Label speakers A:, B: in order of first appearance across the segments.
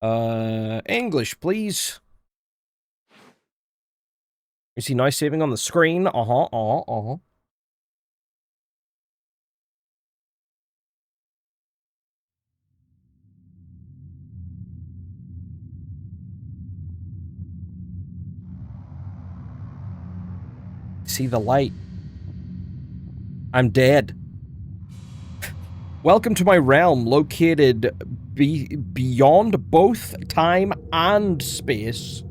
A: English, please. You see nice saving on the screen? Uh-huh. See the light. I'm dead. Welcome to my realm, located beyond both time and space.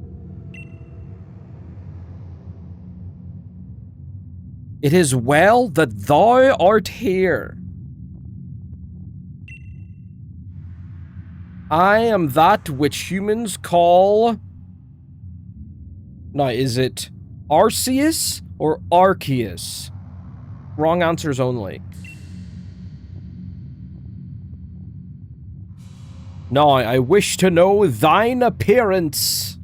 A: It is well that thou art here. I am that which humans call... Now, is it Arceus or Arceus? Wrong answers only. Now, I wish to know thine appearance.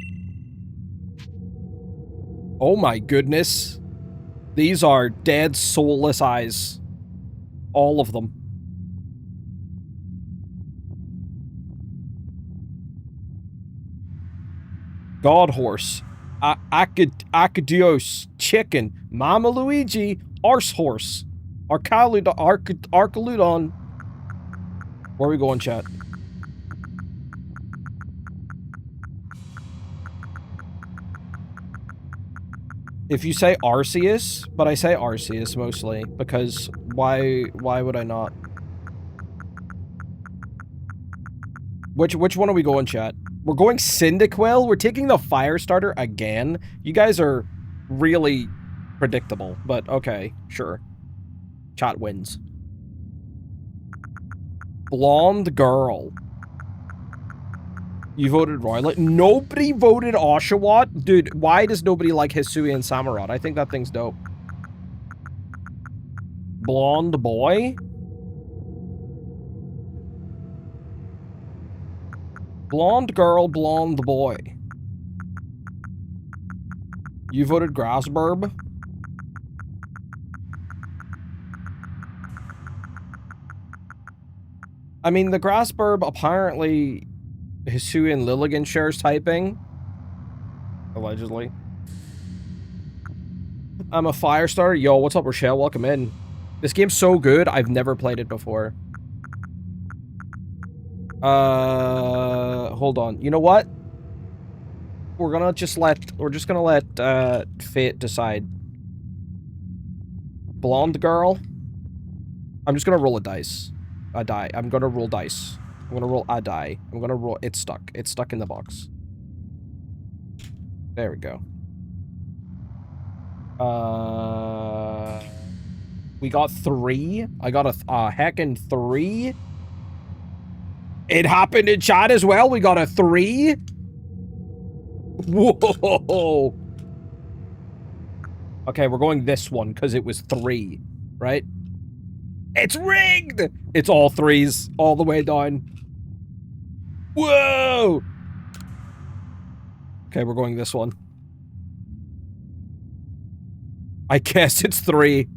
A: Oh my goodness. These are dead, soulless eyes. All of them. God Horse. Acadios. Chicken. Mama Luigi. Arse Horse. Arcaludon. Where are we going, chat? If you say Arceus, but I say Arceus mostly, because why would I not? Which one are we going, chat? We're going Cyndaquil? We're taking the fire starter again? You guys are really predictable, but okay, sure. Chat wins. Blonde girl. You voted Royal. Nobody voted Oshawott? Dude, why does nobody like Hisuian Samurott? I think that thing's dope. Blonde boy? Blonde girl, blonde boy. You voted Grassburb? I mean, the Grassburb apparently... Hisuian Lilligan shares typing. Allegedly. I'm a fire starter. Yo, what's up, Rochelle? Welcome in. This game's so good, I've never played it before. Hold on. You know what? We're just gonna let fate decide. Blonde girl. I'm just gonna roll a dice. A die. I'm gonna roll dice. I'm gonna roll a die. I'm gonna roll... It's stuck. It's stuck in the box. There we go. We got 3. I got a heckin' 3. It happened in chat as well. We got a 3. Whoa. Okay, we're going this one because it was 3, right? It's rigged! It's all 3s all the way down. Whoa! Okay, we're going this one. I guess it's 3.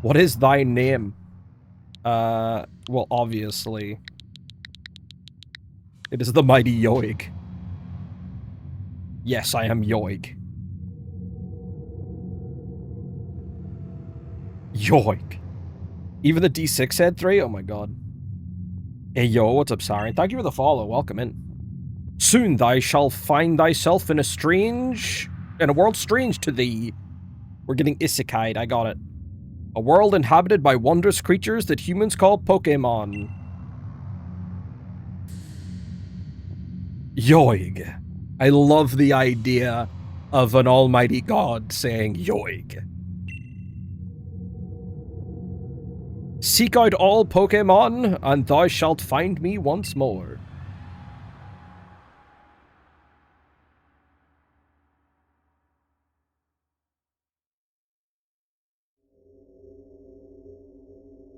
A: What is thy name? Well, obviously. It is the mighty Yoig. Yes, I am Yoig. Yoig. Even the D6 said 3? Oh my god. Hey yo, what's up, Siren? Thank you for the follow. Welcome in. Soon thou shalt find thyself in a world strange to thee. We're getting isekai'd. I got it. A world inhabited by wondrous creatures that humans call Pokemon. Yoig. I love the idea of an almighty god saying Yoig. Seek out all Pokemon, and thou shalt find me once more.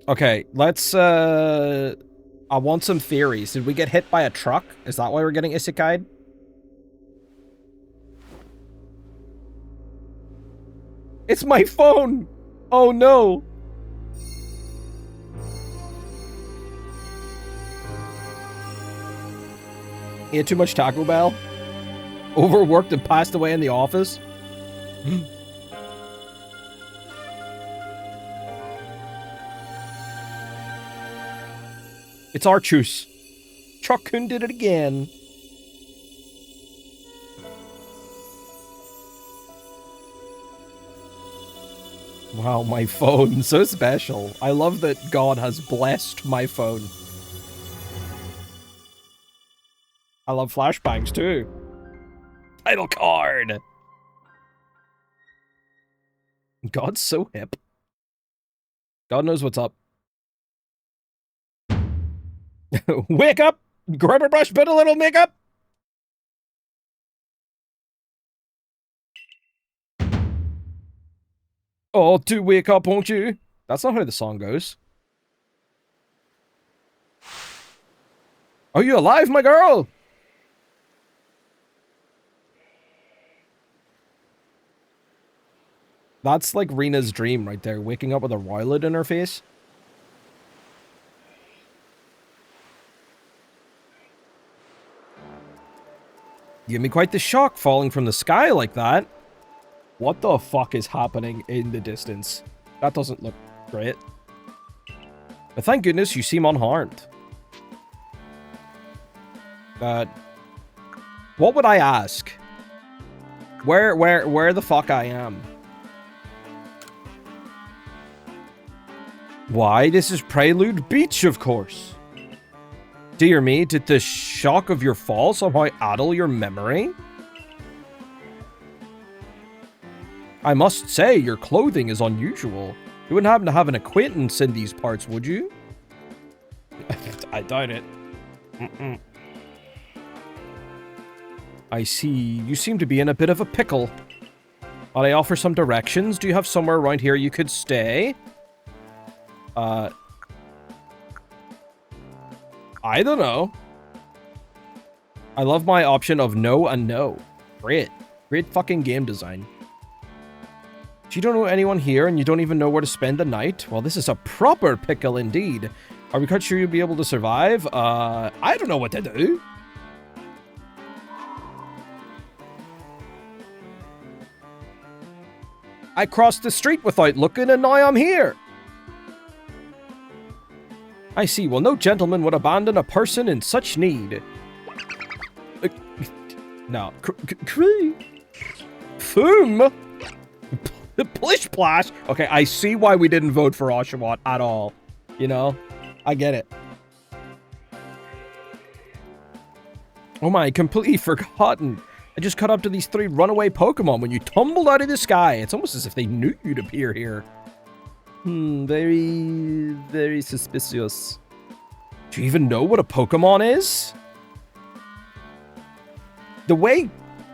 A: Okay, let's, I want some theories. Did we get hit by a truck? Is that why we're getting isekai'd? It's my phone! Oh no! Ate too much Taco Bell? Overworked and passed away in the office? It's Arceus. Truck-kun did it again. Wow, my phone. So special. I love that God has blessed my phone. I love flashbangs too. Title card. God's so hip. God knows what's up. Wake up! Grab a brush, put a little makeup! Oh, do wake up, won't you? That's not how the song goes. Are you alive, my girl? That's like Rena's dream right there, waking up with a violet in her face. Give me quite the shock falling from the sky like that. What the fuck is happening in the distance? That doesn't look great. But thank goodness you seem unharmed. What would I ask? Where the fuck I am? Why, this is Prelude Beach, of course. Dear me, did the shock of your fall somehow addle your memory? I must say, your clothing is unusual. You wouldn't happen to have an acquaintance in these parts, would you? I doubt it. I see. You seem to be in a bit of a pickle. While I offer some directions, do you have somewhere around here you could stay? I don't know. I love my option of no and no. Great. Great fucking game design. So you don't know anyone here and you don't even know where to spend the night? Well, this is a proper pickle indeed. Are we quite sure you'll be able to survive? I don't know what to do. I crossed the street without looking and now I'm here. I see. Well, no gentleman would abandon a person in such need. No. Foom. Plish Plash. Okay, I see why we didn't vote for Oshawott at all. You know? I get it. Oh my, completely forgotten. I just caught up to these 3 runaway Pokemon when you tumbled out of the sky. It's almost as if they knew you'd appear here. Very, very suspicious. Do you even know what a Pokemon is? The way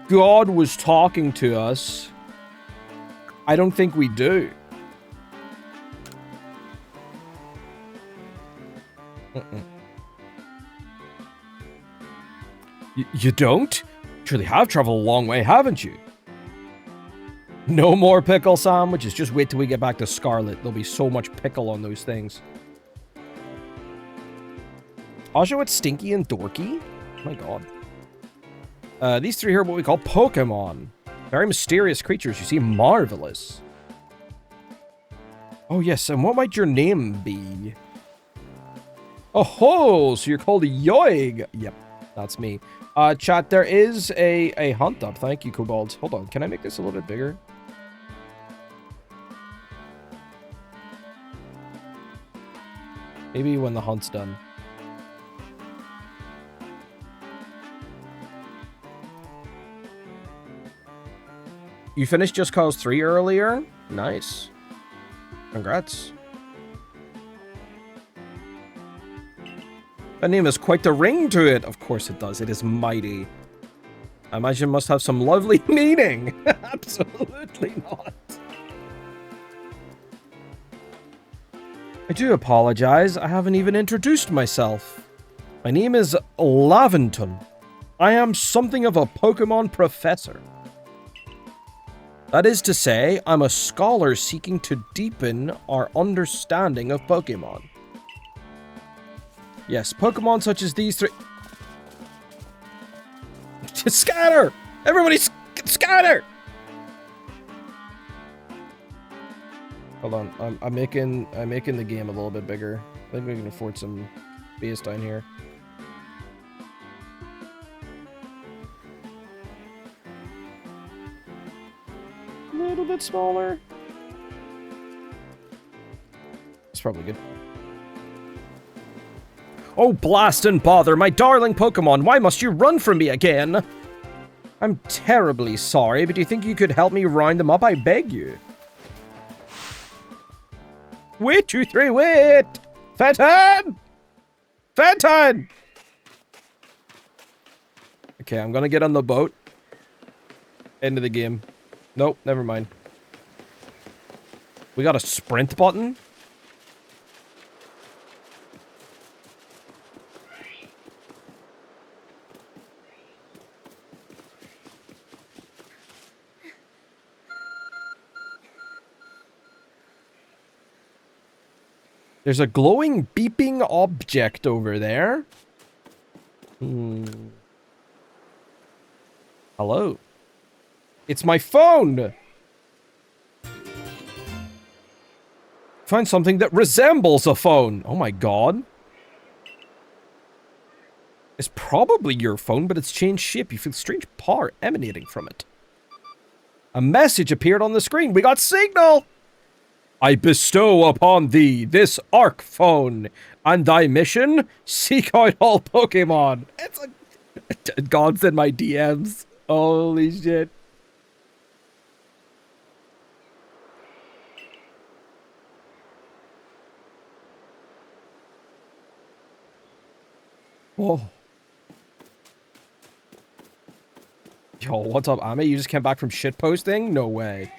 A: God was talking to us, I don't think we do. You don't? Surely have traveled a long way, haven't you? No more pickle sandwiches. Just wait till we get back to Scarlet. There'll be so much pickle on those things. Oshawott's stinky and dorky? Oh my god. These 3 here are what we call Pokemon. Very mysterious creatures. You seem marvelous. Oh yes, and what might your name be? Oh ho! So you're called Yogi. Yep, that's me. Chat, there is a hunt up. Thank you, Kobold. Hold on, can I make this a little bit bigger? Maybe when the hunt's done. You finished Just Cause 3 earlier? Nice. Congrats. That name has quite the ring to it. Of course it does. It is mighty. I imagine it must have some lovely meaning. Absolutely not. I do apologize. I haven't even introduced myself. My name is Laventon. I am something of a Pokemon professor. That is to say, I'm a scholar seeking to deepen our understanding of Pokemon. Yes, Pokemon such as these 3... Scatter! Everybody scatter! Hold on, I'm making the game a little bit bigger. I think we can afford some space down here. A little bit smaller. It's probably good. Oh, blast and bother, my darling Pokemon, why must you run from me again? I'm terribly sorry, but do you think you could help me round them up? I beg you. Wait, 2, 3, wait! Fenton! Fenton! Okay, I'm gonna get on the boat. End of the game. Nope, never mind. We got a sprint button? There's a glowing, beeping object over there. Hello? It's my phone! Find something that resembles a phone. Oh my god. It's probably your phone, but it's changed shape. You feel strange power emanating from it. A message appeared on the screen. We got signal! I bestow upon thee this Arc phone, and thy mission, seek out all Pokemon. It's like God's in my DMs. Holy shit. Oh. Yo, what's up, Ame? You just came back from shitposting? No way.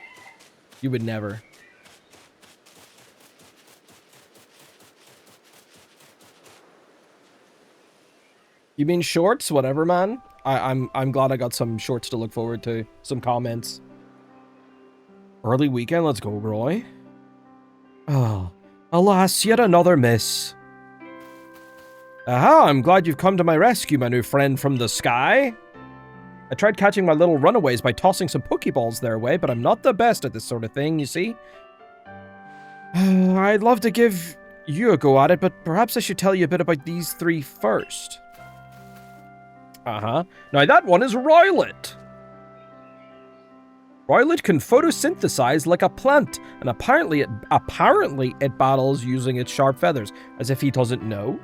A: You would never. You mean shorts? Whatever, man. I'm glad I got some shorts to look forward to. Some comments. Early weekend, let's go, Roy. Oh, alas, yet another miss. Aha, I'm glad you've come to my rescue, my new friend from the sky. I tried catching my little runaways by tossing some Pokeballs their way, but I'm not the best at this sort of thing, you see. I'd love to give you a go at it, but perhaps I should tell you a bit about these three first. Uh-huh. Now that one is Rowlet. Rowlet can photosynthesize like a plant, and apparently it battles using its sharp feathers, as if he doesn't know.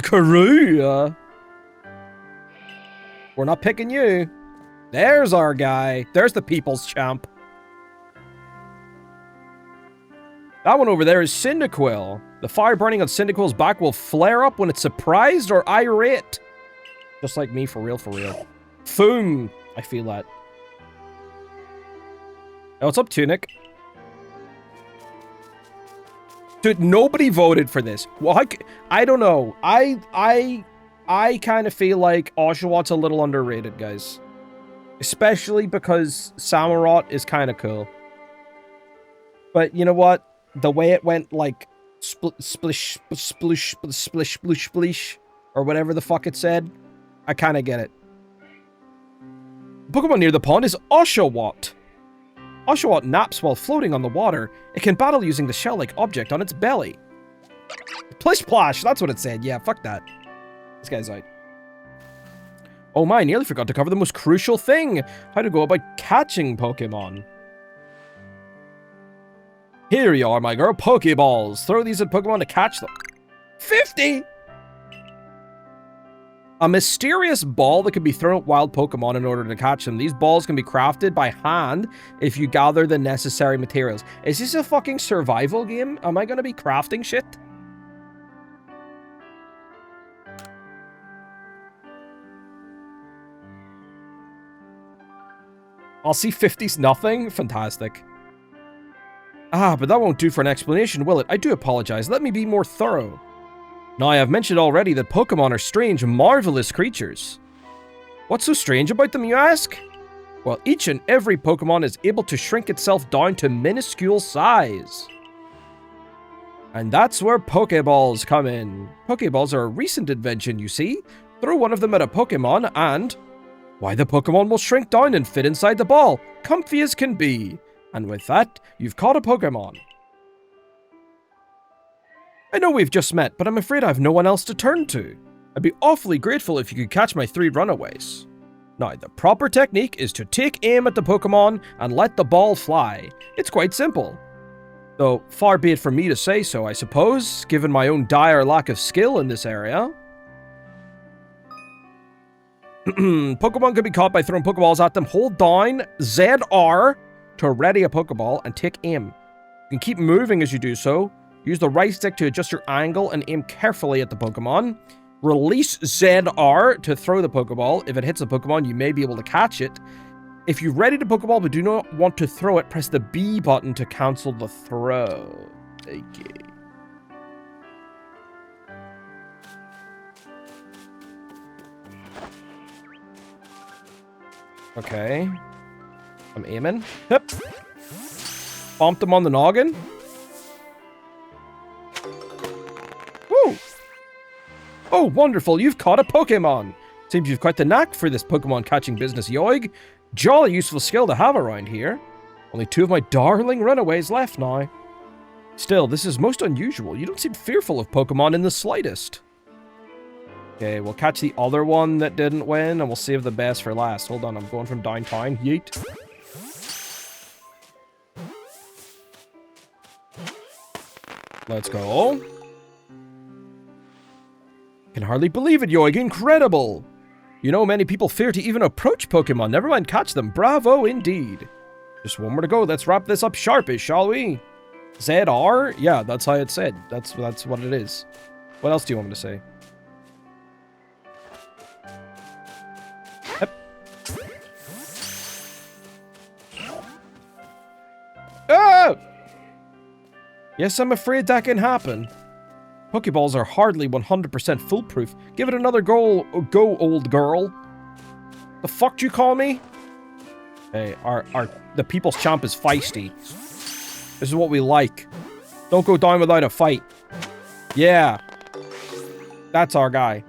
A: Karoo! We're not picking you. There's our guy. There's the people's champ. That one over there is Cyndaquil. The fire burning on Cyndaquil's back will flare up when it's surprised or irate. Just like me, for real, for real. Foom! I feel that. Hey, what's up, Tunic? Dude, nobody voted for this. Well, I don't know. I kind of feel like Oshawott a little underrated, guys. Especially because Samurott is kind of cool. But you know what? The way it went, like, splish, splish, splish, splish, splish, or whatever the fuck it said, I kind of get it. Pokemon near the pond is Oshawott. Oshawott naps while floating on the water. It can battle using the shell-like object on its belly. Plish Plosh, that's what it said. Yeah, fuck that. This guy's out. Oh my, nearly forgot to cover the most crucial thing. How to go about catching Pokemon. Here you are, my girl. Pokeballs. Throw these at Pokemon to catch them. 50! A mysterious ball that can be thrown at wild Pokemon in order to catch them. These balls can be crafted by hand if you gather the necessary materials. Is this a fucking survival game? Am I gonna be crafting shit? I'll see 50's nothing? Fantastic. Ah, but that won't do for an explanation, will it? I do apologize. Let me be more thorough. Now, I have mentioned already that Pokemon are strange, marvelous creatures. What's so strange about them, you ask? Well, each and every Pokemon is able to shrink itself down to minuscule size. And that's where Pokeballs come in. Pokeballs are a recent invention, you see. Throw one of them at a Pokemon and... why, the Pokemon will shrink down and fit inside the ball, comfy as can be. And with that, you've caught a Pokemon. I know we've just met, but I'm afraid I've no one else to turn to. I'd be awfully grateful if you could catch my 3 runaways. Now, the proper technique is to take aim at the Pokemon and let the ball fly. It's quite simple. Though, far be it from me to say so, I suppose, given my own dire lack of skill in this area. Pokemon can be caught by throwing Pokeballs at them. Hold down ZR to ready a Pokeball and take aim. You can keep moving as you do so. Use the right stick to adjust your angle and aim carefully at the Pokemon. Release ZR to throw the Pokeball. If it hits the Pokemon, you may be able to catch it. If you ready the Pokeball but do not want to throw it, press the B button to cancel the throw. Okay. Okay. I'm aiming. Hip. Bumped him on the noggin. Woo! Oh, wonderful. You've caught a Pokemon. Seems you've quite the knack for this Pokemon catching business, Yogi. Jolly useful skill to have around here. Only 2 of my darling runaways left now. Still, this is most unusual. You don't seem fearful of Pokemon in the slightest. Okay, we'll catch the other one that didn't win, and we'll save the best for last. Hold on, I'm going from downtown. Yeet. Let's go. Can hardly believe it, Yogi. Incredible! You know, many people fear to even approach Pokemon, never mind catch them. Bravo, indeed. Just one more to go. Let's wrap this up sharpish, shall we? ZR? Yeah, that's how it said. That's what it is. What else do you want me to say? Yep. Ah! Yes, I'm afraid that can happen. Pokeballs are hardly 100% foolproof. Give it another go, old girl. The fuck do you call me? Hey, the people's champ is feisty. This is what we like. Don't go down without a fight. Yeah. That's our guy.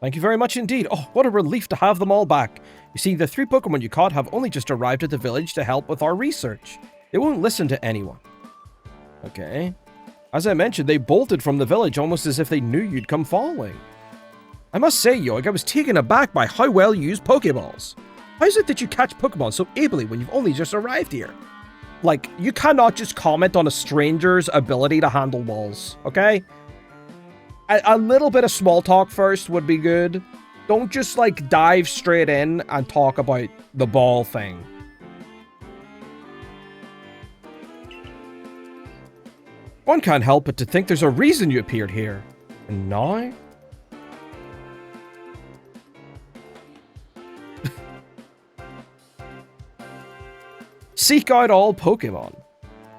A: Thank you very much indeed. Oh, what a relief to have them all back. You see, the 3 Pokemon you caught have only just arrived at the village to help with our research. They won't listen to anyone. Okay. As I mentioned, they bolted from the village almost as if they knew you'd come following. I must say, Yogi, I was taken aback by how well you use Pokeballs. How is it that you catch Pokemon so ably when you've only just arrived here? Like, you cannot just comment on a stranger's ability to handle balls, okay? A little bit of small talk first would be good. Don't just, like, dive straight in and talk about the ball thing. One can't help but to think there's a reason you appeared here. And now? Seek out all Pokemon.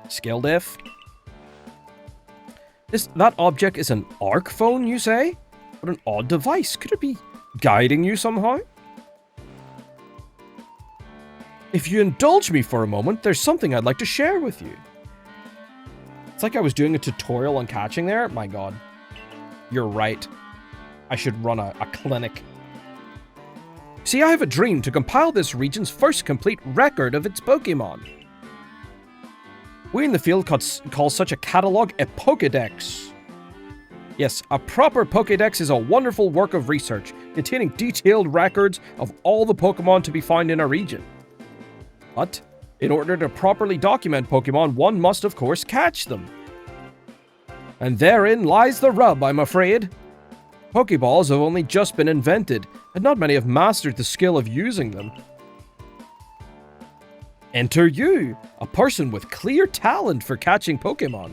A: Skill diff. That object is an arc phone, you say? What an odd device. Could it be guiding you somehow? If you indulge me for a moment, there's something I'd like to share with you. It's like I was doing a tutorial on catching there. My god. You're right. I should run a clinic. See, I have a dream to compile this region's first complete record of its Pokemon. We in the field call such a catalog a Pokédex. Yes, a proper Pokédex is a wonderful work of research, containing detailed records of all the Pokemon to be found in a region. But, in order to properly document Pokemon, one must of course catch them. And therein lies the rub, I'm afraid. Pokeballs have only just been invented, and not many have mastered the skill of using them. Enter you, a person with clear talent for catching Pokemon.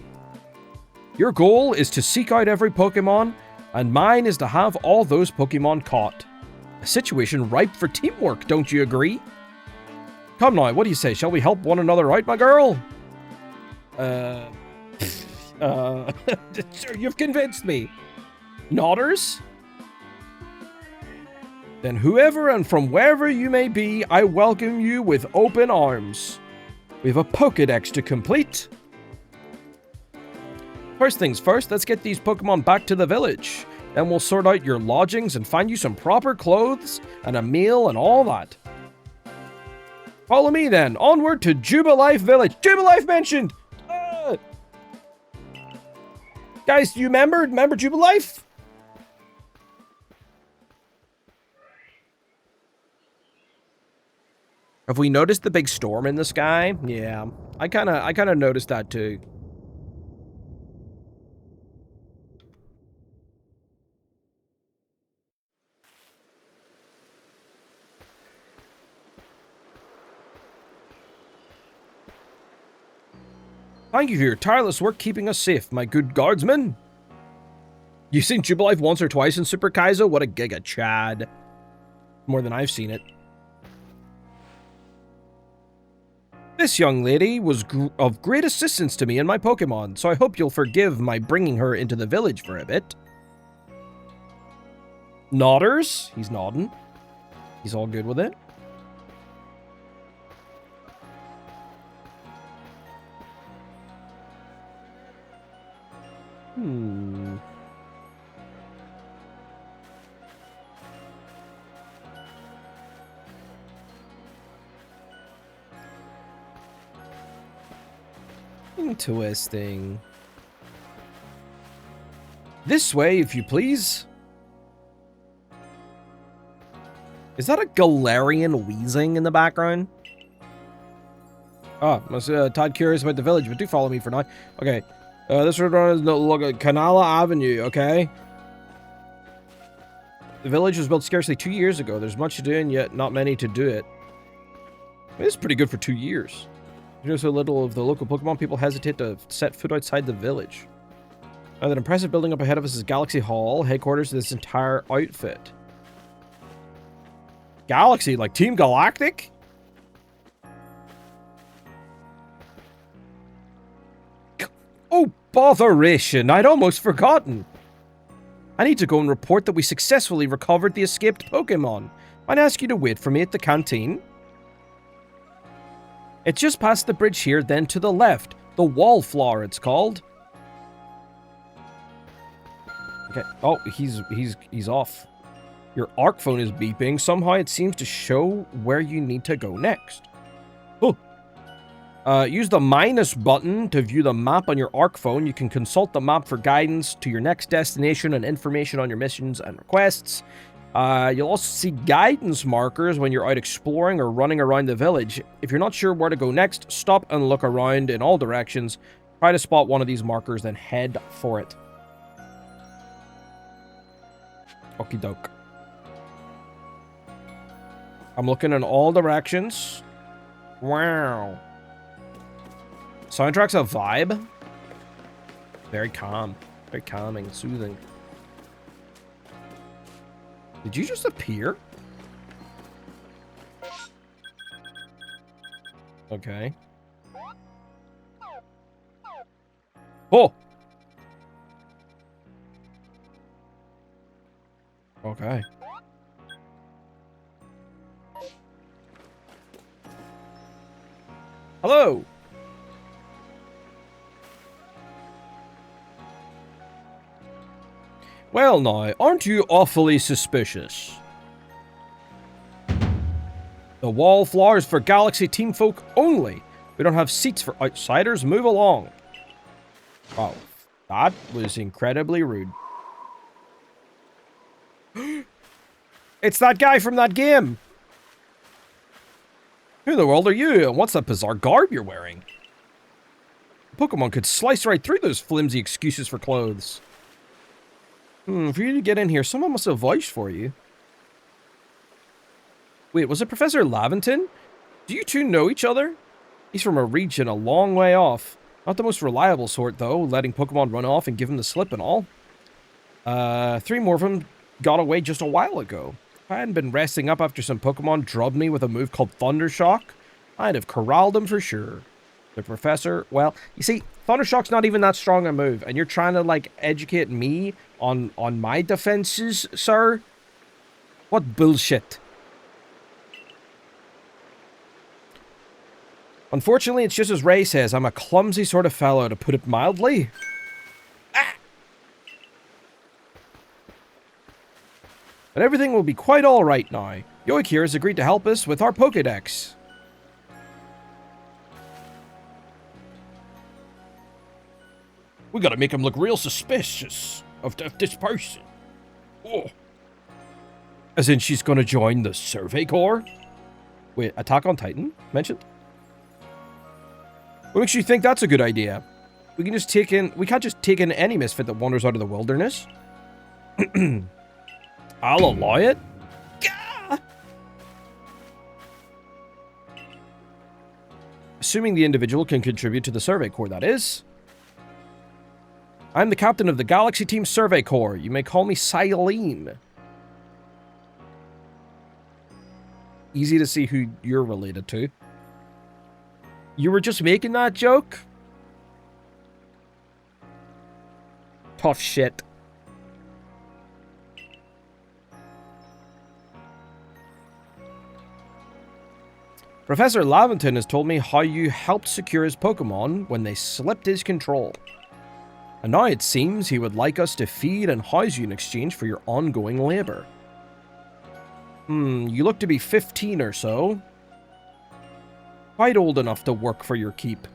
A: Your goal is to seek out every Pokemon, and mine is to have all those Pokemon caught. A situation ripe for teamwork, don't you agree? Come now, what do you say? Shall we help one another out, my girl? You've convinced me. Nodders? Then whoever and from wherever you may be, I welcome you with open arms. We have a Pokédex to complete. First things first, let's get these Pokemon back to the village. Then we'll sort out your lodgings and find you some proper clothes and a meal and all that. Follow me then, onward to Jubilife Village. Jubilife mentioned! Guys, do you remember Jubilife? Have we noticed the big storm in the sky? Yeah, I kind of noticed that too. Thank you for your tireless work keeping us safe, my good guardsmen. You've seen Jubilife once or twice in Super Kaizo? What a giga chad. More than I've seen it. This young lady was of great assistance to me and my Pokemon, so I hope you'll forgive my bringing her into the village for a bit. Nodders? He's nodding. He's all good with it. Interesting. This way, if you please. Is that a Galarian wheezing in the background? Oh, I'm Todd curious about the village, but do follow me for now. Okay. This road is look at Canala Avenue, okay? The village was built scarcely 2 years ago. There's much to do, and yet not many to do it. It's pretty good for 2 years. You know, so little of the local Pokemon, people hesitate to set foot outside the village. Now, that impressive building up ahead of us is Galaxy Hall, headquarters of this entire outfit. Galaxy? Like Team Galactic? Oh, botheration! I'd almost forgotten! I need to go and report that we successfully recovered the escaped Pokemon. I'd ask you to wait for me at the canteen. It's just past the bridge here, then to the left. The Wallflower, it's called. Okay. Oh, he's off. Your ARC phone is beeping. Somehow it seems to show where you need to go next. Oh. Use the minus button to view the map on your ARC phone. You can consult the map for guidance to your next destination and information on your missions and requests. You'll also see guidance markers when you're out exploring or running around the village. If you're not sure where to go next, stop and look around in all directions. Try to spot one of these markers, then head for it. Okie doke. I'm looking in all directions. Wow. Soundtrack's a vibe. Very calm. Very calming, soothing. Did you just appear? Okay. Oh! Okay. Hello! Well now, aren't you awfully suspicious? The Wallflower is for Galaxy Team folk only. We don't have seats for outsiders. Move along. Wow, that was incredibly rude. It's that guy from that game. Who in the world are you, and what's that bizarre garb you're wearing? Pokemon could slice right through those flimsy excuses for clothes. For you to get in here, someone must have vouched for you. Wait, was it Professor Laventon? Do you two know each other? He's from a region a long way off. Not the most reliable sort, though, letting Pokemon run off and give him the slip and all. 3 more of them got away just a while ago. If I hadn't been resting up after some Pokemon drubbed me with a move called Thundershock, I'd have corralled them for sure. The Professor, well, you see, Thundershock's not even that strong a move, and you're trying to, like, educate me on my defenses, sir? What bullshit. Unfortunately, it's just as Ray says, I'm a clumsy sort of fellow, to put it mildly. Ah! But everything will be quite alright now. Yogi here has agreed to help us with our Pokédex. We gotta make him look real suspicious of this person. Oh. As in, she's gonna join the Survey Corps? Wait, Attack on Titan mentioned? What makes you think that's a good idea? We can't just take in any misfit that wanders out of the wilderness. I'll allow it. Gah! Assuming the individual can contribute to the Survey Corps, that is. I'm the captain of the Galaxy Team Survey Corps. You may call me Silene. Easy to see who you're related to. You were just making that joke? Tough shit. Professor Laventon has told me how you helped secure his Pokemon when they slipped his control. And now it seems he would like us to feed and house you in exchange for your ongoing labor. You look to be 15 or so. Quite old enough to work for your keep.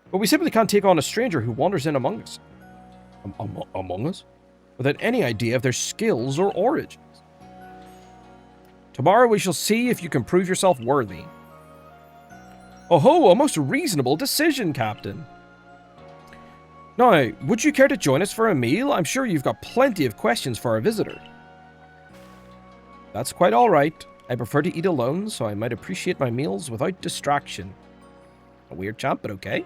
A: But we simply can't take on a stranger who wanders in among us. Among us? Without any idea of their skills or origins. Tomorrow we shall see if you can prove yourself worthy. Oh ho, a most reasonable decision, Captain. Now, would you care to join us for a meal? I'm sure you've got plenty of questions for our visitor. That's quite alright. I prefer to eat alone, so I might appreciate my meals without distraction. A weird chant, but okay.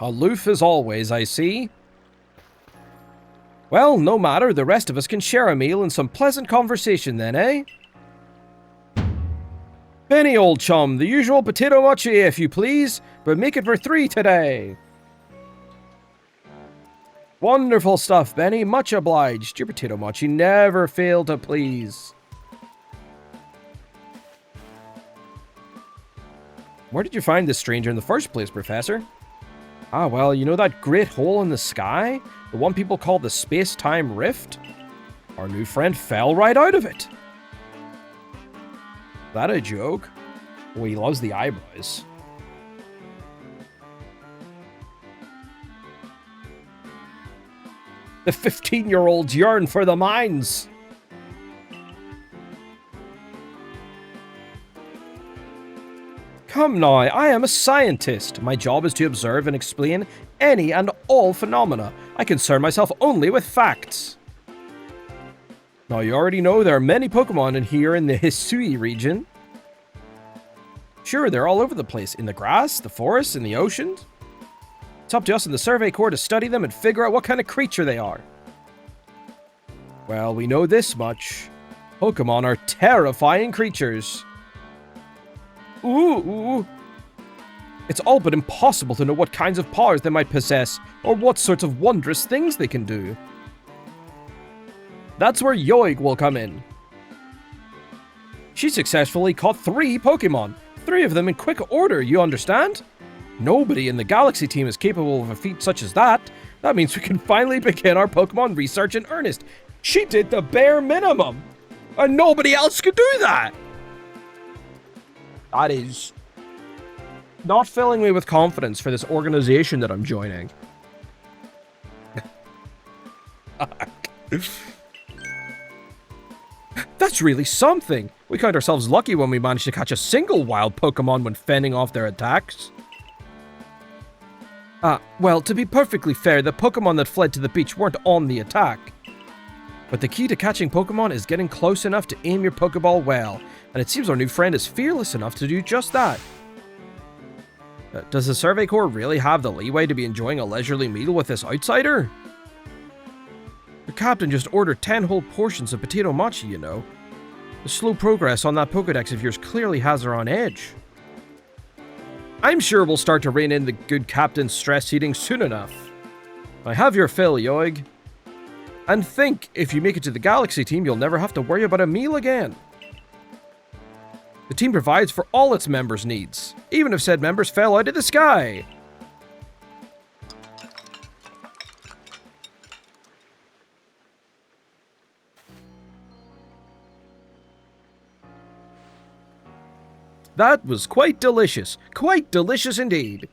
A: Aloof as always, I see. Well, no matter, the rest of us can share a meal and some pleasant conversation then, eh? Benny, old chum, the usual potato mochi if you please, but make it for 3 today. Wonderful stuff, Benny, much obliged. Your potato mochi never fail to please. Where did you find this stranger in the first place, Professor? Ah, well, you know that great hole in the sky? The one people call the space-time rift? Our new friend fell right out of it. That a joke? Oh, he loves the eyebrows. The 15-year-olds yearn for the mines. Come now, I am a scientist. My job is to observe and explain any and all phenomena. I concern myself only with facts. Now, you already know there are many Pokemon in here in the Hisui region. Sure, they're all over the place. In the grass, the forests, and the oceans. It's up to us in the Survey Corps to study them and figure out what kind of creature they are. Well, we know this much. Pokemon are terrifying creatures. Ooh. It's all but impossible to know what kinds of powers they might possess, or what sorts of wondrous things they can do. That's where Yogi will come in. She successfully caught 3 Pokemon, 3 of them in quick order, you understand? Nobody in the Galaxy team is capable of a feat such as that. That means we can finally begin our Pokemon research in earnest. She did the bare minimum, and nobody else could do that. That is not filling me with confidence for this organization that I'm joining. That's really something. We count ourselves lucky when we manage to catch a single wild Pokemon when fending off their attacks. Well, to be perfectly fair, the Pokemon that fled to the beach weren't on the attack. But the key to catching Pokemon is getting close enough to aim your Pokeball well, and it seems our new friend is fearless enough to do just that. Does the Survey Corps really have the leeway to be enjoying a leisurely meal with this outsider? The captain just ordered 10 whole portions of potato mochi, you know. The slow progress on that Pokedex of yours clearly has her on edge. I'm sure we'll start to rein in the good captain's stress eating soon enough. I have your fill, Yoig. And think, if you make it to the Galaxy team, you'll never have to worry about a meal again. The team provides for all its members' needs, even if said members fell out of the sky. That was quite delicious. Quite delicious indeed.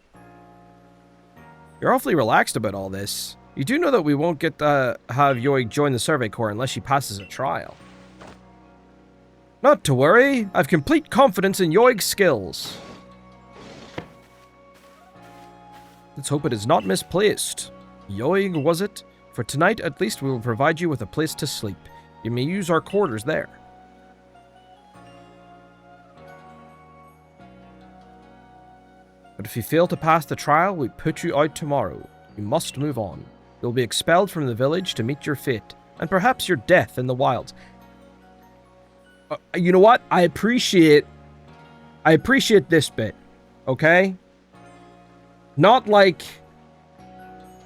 A: You're awfully relaxed about all this. You do know that we won't get to have Yoig join the Survey Corps unless she passes a trial. Not to worry. I've complete confidence in Yoig's skills. Let's hope it is not misplaced. Yoig, was it? For tonight, at least, we will provide you with a place to sleep. You may use our quarters there. But if you fail to pass the trial, we put you out tomorrow. You must move on. You'll be expelled from the village to meet your fate, and perhaps your death in the wilds. You know what? I appreciate this bit, okay? Not like,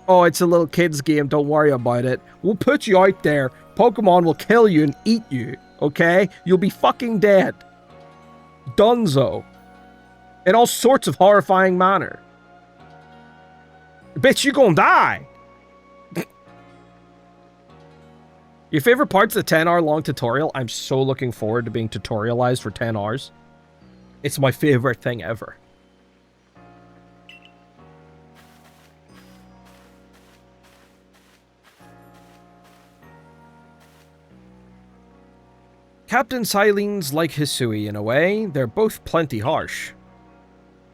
A: oh, it's a little kid's game, don't worry about it. We'll put you out there. Pokemon will kill you and eat you, okay? You'll be fucking dead. Dunzo. In all sorts of horrifying manner. Bitch, you gonna die. Your favorite part's the 10-hour long tutorial? I'm so looking forward to being tutorialized for 10 hours. It's my favorite thing ever. Captain Silene's like Hisui in a way. They're both plenty harsh.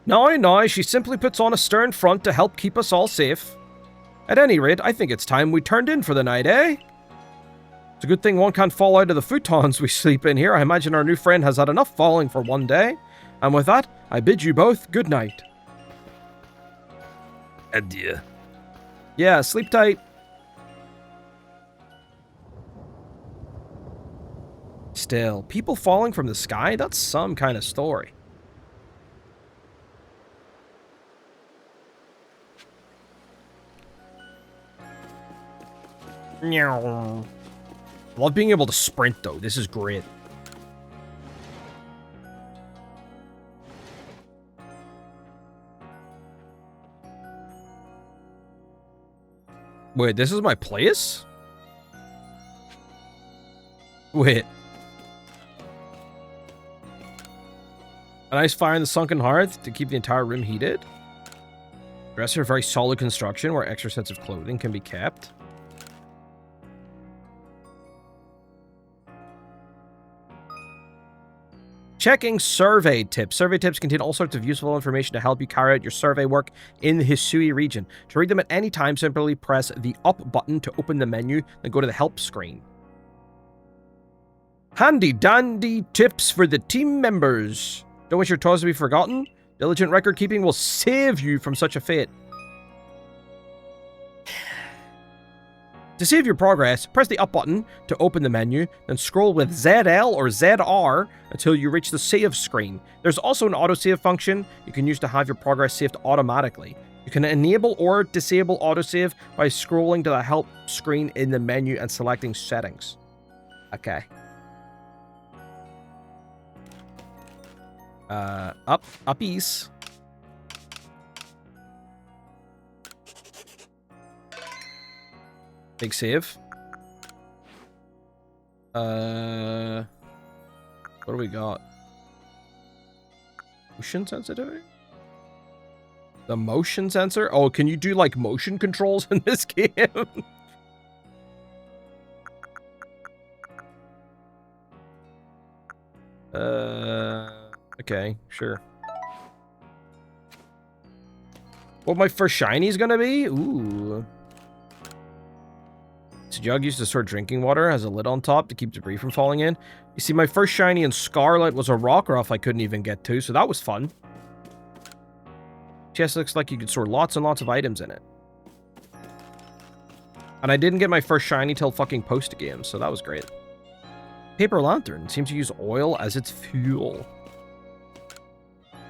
A: No, she simply puts on a stern front to help keep us all safe. At any rate, I think it's time we turned in for the night, eh? It's a good thing one can't fall out of the futons we sleep in here. I imagine our new friend has had enough falling for one day. And with that, I bid you both good night. Adieu. Yeah, sleep tight. Still, people falling from the sky? That's some kind of story. Love being able to sprint, though. This is great. Wait, this is my place? Wait. A nice fire in the sunken hearth to keep the entire room heated. Dresser, very solid construction where extra sets of clothing can be kept. Checking survey tips. Survey tips contain all sorts of useful information to help you carry out your survey work in the Hisui region. To read them at any time, simply press the up button to open the menu, then go to the help screen. Handy dandy tips for the team members. Don't want your toys to be forgotten. Diligent record keeping will save you from such a fate. To save your progress, press the up button to open the menu, then scroll with ZL or ZR until you reach the save screen. There's also an autosave function you can use to have your progress saved automatically. You can enable or disable autosave by scrolling to the help screen in the menu and selecting settings. Okay. Uppies. Big save. What do we got? Motion sensitivity? The motion sensor? Oh, can you do like motion controls in this game? Okay, sure. What my first shiny is gonna be? Ooh. This jug used to store drinking water, has a lid on top to keep debris from falling in. You see, my first shiny in Scarlet was a rock ruff I couldn't even get to, so that was fun. Chest looks like you could store lots and lots of items in it. And I didn't get my first shiny till fucking post-game, so that was great. Paper lantern seems to use oil as its fuel.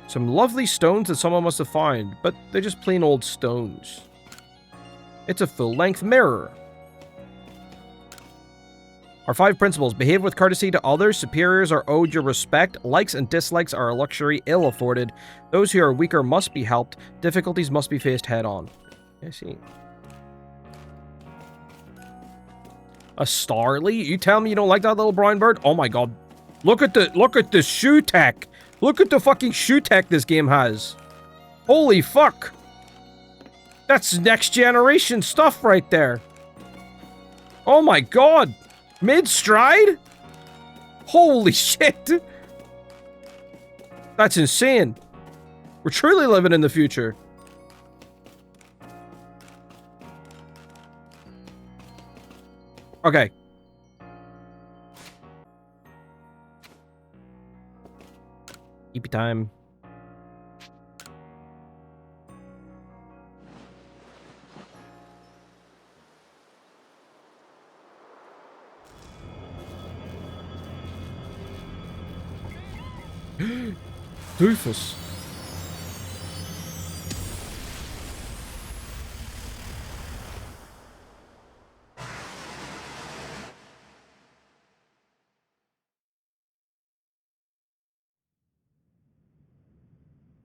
A: Some lovely stones that someone must have found, but they're just plain old stones. It's a full-length mirror. Our 5 principles. Behave with courtesy to others. Superiors are owed your respect. Likes and dislikes are a luxury ill afforded. Those who are weaker must be helped. Difficulties must be faced head-on. I see. A Starly? You tell me you don't like that little brown bird? Oh my god. Look at the shoe tech. Look at the fucking shoe tech this game has. Holy fuck. That's next generation stuff right there. Oh my god. Mid-stride? Holy shit. That's insane. We're truly living in the future. Okay. Keep time. Doofus.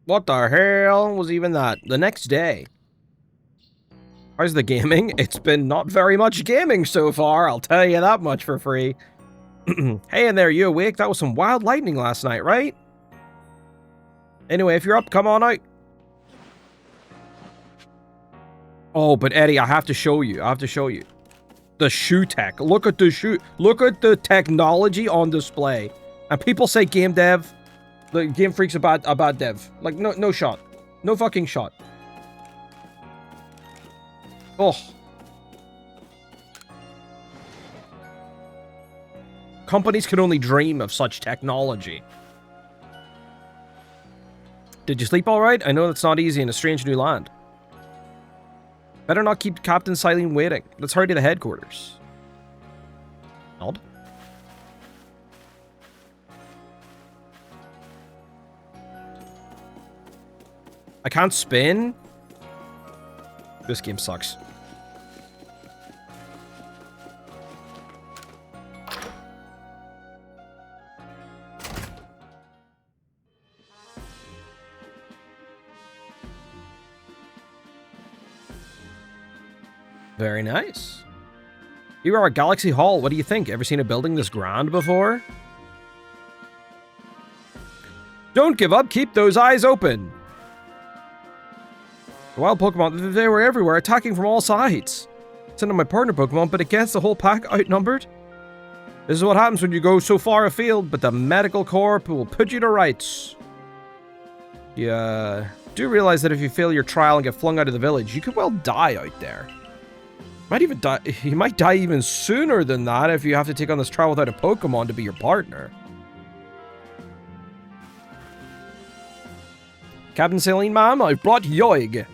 A: What the hell was even that? The next day. How's the gaming? It's been not very much gaming so far, I'll tell you that much for free. Hey in there, you awake? That was some wild lightning last night, right? Anyway, if you're up, come on out. Oh, but Eddie, I have to show you. I have to show you. The shoe tech. Look at the shoe. Look at the technology on display. And people say game dev. The Game Freak's a bad dev. Like, no shot. No fucking shot. Oh. Companies can only dream of such technology. Did you sleep all right? I know that's not easy in a strange new land. Better not keep Captain Silene waiting. Let's hurry to the headquarters. Nod. I can't spin? This game sucks. Very nice. You are at Galaxy Hall. What do you think? Ever seen a building this grand before? Don't give up. Keep those eyes open. The wild Pokemon, they were everywhere, attacking from all sides. Sent on my partner Pokemon, but against the whole pack outnumbered. This is what happens when you go so far afield, but the Medical Corps will put you to rights. Yeah. Do realize that if you fail your trial and get flung out of the village, you could well die out there. Might even die. You might die even sooner than that if you have to take on this trial without a Pokemon to be your partner. Captain Silene, ma'am, I've brought Yogi.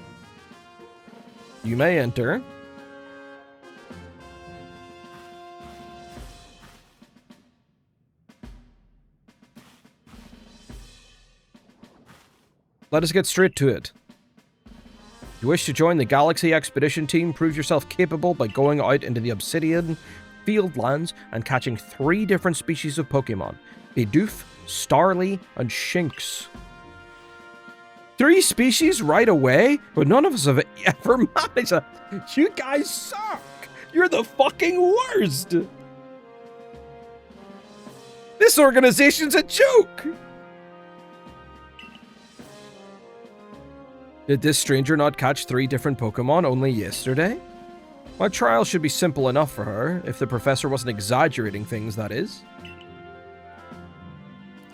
A: You may enter. Let us get straight to it. You wish to join the Galaxy Expedition Team? Prove yourself capable by going out into the Obsidian Fieldlands and catching 3 different species of Pokemon. Bidoof, Starly, and Shinx. 3 species right away? But none of us have ever managed that. You guys suck! You're the fucking worst! This organization's a joke! Did this stranger not catch 3 different Pokemon only yesterday? My trial should be simple enough for her, if the professor wasn't exaggerating things, that is.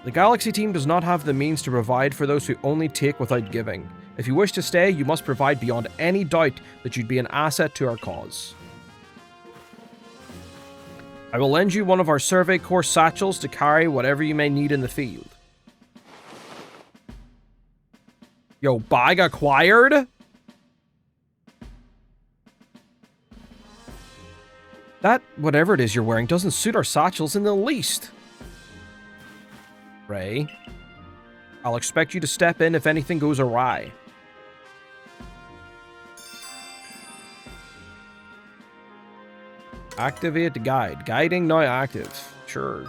A: The Galaxy team does not have the means to provide for those who only take without giving. If you wish to stay, you must provide beyond any doubt that you'd be an asset to our cause. I will lend you one of our Survey Corps satchels to carry whatever you may need in the field. Yo, bag acquired? That, whatever it is you're wearing, doesn't suit our satchels in the least. Ray, I'll expect you to step in if anything goes awry. Activate the guide. Guiding now active. Sure.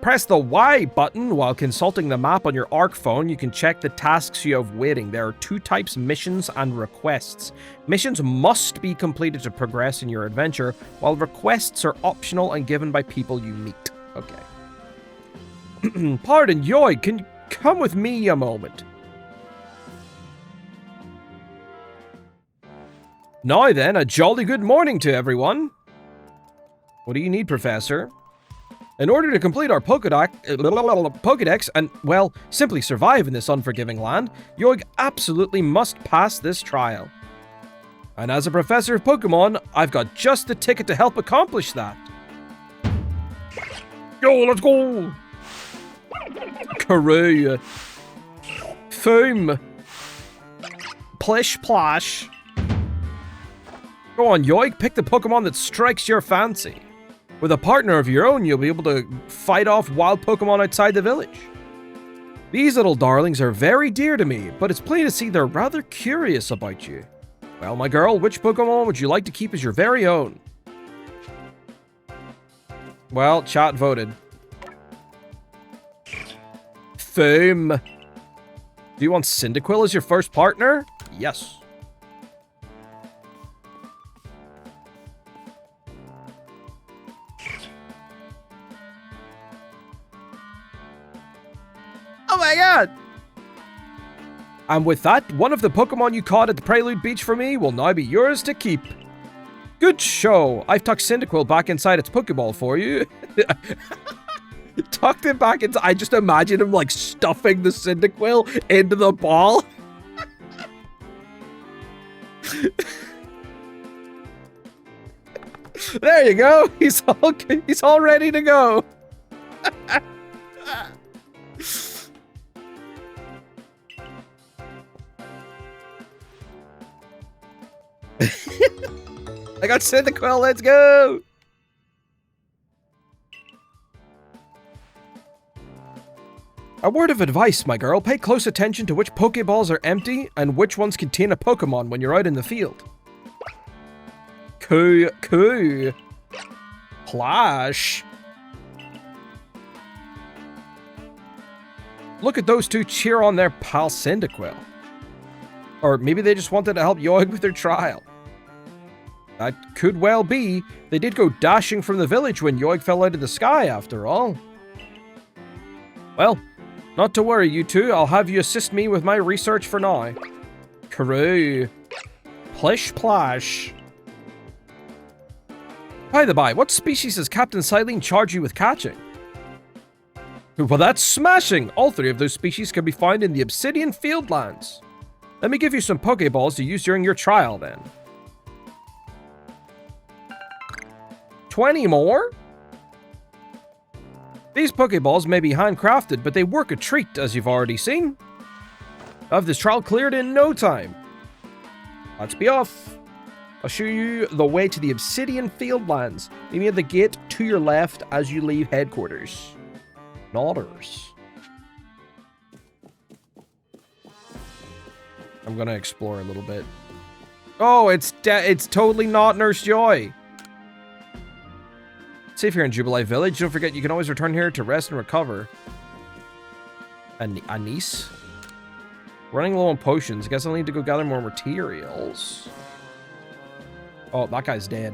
A: Press the Y button while consulting the map on your ARC phone. You can check the tasks you have waiting. There are 2 types, missions and requests. Missions must be completed to progress in your adventure, while requests are optional and given by people you meet. Okay. Pardon, Yogi, can you come with me a moment? Now then, a jolly good morning to everyone. What do you need, Professor? In order to complete our Pokédex and, well, simply survive in this unforgiving land, Yogi absolutely must pass this trial. And as a professor of Pokemon, I've got just the ticket to help accomplish that. Yo, let's go! Hooray! Foam! Plish Plash! Go on, Yogi, pick the Pokemon that strikes your fancy. With a partner of your own, you'll be able to fight off wild Pokemon outside the village. These little darlings are very dear to me, but it's plain to see they're rather curious about you. Well, my girl, which Pokemon would you like to keep as your very own? Well, chat voted. Foam. Do you want Cyndaquil as your first partner? Yes. Oh my god! And with that, one of the Pokemon you caught at the Prelude Beach for me will now be yours to keep. Good show! I've tucked Cyndaquil back inside its Pokeball for you. Tucked it back inside. I just imagine him like stuffing the Cyndaquil into the ball. There you go. He's all ready to go. I got Cyndaquil, let's go! A word of advice, my girl. Pay close attention to which Pokeballs are empty and which ones contain a Pokemon when you're out in the field. Coo. Plash. Look at those two cheer on their pal Cyndaquil. Or maybe they just wanted to help Yogi with their trial. That could well be. They did go dashing from the village when Yogi fell out of the sky, after all. Well, not to worry, you two. I'll have you assist me with my research for now. Karoo. Plish Plash. By the by, what species has Captain Silene charged you with catching? Well, that's smashing! All 3 of those species can be found in the Obsidian Fieldlands. Let me give you some Pokeballs to use during your trial, then. 20 more? These Pokeballs may be handcrafted, but they work a treat, as you've already seen. I'll have this trial cleared in no time. Let's be off. I'll show you the way to the Obsidian Fieldlands. Meet me at the gate to your left as you leave headquarters. Nodders. I'm gonna explore a little bit. Oh, it's totally not Nurse Joy. Safe here in Jubilee Village. Don't forget, you can always return here to rest and recover. Anise? Running low on potions. I guess I'll need to go gather more materials. Oh, that guy's dead.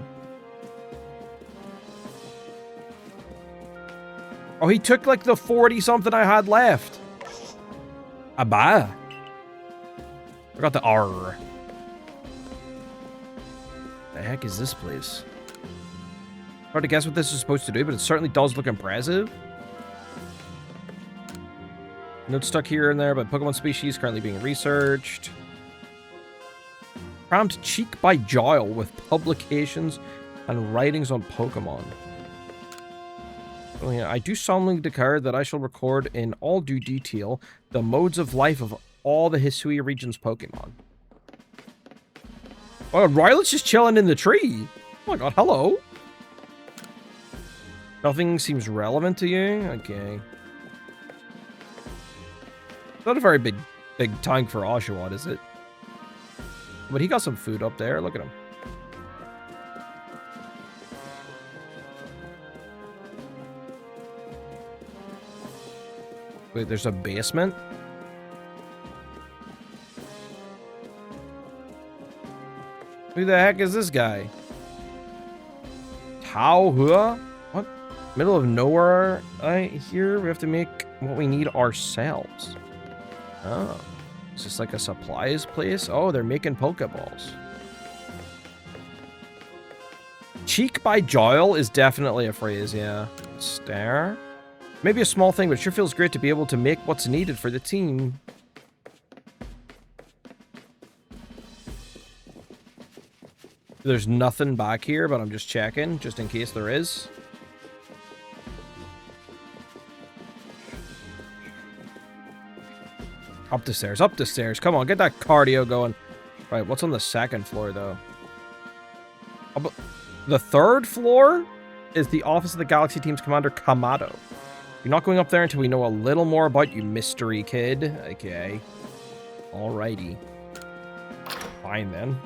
A: Oh, he took like the 40-something I had left. Abba. I got the R. The heck is this place? Hard to guess what this is supposed to do, but it certainly does look impressive. Note stuck here and there, but Pokemon species currently being researched. Crammed cheek by jowl with publications and writings on Pokemon. Oh yeah, I do solemnly declare that I shall record in all due detail the modes of life of all the Hisui region's Pokemon. Oh, Rylet's just chilling in the tree. Oh my god, hello. Nothing seems relevant to you? Okay. Not a very big tank for Oshawott, is it? But he got some food up there. Look at him. Wait, there's a basement? Who the heck is this guy? Tao Hua? What? Middle of nowhere? Here we have to make what we need ourselves. Oh. Is this like a supplies place? Oh, they're making Pokeballs. Cheek by jowl is definitely a phrase, yeah. Stare? Maybe a small thing, but it sure feels great to be able to make what's needed for the team. There's nothing back here, but I'm just checking, just in case there is. Up the stairs, up the stairs. Come on, get that cardio going. Right, what's on the second floor, though? The third floor is the office of the Galaxy Team's Commander, Kamado. You're not going up there until we know a little more about you, mystery kid. Okay. Alrighty. Fine, then.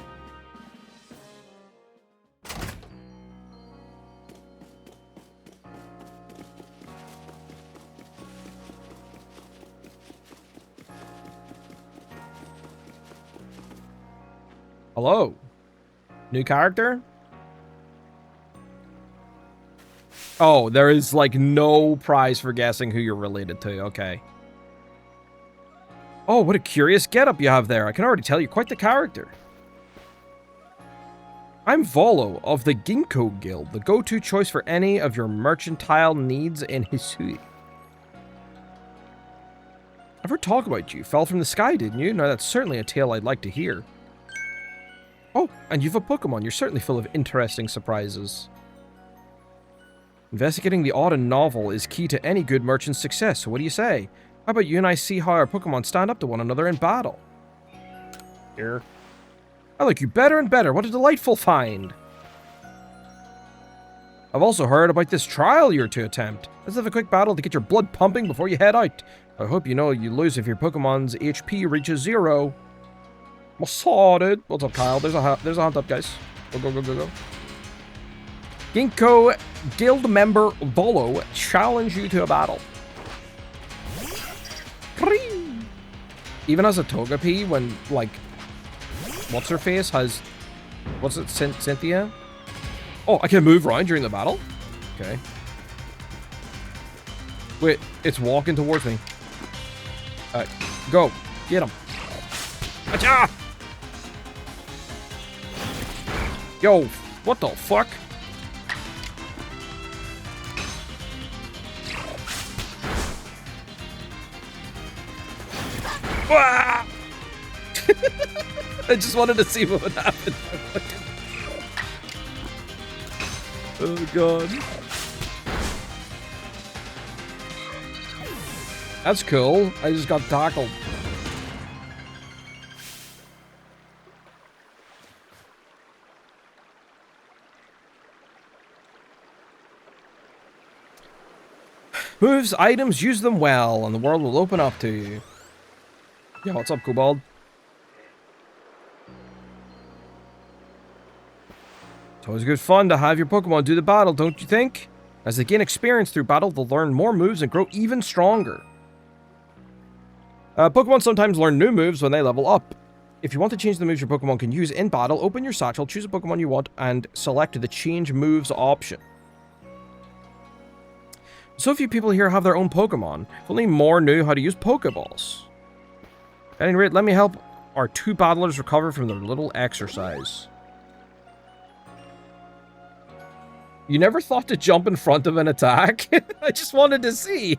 A: Hello. New character? Oh, there is, like, no prize for guessing who you're related to. Okay. Oh, what a curious getup you have there. I can already tell you're quite the character. I'm Volo of the Ginkgo Guild, the go-to choice for any of your mercantile needs in Hisui. I've heard talk about you. Fell from the sky, didn't you? Now, that's certainly a tale I'd like to hear. Oh, and you've a Pokemon. You're certainly full of interesting surprises. Investigating the odd and novel is key to any good merchant's success, so what do you say? How about you and I see how our Pokemon stand up to one another in battle? Here. I like you better and better. What a delightful find. I've also heard about this trial you're to attempt. Let's have a quick battle to get your blood pumping before you head out. I hope you know you lose if your Pokemon's HP reaches 0. Well, sorted. What's up, Kyle? There's a hunt up, guys. Go, go, go, go, go. Ginkgo Guild member Volo challenge you to a battle. Even as a Togepi, when, like, what's-her-face has... What's it, Cynthia? Oh, I can move around during the battle? Okay. Wait, it's walking towards me. Alright, go. Get him. Achoo! Yo, what the fuck? Ah! I just wanted to see what would happen. Oh god. That's cool. I just got tackled. Moves, items, use them well, and the world will open up to you. Yo, what's up, Kobold? It's always good fun to have your Pokemon do the battle, don't you think? As they gain experience through battle, they'll learn more moves and grow even stronger. Pokemon sometimes learn new moves when they level up. If you want to change the moves your Pokemon can use in battle, open your satchel, choose a Pokemon you want, and select the Change Moves option. So few people here have their own Pokemon. If only more knew how to use Pokeballs. At any rate, let me help our two battlers recover from their little exercise. You never thought to jump in front of an attack? I just wanted to see.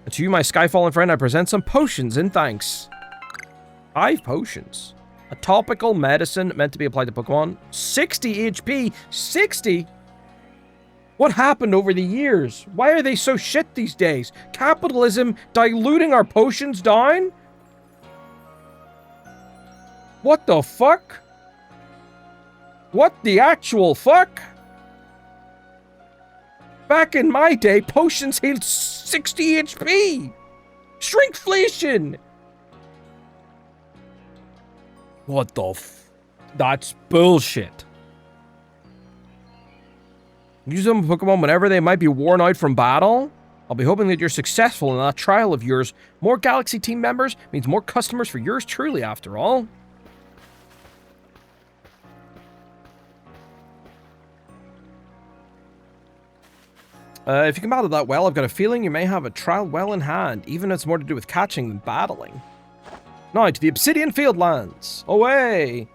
A: To you, my Skyfallen friend, I present some potions in thanks. 5 potions. A topical medicine meant to be applied to Pokemon. 60 HP. 60? What happened over the years? Why are they so shit these days? Capitalism diluting our potions down? What the fuck? What the actual fuck? Back in my day, potions healed 60 HP! Shrinkflation! What the That's bullshit. Use them Pokemon whenever they might be worn out from battle? I'll be hoping that you're successful in that trial of yours. More Galaxy team members means more customers for yours truly, after all. If you can battle that well, I've got a feeling you may have a trial well in hand, even if it's more to do with catching than battling. Now, to the Obsidian Fieldlands. Away!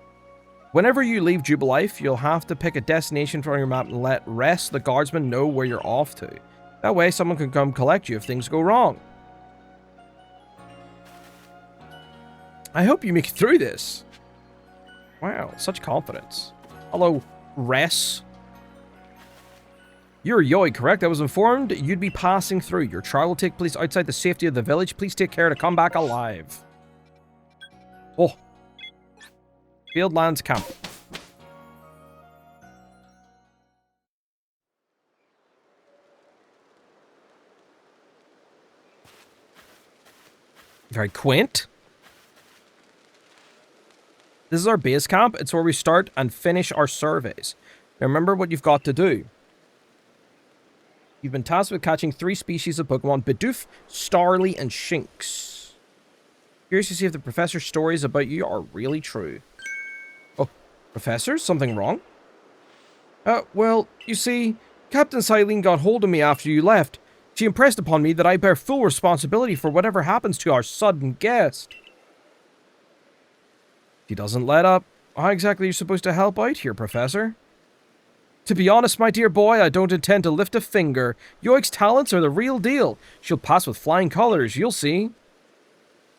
A: Whenever you leave Jubilife, you'll have to pick a destination from your map and let Rest, the guardsman, know where you're off to. That way, someone can come collect you if things go wrong. I hope you make it through this. Wow, such confidence. Hello, Rest. You're Yogi, correct? I was informed you'd be passing through. Your trial will take place outside the safety of the village. Please take care to come back alive. Oh. Fieldlands Camp. Very quaint. This is our base camp. It's where we start and finish our surveys. Now remember what you've got to do. You've been tasked with catching 3 species of Pokemon: Bidoof, Starly, and Shinx. Curious to see if the professor's stories about you are really true. Oh, Professor? Something wrong? Well, you see, Captain Silene got hold of me after you left. She impressed upon me that I bear full responsibility for whatever happens to our sudden guest. She doesn't let up. How exactly are you supposed to help out here, Professor? To be honest, my dear boy, I don't intend to lift a finger. Yoik's talents are the real deal. She'll pass with flying colors, you'll see.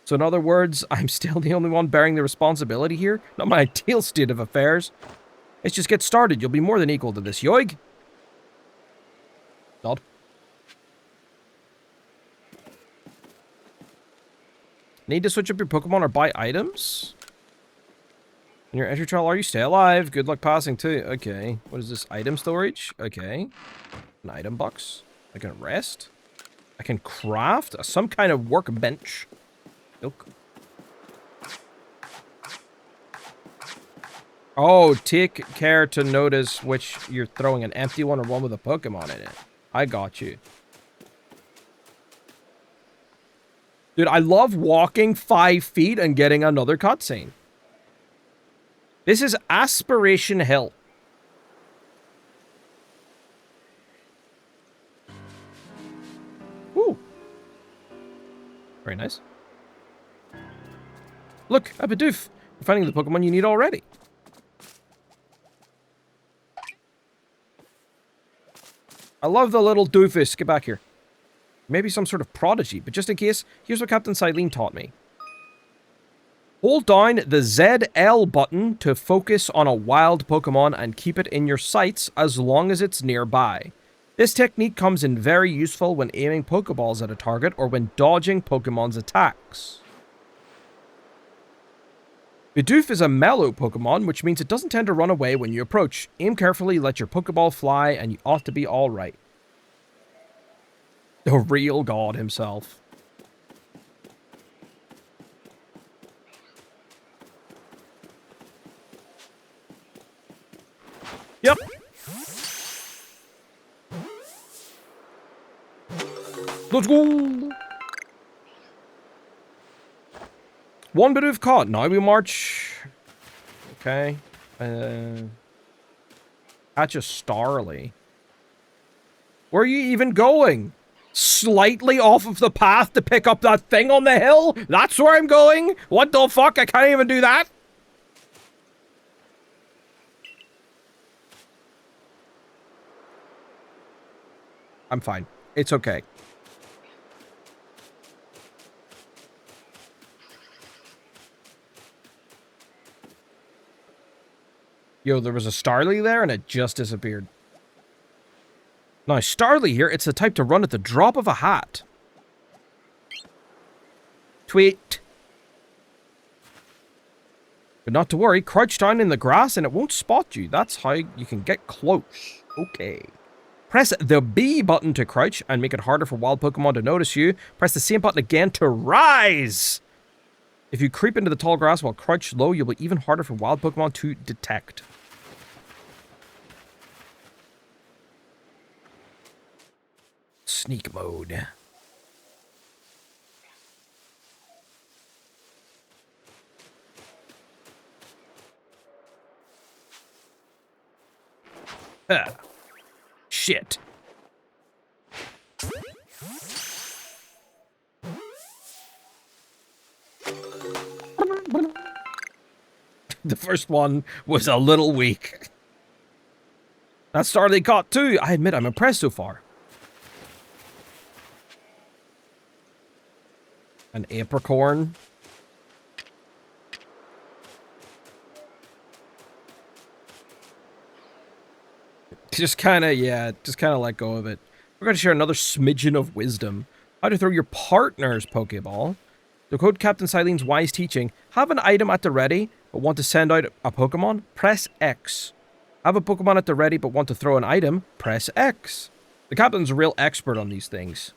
A: So in other words, I'm still the only one bearing the responsibility here? Not my ideal state of affairs. Let's just get started. You'll be more than equal to this, Yoig. Nod. Need to switch up your Pokemon or buy items? In your entry trial, are you stay alive? Good luck passing too. Okay. What is this? Item storage? Okay. An item box. I can rest. I can craft some kind of workbench. Milk. Oh, take care to notice which you're throwing, an empty one or one with a Pokemon in it. I got you. Dude, I love walking 5 feet and getting another cutscene. This is Aspiration Hill. Ooh. Very nice. Look, a Bidoof. You're finding the Pokemon you need already. I love the little doofus. Get back here. Maybe some sort of prodigy, but just in case, here's what Captain Silene taught me. Hold down the ZL button to focus on a wild Pokemon and keep it in your sights as long as it's nearby. This technique comes in very useful when aiming Pokeballs at a target or when dodging Pokemon's attacks. Bidoof is a mellow Pokemon, which means it doesn't tend to run away when you approach. Aim carefully, let your Pokeball fly, and you ought to be alright. The real god himself. Yep. Let's go. One bit of caught. Now we march. Okay. Catch a Starly. Where are you even going? Slightly off of the path to pick up that thing on the hill? That's where I'm going? What the fuck? I can't even do that? I'm fine. It's okay. Yo, there was a Starly there and it just disappeared. Now, Starly here, it's the type to run at the drop of a hat. Tweet. But not to worry, crouch down in the grass and it won't spot you. That's how you can get close. Okay. Press the B button to crouch and make it harder for wild Pokemon to notice you. Press the same button again to rise. If you creep into the tall grass while crouched low, you'll be even harder for wild Pokemon to detect. Sneak mode. Shit. The first one was a little weak. That star they caught too. I admit I'm impressed so far. An apricorn. Just kind of let go of it. We're going to share another smidgen of wisdom. How to throw your partner's Pokeball. To quote Captain Silene's wise teaching, have an item at the ready, but want to send out a Pokemon? Press X. Have a Pokemon at the ready, but want to throw an item? Press X. The Captain's a real expert on these things.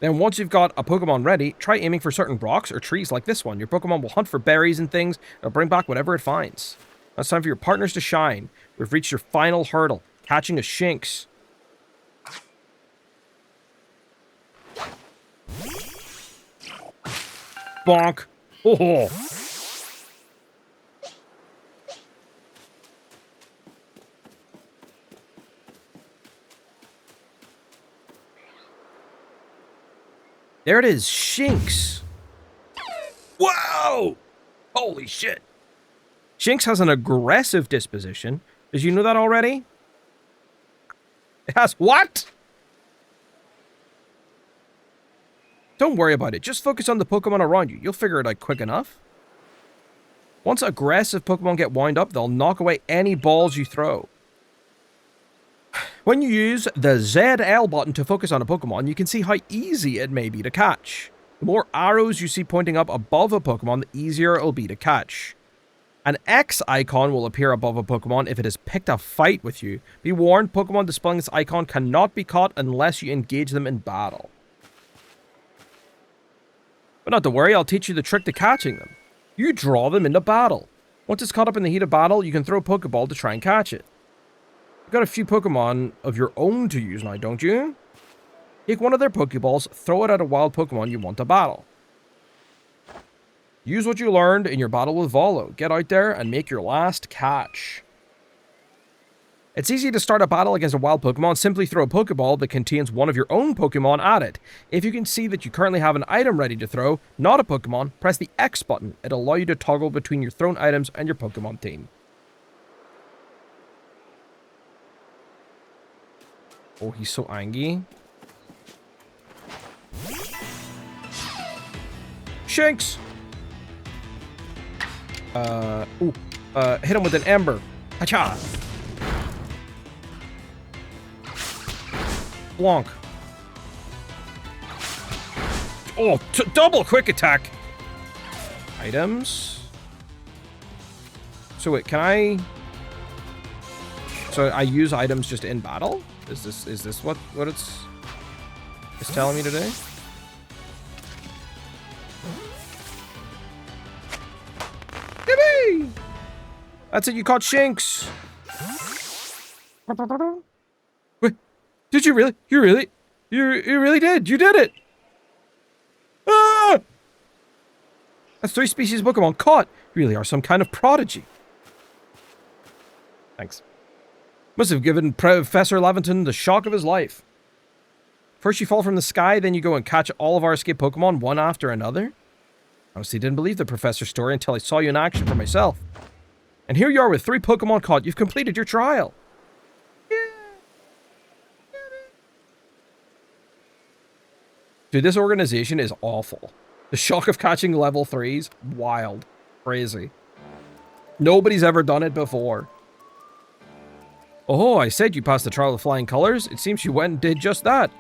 A: Then once you've got a Pokemon ready, try aiming for certain rocks or trees like this one. Your Pokemon will hunt for berries and things, and it'll bring back whatever it finds. Now it's time for your partners to shine. We've reached your final hurdle, catching a Shinx. Bonk. Oh. There it is, Shinx. Wow! Holy shit. Shinx has an aggressive disposition. Did you know that already? It has what? Don't worry about it. Just focus on the Pokemon around you. You'll figure it out quick enough. Once aggressive Pokemon get wound up, they'll knock away any balls you throw. When you use the ZL button to focus on a Pokemon, you can see how easy it may be to catch. The more arrows you see pointing up above a Pokemon, the easier it'll be to catch. An X icon will appear above a Pokemon if it has picked a fight with you. Be warned, Pokemon displaying this icon cannot be caught unless you engage them in battle. But not to worry, I'll teach you the trick to catching them. You draw them into battle. Once it's caught up in the heat of battle, you can throw a Pokeball to try and catch it. You've got a few Pokemon of your own to use now, don't you? Take one of their Pokeballs, throw it at a wild Pokemon you want to battle. Use what you learned in your battle with Volo. Get out there and make your last catch. It's easy to start a battle against a wild Pokemon. Simply throw a Pokeball that contains one of your own Pokemon at it. If you can see that you currently have an item ready to throw, not a Pokemon, press the X button. It'll allow you to toggle between your thrown items and your Pokemon team. Oh, he's so angry. Shinx! Hit him with an Ember. Hacha! Blanc. Oh, double quick attack! Items? So wait, can I... So I use items just in battle? Is this what it's telling me today? Yippee! That's it, you caught Shinx! Wait, did you really? You really did! You did it! Ah! That's 3 species of Pokemon caught! You really are some kind of prodigy. Thanks. Must have given Professor Laventon the shock of his life. First you fall from the sky, then you go and catch all of our escaped Pokemon one after another? I honestly didn't believe the professor's story until I saw you in action for myself. And here you are with 3 Pokemon caught. You've completed your trial. Yeah. Dude, this organization is awful. The shock of catching level 3s, wild. Crazy. Nobody's ever done it before. Oh, I said you passed the trial of flying colors. It seems you went and did just that.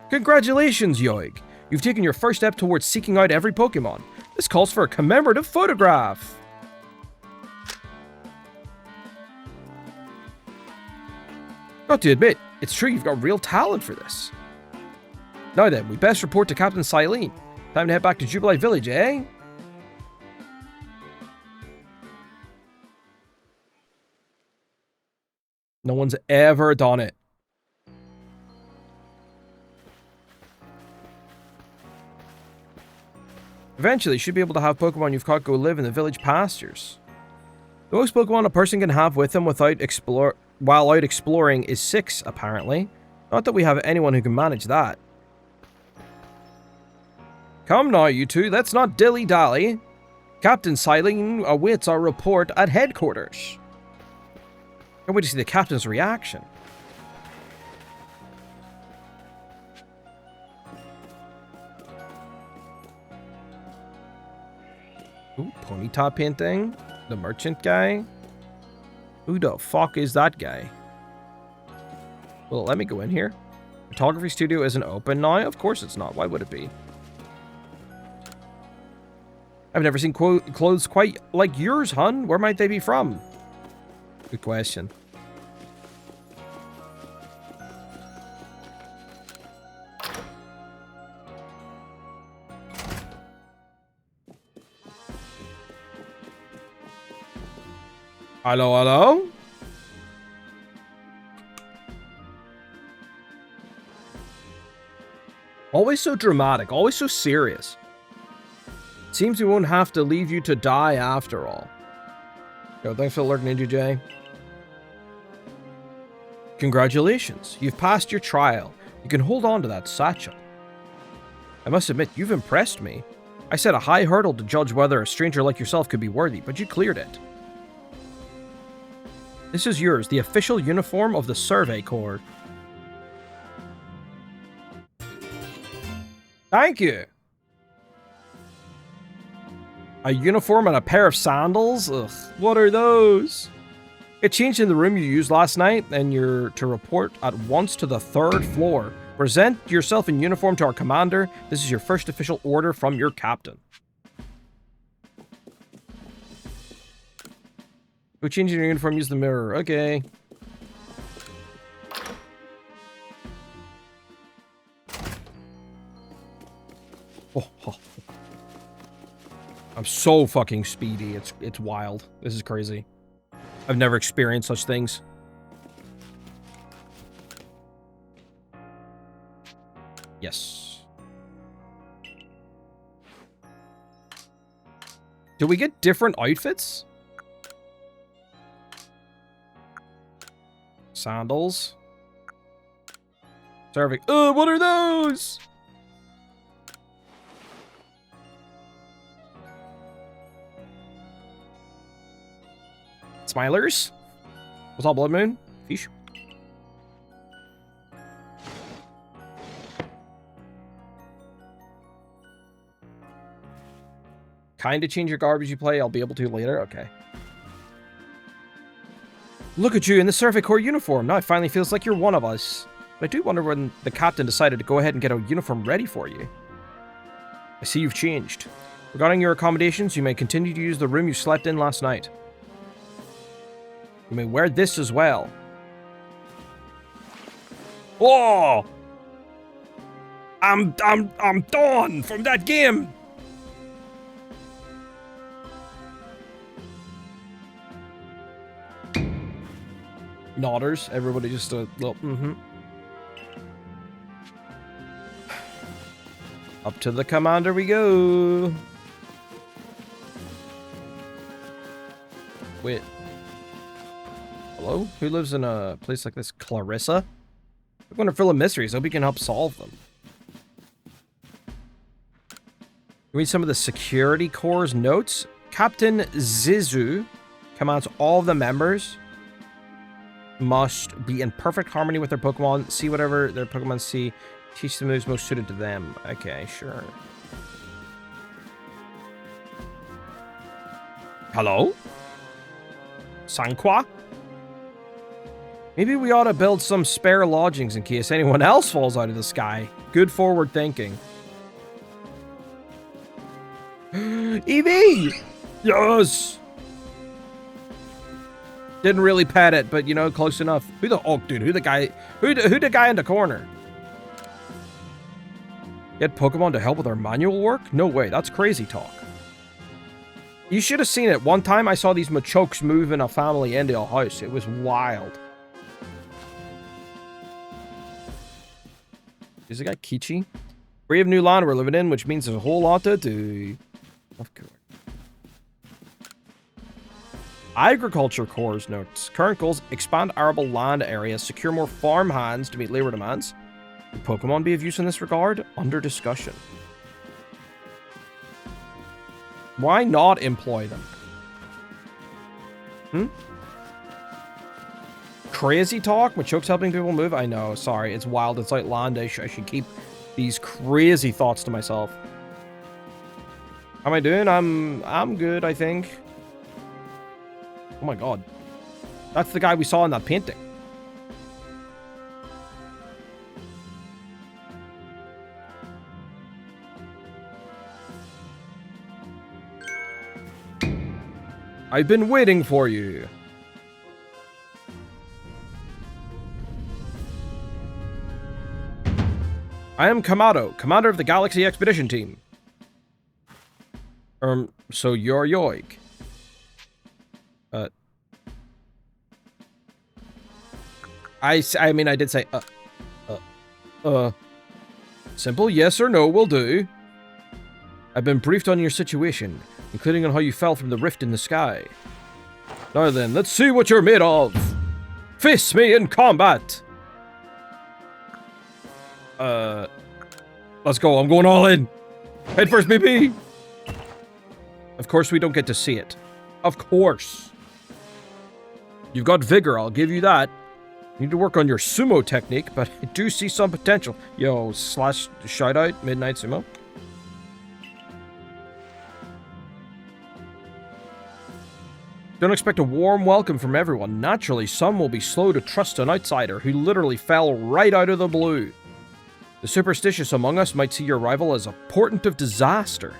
A: Congratulations, Yogi. You've taken your first step towards seeking out every Pokemon. This calls for a commemorative photograph. Got to admit, it's true you've got real talent for this. Now then, we best report to Captain Silene. Time to head back to Jubilee Village, eh? No one's ever done it. Eventually, you should be able to have Pokemon you've caught go live in the village pastures. The most Pokemon a person can have with them while out exploring is 6, apparently. Not that we have anyone who can manage that. Come now, you two, let's not dilly-dally. Captain Silene awaits our report at headquarters. Can't wait to see the captain's reaction. Ooh, Ponyta painting. The merchant guy. Who the fuck is that guy? Well, let me go in here. Photography studio isn't open now? Of course it's not. Why would it be? I've never seen clothes quite like yours, hun. Where might they be from? Good question. Hello, hello? Always so dramatic, always so serious. Seems we won't have to leave you to die after all. Yo, thanks for the lurk, Ninja J. Congratulations, you've passed your trial. You can hold on to that satchel. I must admit, you've impressed me. I set a high hurdle to judge whether a stranger like yourself could be worthy, but you cleared it. This is yours, the official uniform of the Survey Corps. Thank you. A uniform and a pair of sandals? Ugh, what are those? Get changed in the room you used last night, and you're to report at once to the 3rd floor. Present yourself in uniform to our commander. This is your first official order from your captain. Go change your uniform, use the mirror. Okay. Oh. I'm so fucking speedy. It's wild. This is crazy. I've never experienced such things. Yes. Do we get different outfits? Sandals. Serving. Oh, what are those? Smilers? What's up, Blood Moon? Fish. Kinda change your garbage you play. I'll be able to later. Okay. Look at you in the Survey Corps uniform. Now it finally feels like you're one of us. But I do wonder when the captain decided to go ahead and get a uniform ready for you. I see you've changed. Regarding your accommodations, you may continue to use the room you slept in last night. You may wear this as well. Oh! I'm done from that game. Nodders. Everybody just a little, Up to the commander we go. Wait. Hello? Who lives in a place like this? Clarissa? We're going to fill in mysteries. Hope you can help solve them. Read some of the Security Corps' notes. Captain Zizu commands all of the members must be in perfect harmony with their Pokemon, see whatever their Pokemon see, teach the moves most suited to them. Okay, sure. Hello? Sanqua? Maybe we ought to build some spare lodgings in case anyone else falls out of the sky. Good forward thinking. EV! Yes! Didn't really pet it, but, you know, close enough. Who the guy in the corner? Get Pokemon to help with our manual work? No way, that's crazy talk. You should have seen it. One time I saw these Machokes moving a family into a house. It was wild. Is the guy Kichi? We have new land we're living in, which means there's a whole lot to do. Of course. Agriculture Corps notes. Current goals: expand arable land areas, secure more farm hands to meet labor demands. Will Pokemon be of use in this regard? Under discussion. Why not employ them? Crazy talk? Machoke's helping people move? I know, sorry. It's wild. It's outlandish. I should keep these crazy thoughts to myself. How am I doing? I'm good, I think. Oh my god. That's the guy we saw in that painting. I've been waiting for you. I am Kamado, commander of the Galaxy Expedition Team. So you're Yoig. I mean, I did say, simple yes or no will do. I've been briefed on your situation, including on how you fell from the rift in the sky. Now then, let's see what you're made of. Face me in combat. Let's go. I'm going all in. Head first, BP. Of course, we don't get to see it. Of course. You've got vigor, I'll give you that. You need to work on your sumo technique, but I do see some potential. Yo, slash shout out, Midnight Sumo. Don't expect a warm welcome from everyone. Naturally, some will be slow to trust an outsider who literally fell right out of the blue. The superstitious among us might see your arrival as a portent of disaster.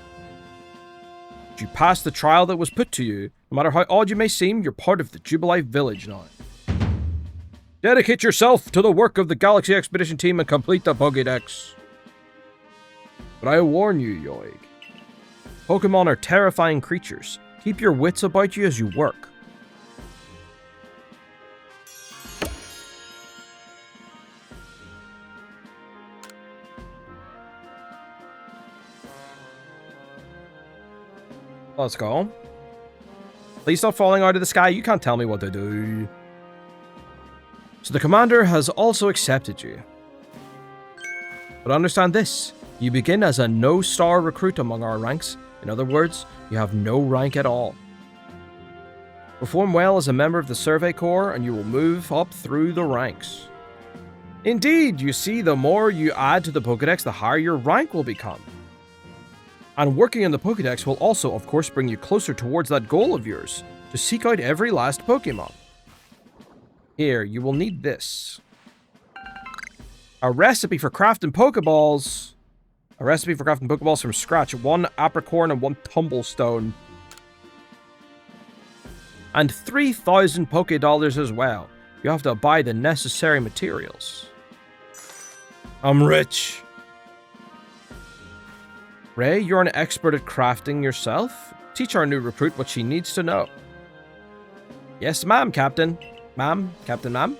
A: If you pass the trial that was put to you, no matter how odd you may seem, you're part of the Jubilife village now. Dedicate yourself to the work of the Galaxy Expedition Team and complete the Pokédex. But I warn you, Yoig. Pokemon are terrifying creatures. Keep your wits about you as you work. Let's go. Please stop falling out of the sky. You can't tell me what to do. So the commander has also accepted you. But understand this. You begin as a no-star recruit among our ranks. In other words, you have no rank at all. Perform well as a member of the Survey Corps and you will move up through the ranks. Indeed, you see, the more you add to the Pokédex, the higher your rank will become. And working in the Pokédex will also, of course, bring you closer towards that goal of yours, to seek out every last Pokémon. Here, you will need this. A recipe for crafting Pokeballs. A recipe for crafting Pokeballs from scratch. 1 apricorn and 1 tumblestone. And 3,000 Pokédollars as well. You have to buy the necessary materials. I'm rich. Ray, you're an expert at crafting yourself. Teach our new recruit what she needs to know. Yes, ma'am, Captain. Ma'am, Captain, ma'am.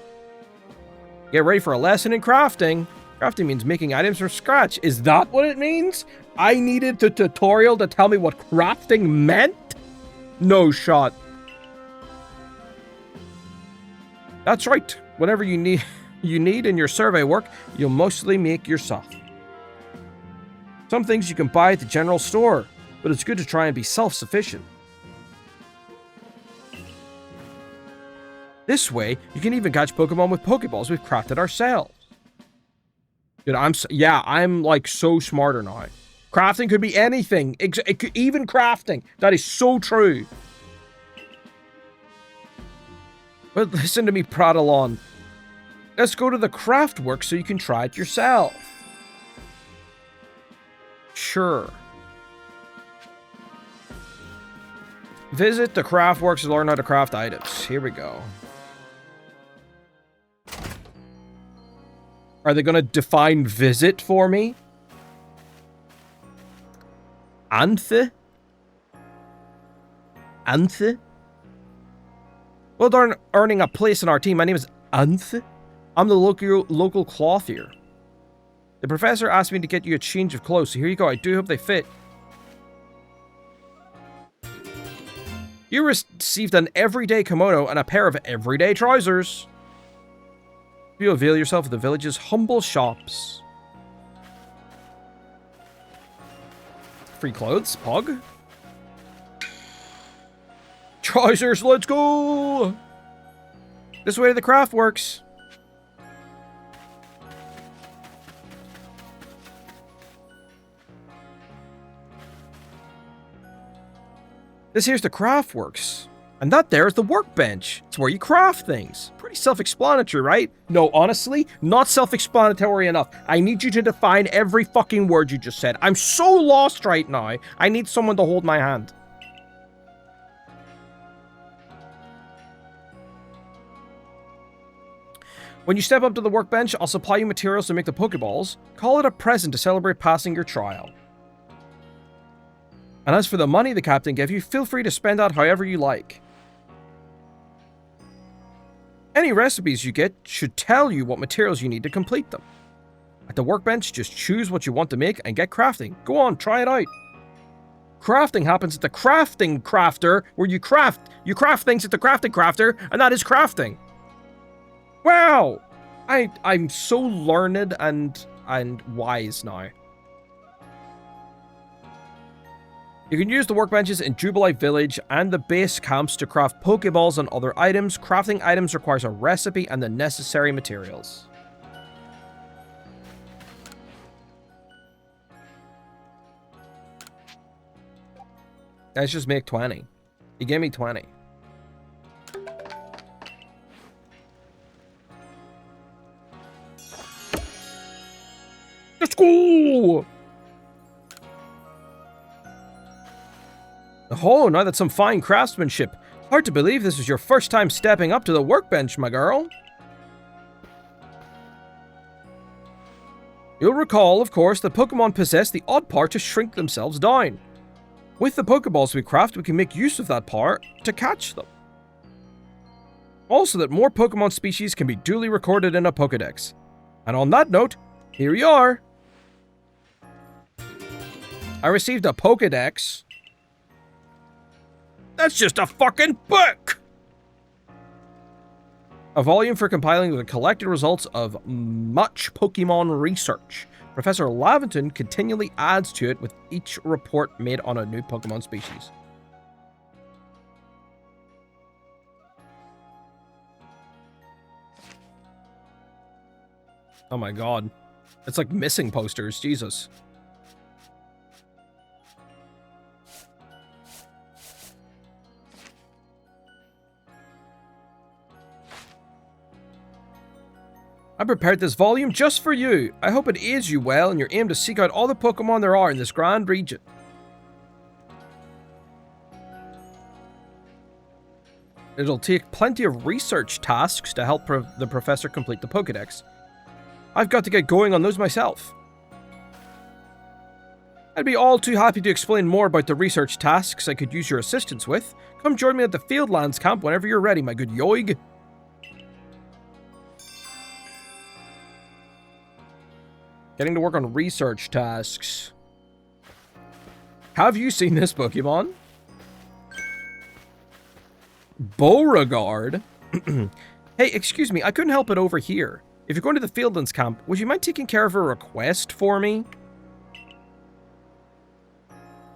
A: Get ready for a lesson in crafting. Crafting means making items from scratch. Is that what it means? I needed the tutorial to tell me what crafting meant? No shot. That's right. Whatever you need in your survey work, you'll mostly make yourself. Some things you can buy at the general store, but it's good to try and be self-sufficient. This way, you can even catch Pokemon with Pokeballs we've crafted ourselves. Dude, I'm like so smarter now. Crafting could be anything, even crafting. That is so true. But listen to me prattle on. Let's go to the craft work so you can try it yourself. Sure. Visit the craftworks to learn how to craft items. Here we go. Are they going to define visit for me? Anthe? Anthe? Well done earning a place in our team. My name is Anthe. I'm the local clothier. The professor asked me to get you a change of clothes, so here you go. I do hope they fit. You received an everyday kimono and a pair of everyday trousers. You avail yourself of the village's humble shops. Free clothes, Pog. Trousers, let's go! This way to the craftworks. This here's the craftworks. And that there is the workbench. It's where you craft things. Pretty self-explanatory, right? No, honestly, not self-explanatory enough. I need you to define every fucking word you just said. I'm so lost right now. I need someone to hold my hand. When you step up to the workbench, I'll supply you materials to make the Pokeballs. Call it a present to celebrate passing your trial. And as for the money the captain gave you, feel free to spend that however you like. Any recipes you get should tell you what materials you need to complete them. At the workbench, just choose what you want to make and get crafting. Go on, try it out. Crafting happens at the crafting crafter, where you craft things at the crafting crafter, and that is crafting. Wow! I'm so learned and wise now. You can use the workbenches in Jubilite Village and the base camps to craft Pokeballs and other items. Crafting items requires a recipe and the necessary materials. Let's just make 20. You gave me 20. Let's go! Oh, now that's some fine craftsmanship. Hard to believe this is your first time stepping up to the workbench, my girl. You'll recall, of course, that Pokemon possess the odd power to shrink themselves down. With the Pokeballs we craft, we can make use of that power to catch them. Also, that more Pokemon species can be duly recorded in a Pokedex. And on that note, here you are. I received a Pokedex. That's just a fucking book! A volume for compiling the collected results of much Pokemon research. Professor Laventon continually adds to it with each report made on a new Pokemon species. Oh my god. It's like missing posters, Jesus. I prepared this volume just for you. I hope it aids you well in your aim to seek out all the Pokemon there are in this grand region. It'll take plenty of research tasks to help the professor complete the Pokedex. I've got to get going on those myself. I'd be all too happy to explain more about the research tasks I could use your assistance with. Come join me at the Fieldlands camp whenever you're ready, my good Yogi. Getting to work on research tasks. Have you seen this Pokemon? Beauregard? Hey, excuse me, I couldn't help it over here. If you're going to the Fieldlands camp, would you mind taking care of a request for me?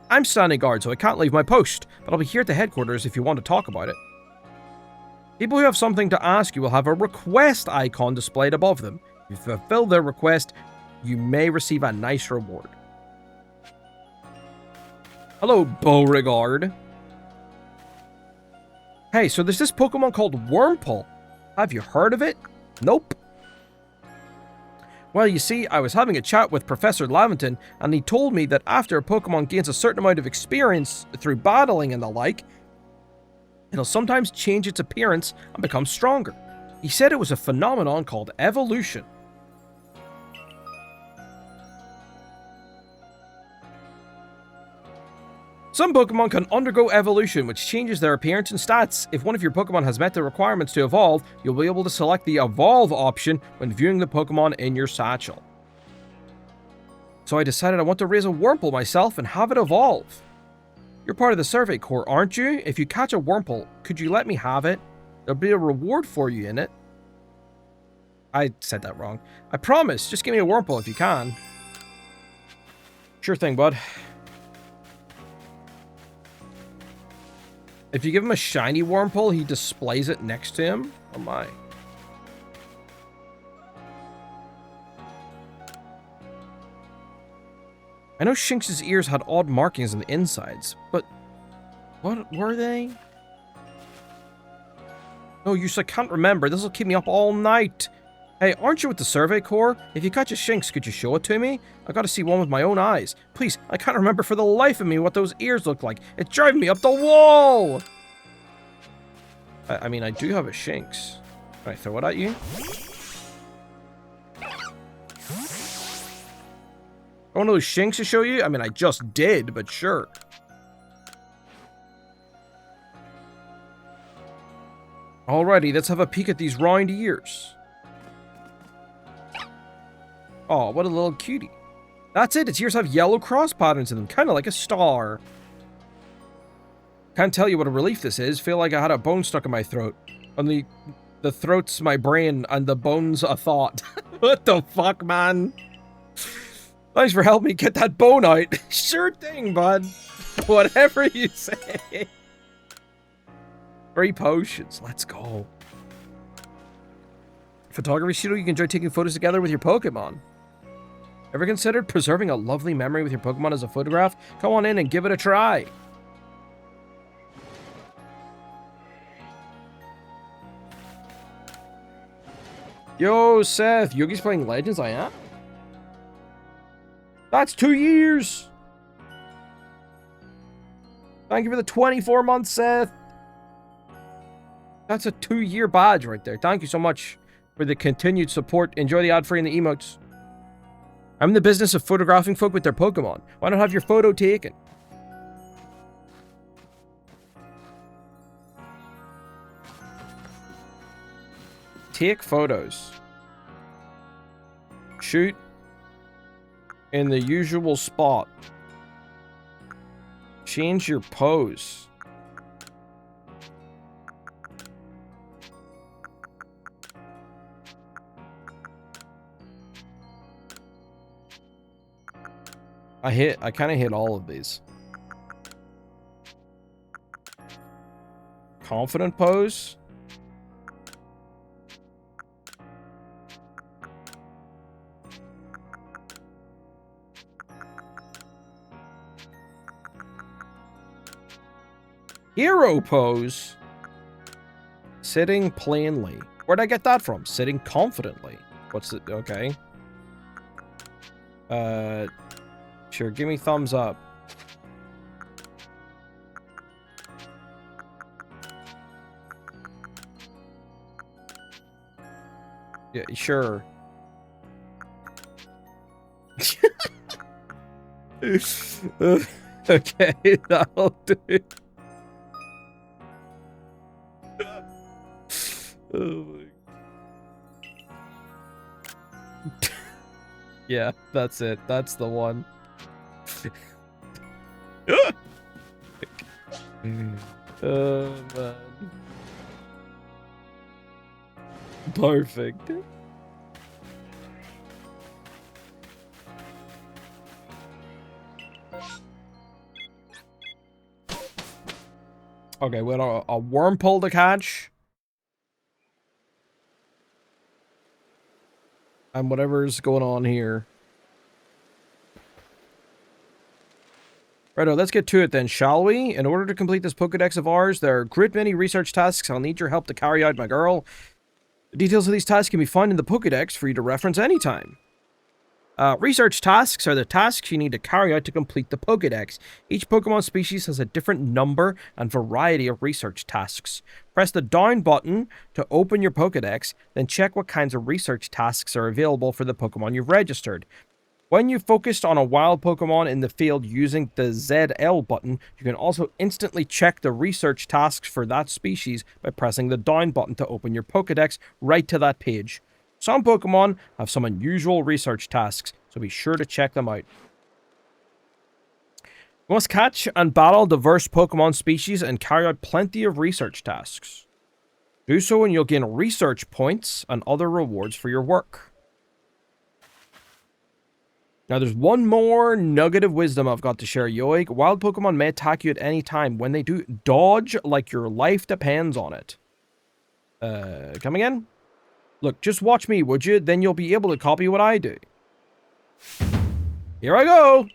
A: I'm standing guard, so I can't leave my post, but I'll be here at the headquarters if you want to talk about it. People who have something to ask you will have a request icon displayed above them. If you fulfill their request, you may receive a nice reward. Hello, Beauregard. Hey, so there's this Pokemon called Wurmple. Have you heard of it? Nope. Well, you see, I was having a chat with Professor Laventon, and he told me that after a Pokemon gains a certain amount of experience through battling and the like, It'll sometimes change its appearance and become stronger. He said it was a phenomenon called evolution. Some Pokemon can undergo evolution, which changes their appearance and stats. If one of your Pokemon has met the requirements to evolve, you'll be able to select the Evolve option when viewing the Pokemon in your satchel. So I decided I want to raise a Wurmple myself and have it evolve. You're part of the Survey Corps, aren't you? If you catch a Wurmple, could you let me have it? There'll be a reward for you in it. I said that wrong. I promise, just give me a Wurmple if you can. Sure thing, bud. If you give him a shiny Wurmple, he displays it next to him. Oh my. I know Shinx's ears had odd markings on the insides, but what were they? Oh, you I can't remember. This will keep me up all night. Hey, aren't you with the Survey Corps? If you catch a Shinx, could you show it to me? I gotta see one with my own eyes. Please, I can't remember for the life of me what those ears look like. It's driving me up the wall! I mean, I do have a Shinx. Can I throw it at you? One of those Shinx to show you? I mean, I just did, but sure. Alrighty, let's have a peek at these round ears. Oh, what a little cutie. That's it, its ears have yellow cross patterns in them, kind of like a star. Can't tell you what a relief this is. Feel like I had a bone stuck in my throat. Only the throat's my brain and the bone's a thought. What the fuck, man? Thanks for helping me get that bone out. Sure thing, bud. Whatever you say. 3 potions. Let's go. Photography studio, you can enjoy taking photos together with your Pokemon. Ever considered preserving a lovely memory with your Pokemon as a photograph? Come on in and give it a try. Yo, Seth. Yogi's playing Legends? I am? That's 2 years! Thank you for the 24 months, Seth. That's a 2-year badge right there. Thank you so much for the continued support. Enjoy the ad-free and the emotes. I'm in the business of photographing folk with their Pokemon. Why not have your photo taken? Take photos. Shoot in the usual spot. Change your pose. I kind of hit all of these. Confident pose. Hero pose. Sitting plainly. Where'd I get that from? Sitting confidently. What's it? Okay. Sure, give me thumbs up. Yeah, sure. Okay, that'll do. Oh my. Yeah, that's it. That's the one. Oh man. Perfect. Okay, we got a Wurmple to catch. And whatever's going on here. Righto, let's get to it then, shall we? In order to complete this Pokedex of ours, there are a great many research tasks I'll need your help to carry out, my girl. The details of these tasks can be found in the Pokedex for you to reference anytime. Research tasks are the tasks you need to carry out to complete the Pokédex. Each Pokemon species has a different number and variety of research tasks. Press the down button to open your Pokédex, then check what kinds of research tasks are available for the Pokemon you've registered. When you focused on a wild Pokemon in the field using the ZL button, you can also instantly check the research tasks for that species by pressing the down button to open your Pokédex right to that page. Some Pokemon have some unusual research tasks, so be sure to check them out. You must catch and battle diverse Pokemon species and carry out plenty of research tasks. Do so and you'll gain research points and other rewards for your work. Now, there's one more nugget of wisdom I've got to share, Yogi. Wild Pokemon may attack you at any time. When they do, dodge like your life depends on it. Come again? Look, just watch me, would you? Then you'll be able to copy what I do. Here I go!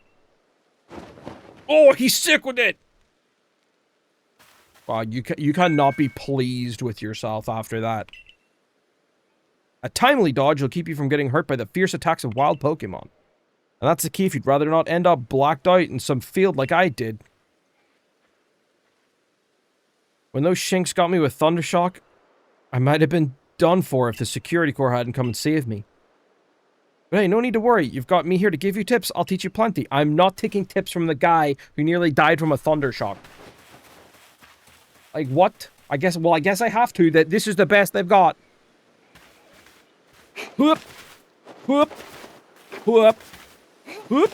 A: Oh, he's sick with it! Wow, you cannot be pleased with yourself after that. A timely dodge will keep you from getting hurt by the fierce attacks of wild Pokemon. And that's the key if you'd rather not end up blacked out in some field like I did. When those shinks got me with Thundershock, I might have been done for if the security corps hadn't come and saved me. But hey, no need to worry. You've got me here to give you tips. I'll teach you plenty. I'm not taking tips from the guy who nearly died from a Thundershock. Like, what? I guess I have to. That this is the best they've got. Whoop! Whoop! Whoop! Whoop!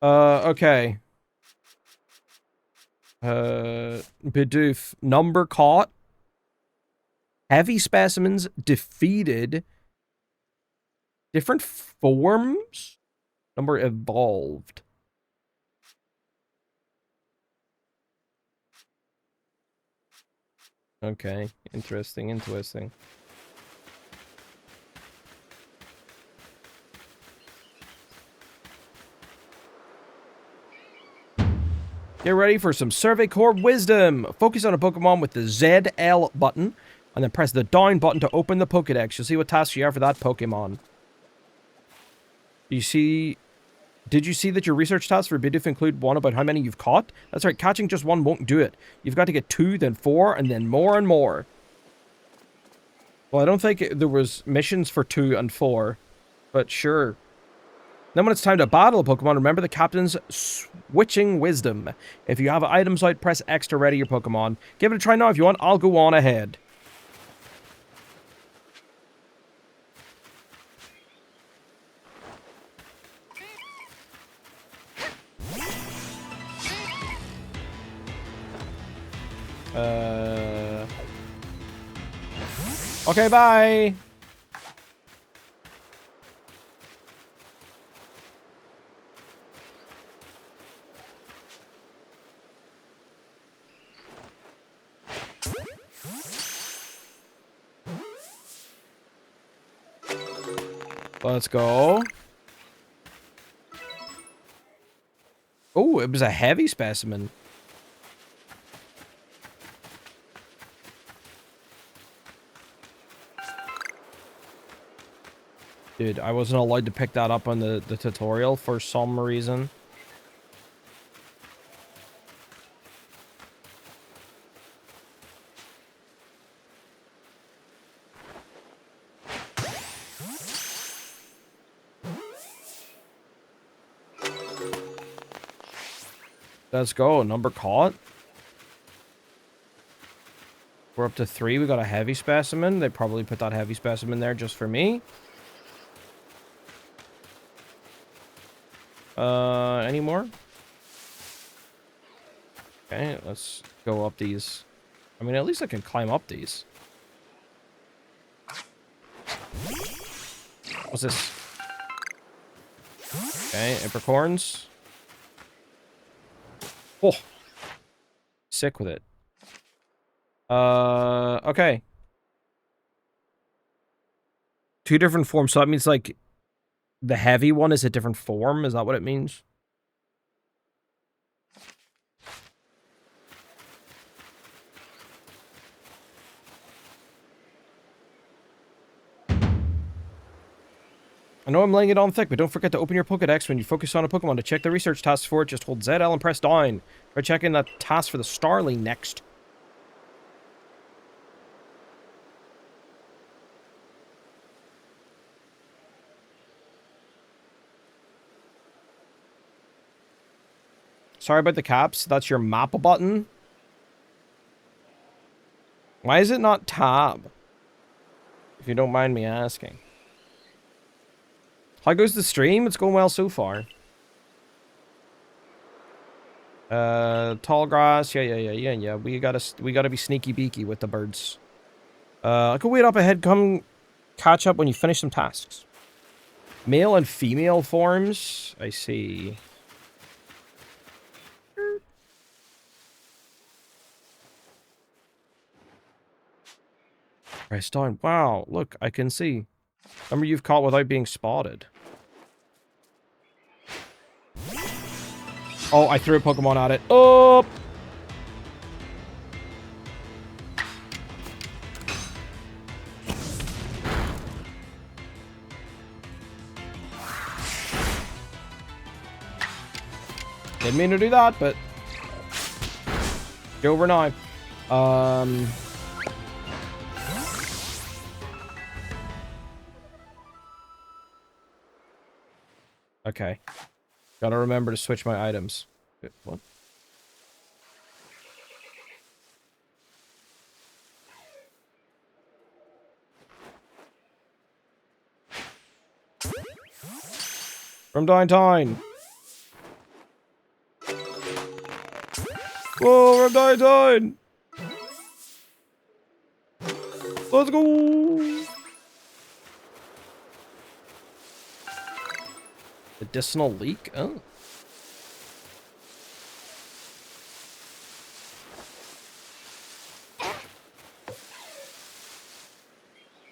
A: Okay. Bidoof. Number caught. Heavy specimens defeated. Different forms? Number evolved. Okay. Interesting, interesting. Get ready for some Survey Corps wisdom. Focus on a Pokemon with the ZL button, and then press the down button to open the Pokédex. You'll see what tasks you have for that Pokemon. Did you see that your research tasks for Bidoof include one about how many you've caught? That's right, catching just one won't do it. You've got to get 2, then 4, and then more and more. Well, I don't think there was missions for 2 and 4, but sure. Then when it's time to battle a Pokemon, remember the captain's switching wisdom. If you have items out, press X to ready your Pokemon. Give it a try now if you want. I'll go on ahead. Okay, bye! Let's go. Oh, it was a heavy specimen. Dude, I wasn't allowed to pick that up on the tutorial for some reason. Let's go. Number caught. We're up to 3. We got a heavy specimen. They probably put that heavy specimen there just for me. Any more? Okay, let's go up these. I mean, at least I can climb up these. What's this? Okay, apricorns. Oh, sick with it. Okay. 2 different forms, so that means, like, the heavy one is a different form? Is that what it means? I know I'm laying it on thick, but don't forget to open your Pokedex when you focus on a Pokemon to check the research tasks for it. Just hold ZL and press down. Try checking that task for the Starling next. Sorry about the caps. That's your map button. Why is it not tab? If you don't mind me asking. How goes the stream? It's going well so far. Tall grass. Yeah. We gotta be sneaky beaky with the birds. I could wait up ahead. Come catch up when you finish some tasks. Male and female forms. I see. Press down. Wow, look, I can see. Remember, you've caught without being spotted. Oh, I threw a Pokemon at it. Oh! Didn't mean to do that, but... Get over now. Okay. Gotta remember to switch my items. What? From downtown. Whoa, from downtown. Let's go. Medicinal leak? Oh.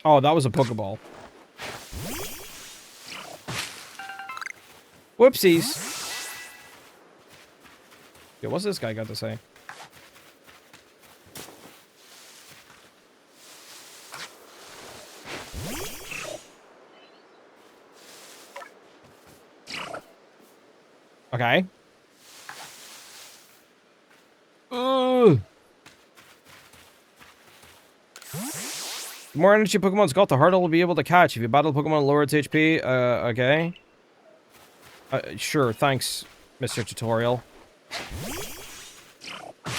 A: Oh, that was a Pokeball. Whoopsies. Yeah, what's this guy got to say? Okay. Ugh. The more energy Pokemon's got, the harder it'll be able to catch. If you battle Pokemon lower its HP, okay. Sure, thanks, Mr. Tutorial.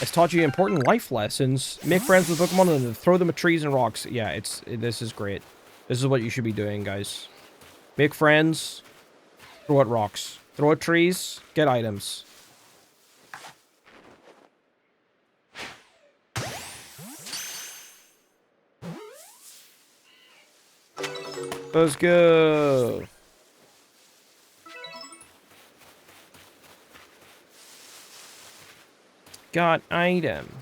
A: It's taught you important life lessons. Make friends with Pokemon and throw them at trees and rocks. Yeah, this is great. This is what you should be doing, guys. Make friends, throw at rocks. Throw at trees, get items. Let's go. Got item.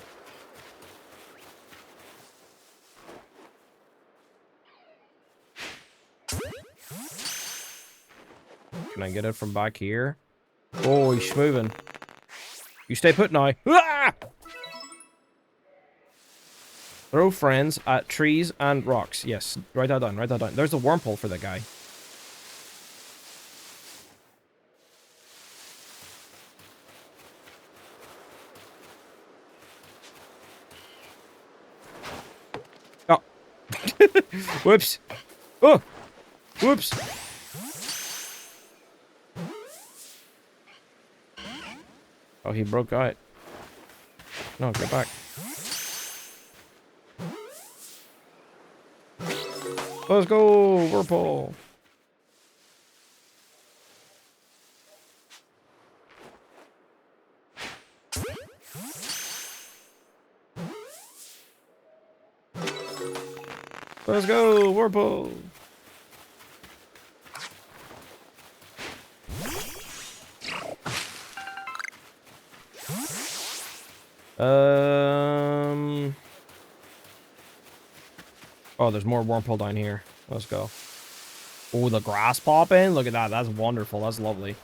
A: Can I get it from back here? Oh, he's moving. You stay put now. Ah! Throw friends at trees and rocks. Yes, write that down, write that down. There's a wormhole for that guy. Oh. Whoops. Oh. Whoops. Oh, he broke out. No, get back. Let's go, Whirlpool. Let's go, Whirlpool. Oh, there's more Whirlpool down here. Let's go. Oh, the grass popping. Look at that. That's wonderful. That's lovely.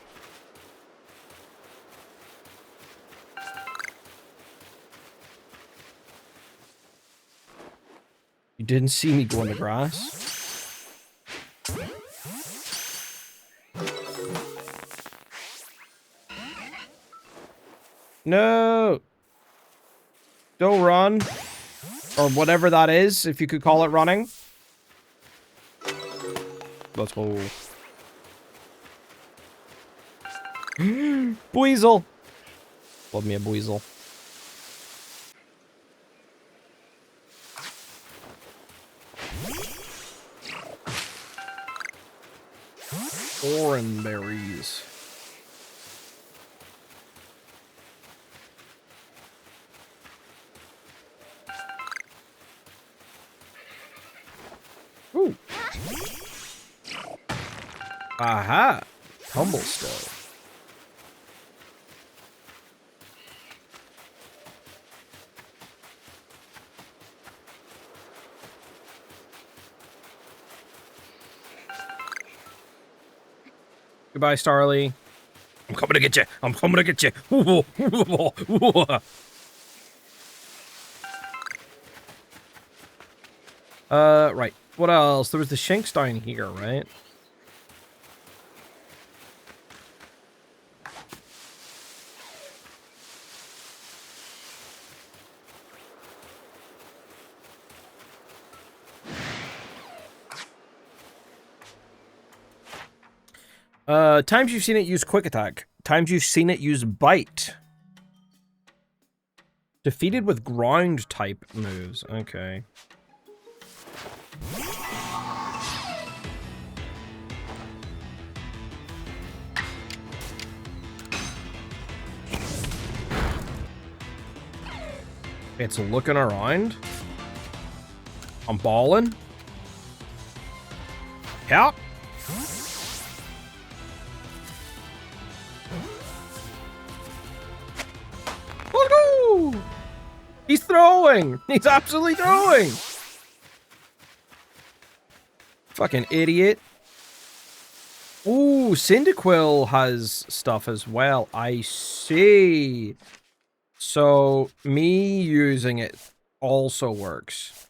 A: You didn't see me go in the grass? No! Don't run. Or whatever that is, if you could call it running. Let's go. Buizel! Love me a Buizel. Orange berries. Ooh. Aha! Humble stove. Goodbye, Starly. I'm coming to get you. I'm coming to get you. Right. What else? There was the Shanks down here, right? Times you've seen it use Quick Attack. Times you've seen it use Bite. Defeated with ground type moves. Okay. It's looking around. I'm balling. Yeah. Woohoo! He's throwing! He's absolutely throwing! Fucking idiot. Ooh, Cyndaquil has stuff as well. I see. So, me using it also works.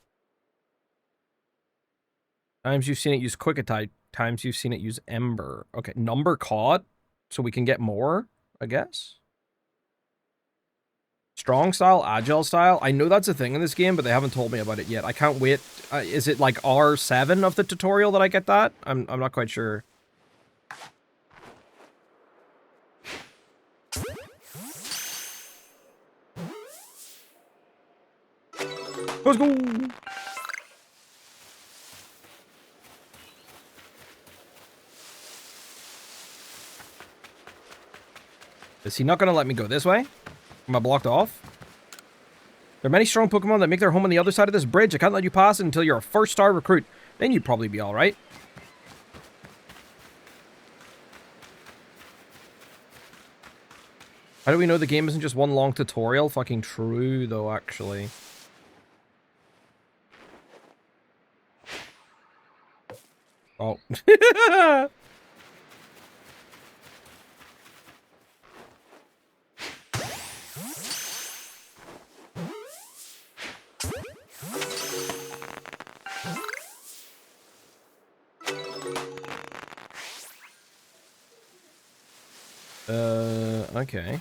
A: Times you've seen it use Quick Attack. Times you've seen it use Ember. Okay, number caught. So we can get more, I guess. Strong style, agile style. I know that's a thing in this game, but they haven't told me about it yet. I can't wait. Is it like R7 of the tutorial that I get that? I'm not quite sure. Let's go. Is he not going to let me go this way? Am I blocked off? There are many strong Pokemon that make their home on the other side of this bridge. I can't let you pass it until you're a first-star recruit. Then you'd probably be alright. How do we know the game isn't just one long tutorial? Fucking true, though, actually. Oh. Okay.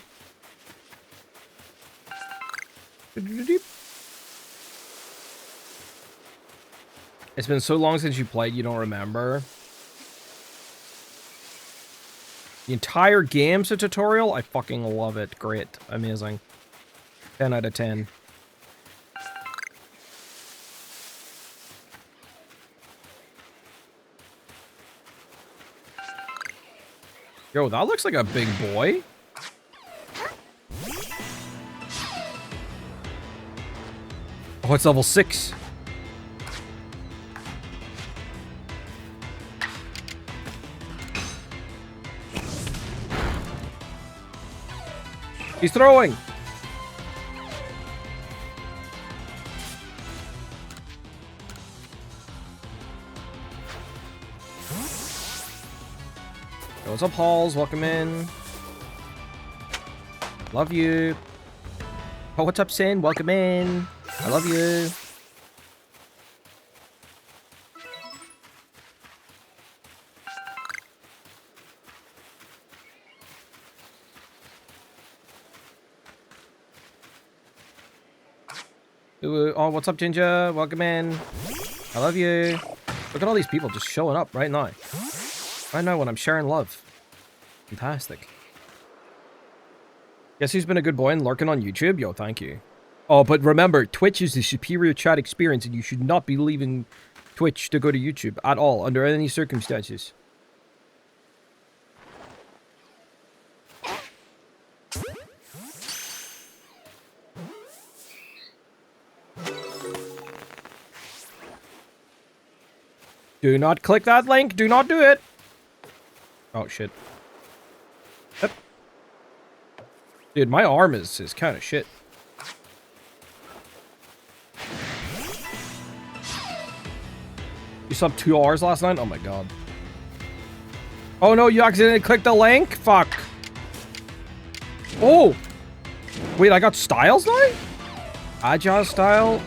A: It's been so long since you played, you don't remember. The entire game's a tutorial? I fucking love it. Great. Amazing. 10 out of 10. Yo, that looks like a big boy. Oh, it's level 6. He's throwing. Yo, what's up, Halls? Welcome in. Love you. Oh, what's up, Sin? Welcome in. I love you. Oh, what's up, Ginger? Welcome in. I love you. Look at all these people just showing up right now. Right now when I'm sharing love. Fantastic. Guess who's been a good boy and lurking on YouTube? Yo, thank you. Oh, but remember, Twitch is the superior chat experience, and you should not be leaving Twitch to go to YouTube at all, under any circumstances. Do not click that link. Do not do it. Oh, shit. Yep. Dude, my arm is kind of shit. You slept 2 hours last night? Oh my god. Oh no, you accidentally clicked the link? Fuck. Oh! Wait, I got styles now? Agile style?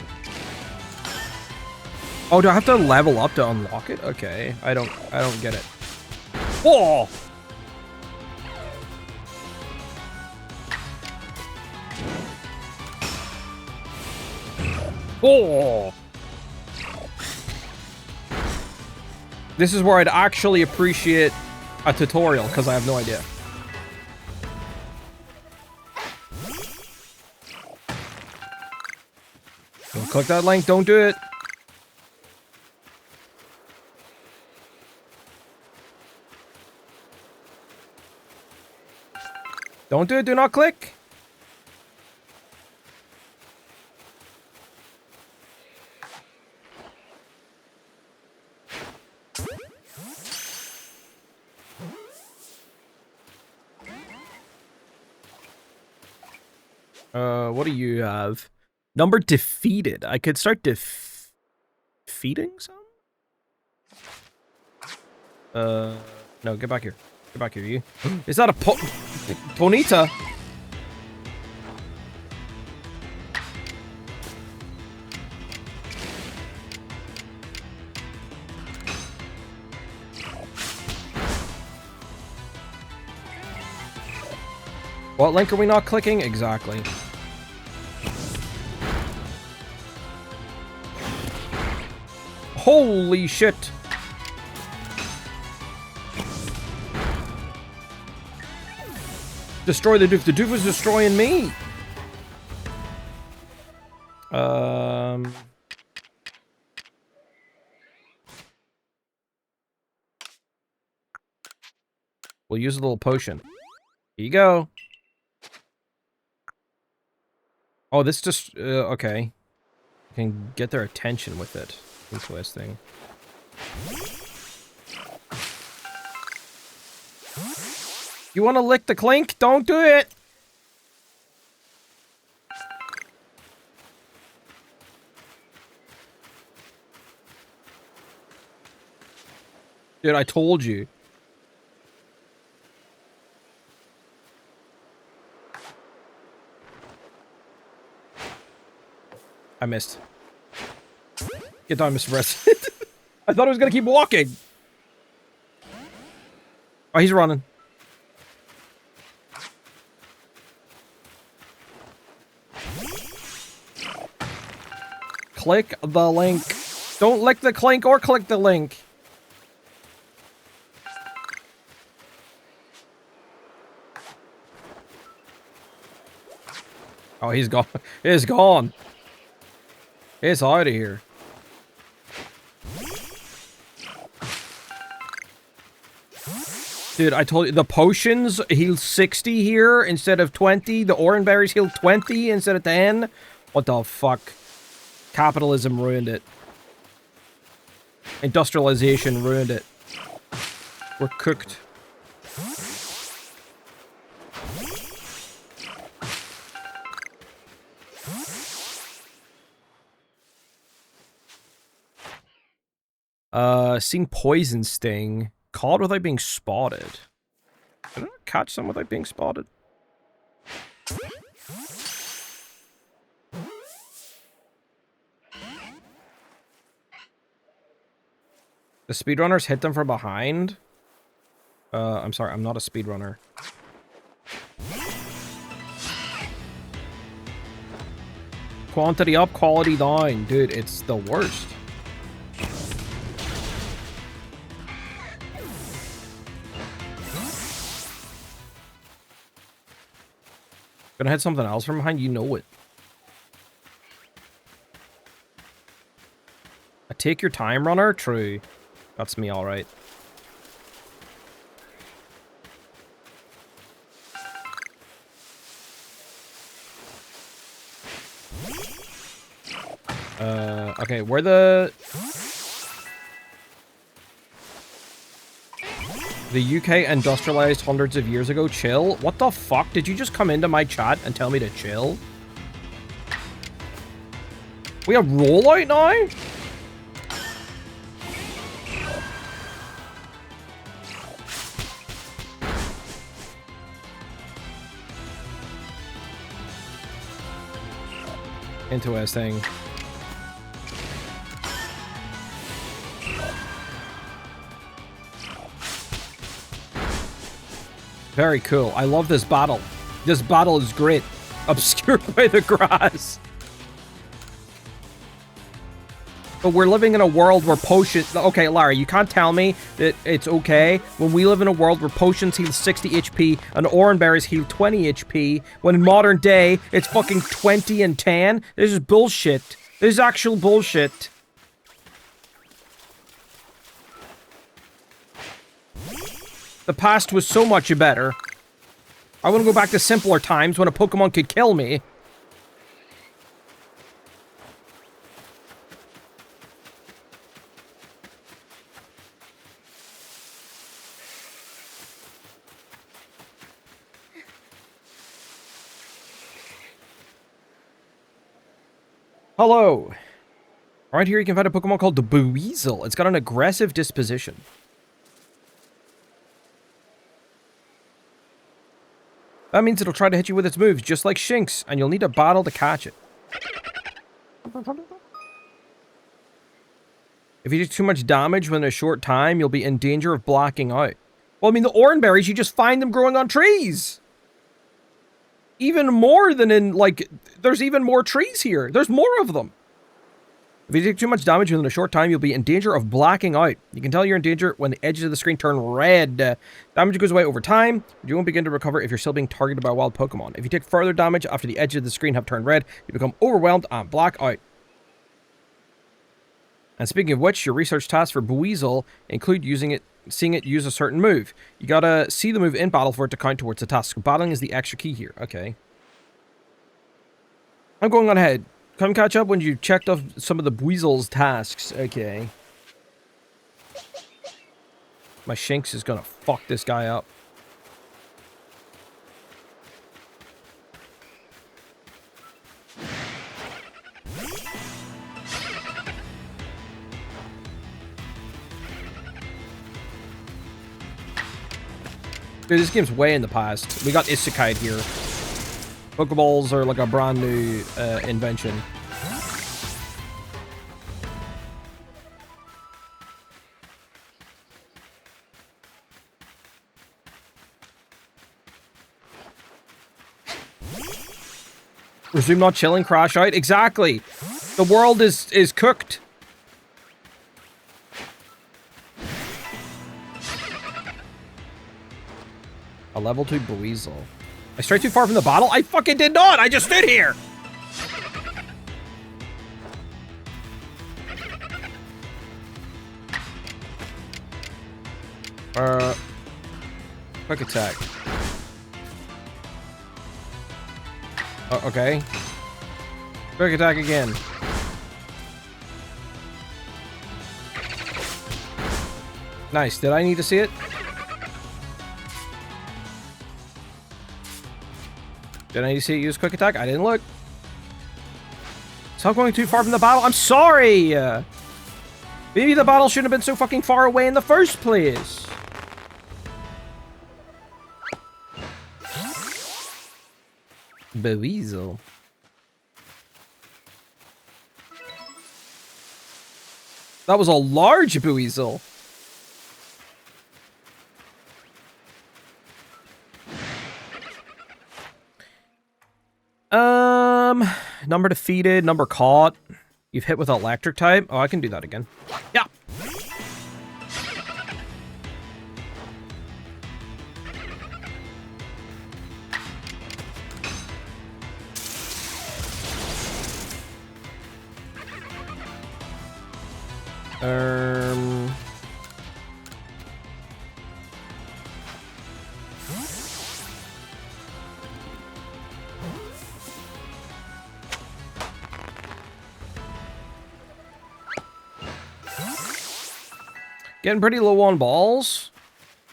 A: Oh, do I have to level up to unlock it? Okay, I don't get it. Oh! Oh! This is where I'd actually appreciate a tutorial, because I have no idea. Don't click that link, don't do it. Don't do it, do not click. What do you have? Number defeated. I could start defeating some? No, get back here. Get back here, you. Is that a Ponyta? What link are we not clicking? Exactly. Holy shit! Destroy the Doof. The Doof was destroying me! We'll use a little potion. Here you go. Oh, this just... okay. I can get their attention with it. Interesting. You want to lick the clink? Don't do it! Dude, I told you. I missed. Get down, Mr. President. I thought I was gonna keep walking. Oh, he's running. Click the link. Don't lick the clink or click the link. Oh, he's gone. He's gone. It's out of here. Dude, I told you, the potions heal 60 here instead of 20. The orange berries heal 20 instead of 10. What the fuck? Capitalism ruined it. Industrialization ruined it. We're cooked. Seen poison sting. Caught without being spotted. Did I not catch some without being spotted? The speedrunners hit them from behind? I'm sorry, I'm not a speedrunner. Quantity up, quality down. Dude, it's the worst. Gonna hit something else from behind, you know it. A take your time runner? True. That's me, alright. Okay, where the UK industrialized hundreds of years ago, chill? What the fuck? Did you just come into my chat and tell me to chill? We have rollout now? Interesting. Very cool. I love this battle. This battle is great. Obscured by the grass. But we're living in a world where potions... Okay, Larry, you can't tell me that it's okay when we live in a world where potions heal 60 HP and orange berries heal 20 HP, when in modern day, it's fucking 20 and 10. This is bullshit. This is actual bullshit. The past was so much better. I want to go back to simpler times when a Pokemon could kill me. Hello. Right here you can find a Pokemon called the Buizel. It's got an aggressive disposition. That means it'll try to hit you with its moves, just like Shinx, and you'll need a battle to catch it. If you do too much damage within a short time, you'll be in danger of blacking out. Well, I mean, the orange berries, you just find them growing on trees. Even more than in, like, there's even more trees here. There's more of them. If you take too much damage within a short time, you'll be in danger of blacking out. You can tell you're in danger when the edges of the screen turn red. Damage goes away over time. You won't begin to recover if you're still being targeted by a wild Pokemon. If you take further damage after the edges of the screen have turned red, you become overwhelmed and black out. And speaking of which, your research tasks for Buizel include seeing it use a certain move. You gotta see the move in battle for it to count towards the task. Battling is the extra key here. Okay. I'm going on ahead. Come catch up when you checked off some of the Buizel's tasks. Okay. My Shinx is gonna fuck this guy up. Dude, this game's way in the past. We got Isekai here. Pokeballs are like a brand new invention. Resume not chilling, crash out. Exactly. The world is cooked. A level 2 Buizel. I strayed too far from the battle? I fucking did not! I just stood here! Quick attack. Okay. Quick attack again. Nice. Did I need to see it? Did I need to see it use quick attack? I didn't look. Stop going too far from the battle. I'm sorry! Maybe the battle shouldn't have been so fucking far away in the first place. Buizel. That was a large Buizel. Number defeated, number caught. You've hit with electric type. Oh, I can do that again. Yeah. Getting pretty low on balls.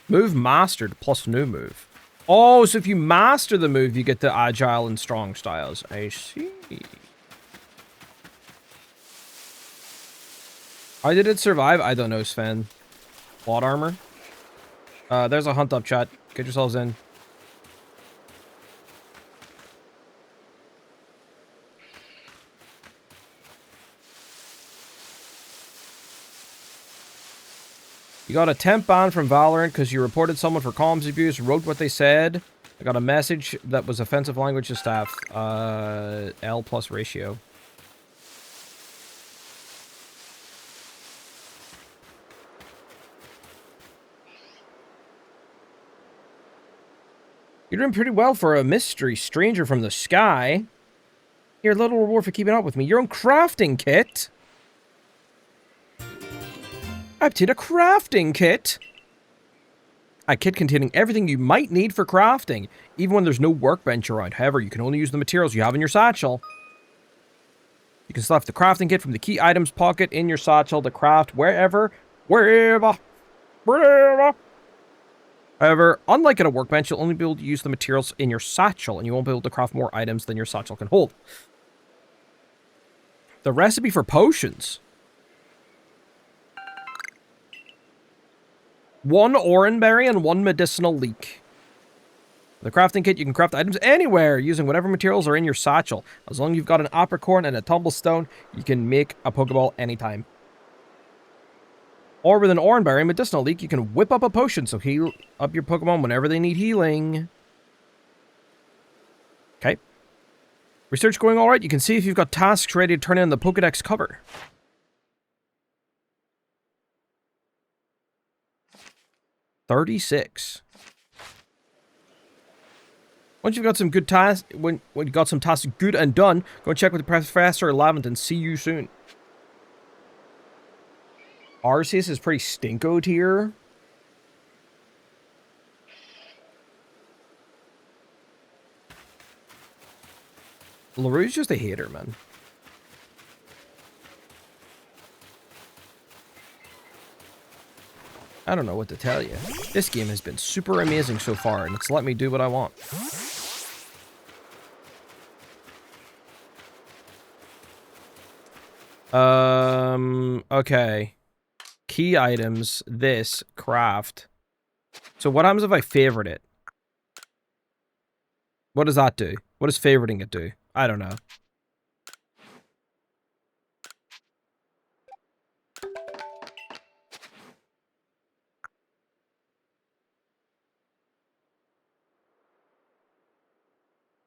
A: Move mastered plus new move. Oh, so if you master the move, you get the agile and strong styles. I see. How did it survive? I don't know, Sven. Plot armor. There's a hunt up, chat. Get yourselves in. You got a temp ban from Valorant because you reported someone for comms abuse, wrote what they said. I got a message that was offensive language to staff. L plus ratio. You're doing pretty well for a mystery stranger from the sky. Here, a little reward for keeping up with me. Your own crafting kit. I obtained a crafting kit. A kit containing everything you might need for crafting, even when there's no workbench around. However, you can only use the materials you have in your satchel. You can select the crafting kit from the key items pocket in your satchel to craft wherever. However, unlike at a workbench, you'll only be able to use the materials in your satchel, and you won't be able to craft more items than your satchel can hold. The recipe for potions. 1 orange berry and 1 medicinal leek. The crafting kit, you can craft items anywhere using whatever materials are in your satchel. As long as you've got an apricorn and a tumblestone, you can make a Pokeball anytime. Or with an orange berry and medicinal leek, you can whip up a potion, so heal up your Pokemon whenever they need healing. Okay. Research going alright. You can see if you've got tasks ready to turn in the Pokedex cover. $36. Once you've got some good tasks, when you got some tasks good and done, go and check with the Professor Lavent and see you soon. Arceus is pretty stinko tier. LaRue's just a hater, man. I don't know what to tell you. This game has been super amazing so far, and it's let me do what I want. Okay. Key items, this, craft. So what happens if I favorite it? What does that do? What does favoriting it do? I don't know.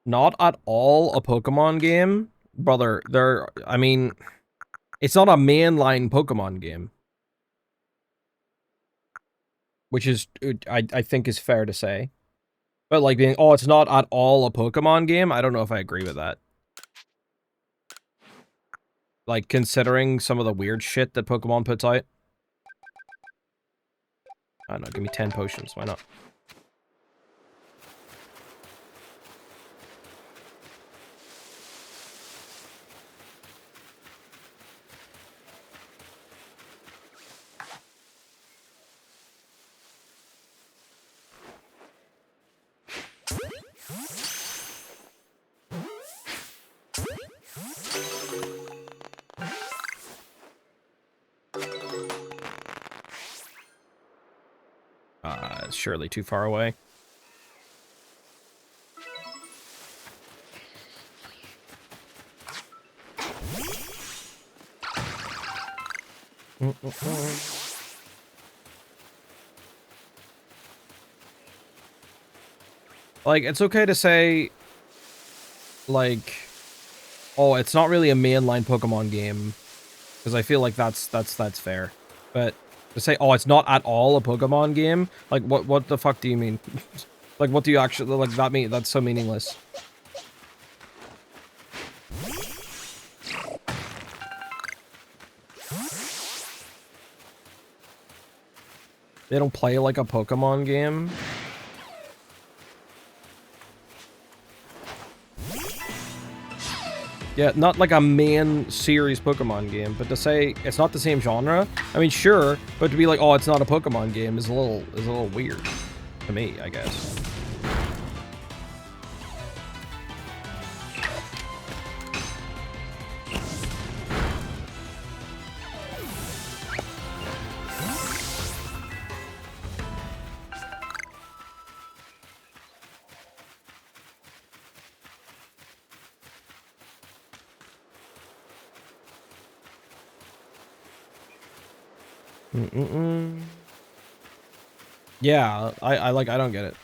A: Not at all a Pokemon game. Brother, I mean, it's not a mainline Pokemon game. Which is, I think is fair to say. But like being, oh, it's not at all a Pokemon game, I don't know if I agree with that. Like, considering some of the weird shit that Pokemon puts out. I don't know, give me 10 potions, why not? It's surely too far away. Like, it's okay to say, like, Oh, it's not really a mainline Pokemon game. Because I feel like that's fair. But to say, oh, it's not at all a Pokemon game? Like, what the fuck do you mean? Like, what do you actually, like, that mean? That's so meaningless. They don't play like a Pokemon game? Yeah, not like a main series Pokemon game, but to say it's not the same genre, I mean, sure, but to be like, oh, it's not a Pokemon game is a little weird to me, I guess. Yeah, I don't get it.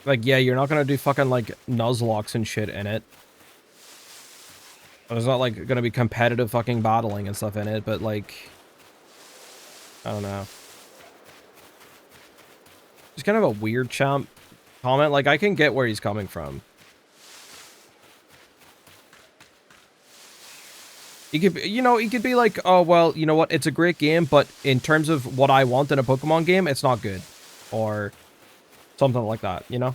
A: Like, yeah, you're not gonna do fucking, like, Nuzlocke and shit in it. There's not, like, gonna be competitive fucking battling and stuff in it, but, like... I don't know. It's kind of a weird champ comment. Like, I can get where he's coming from. He could, he could be like, oh, well, you know what? It's a great game, but in terms of what I want in a Pokemon game, it's not good. Or something like that, you know?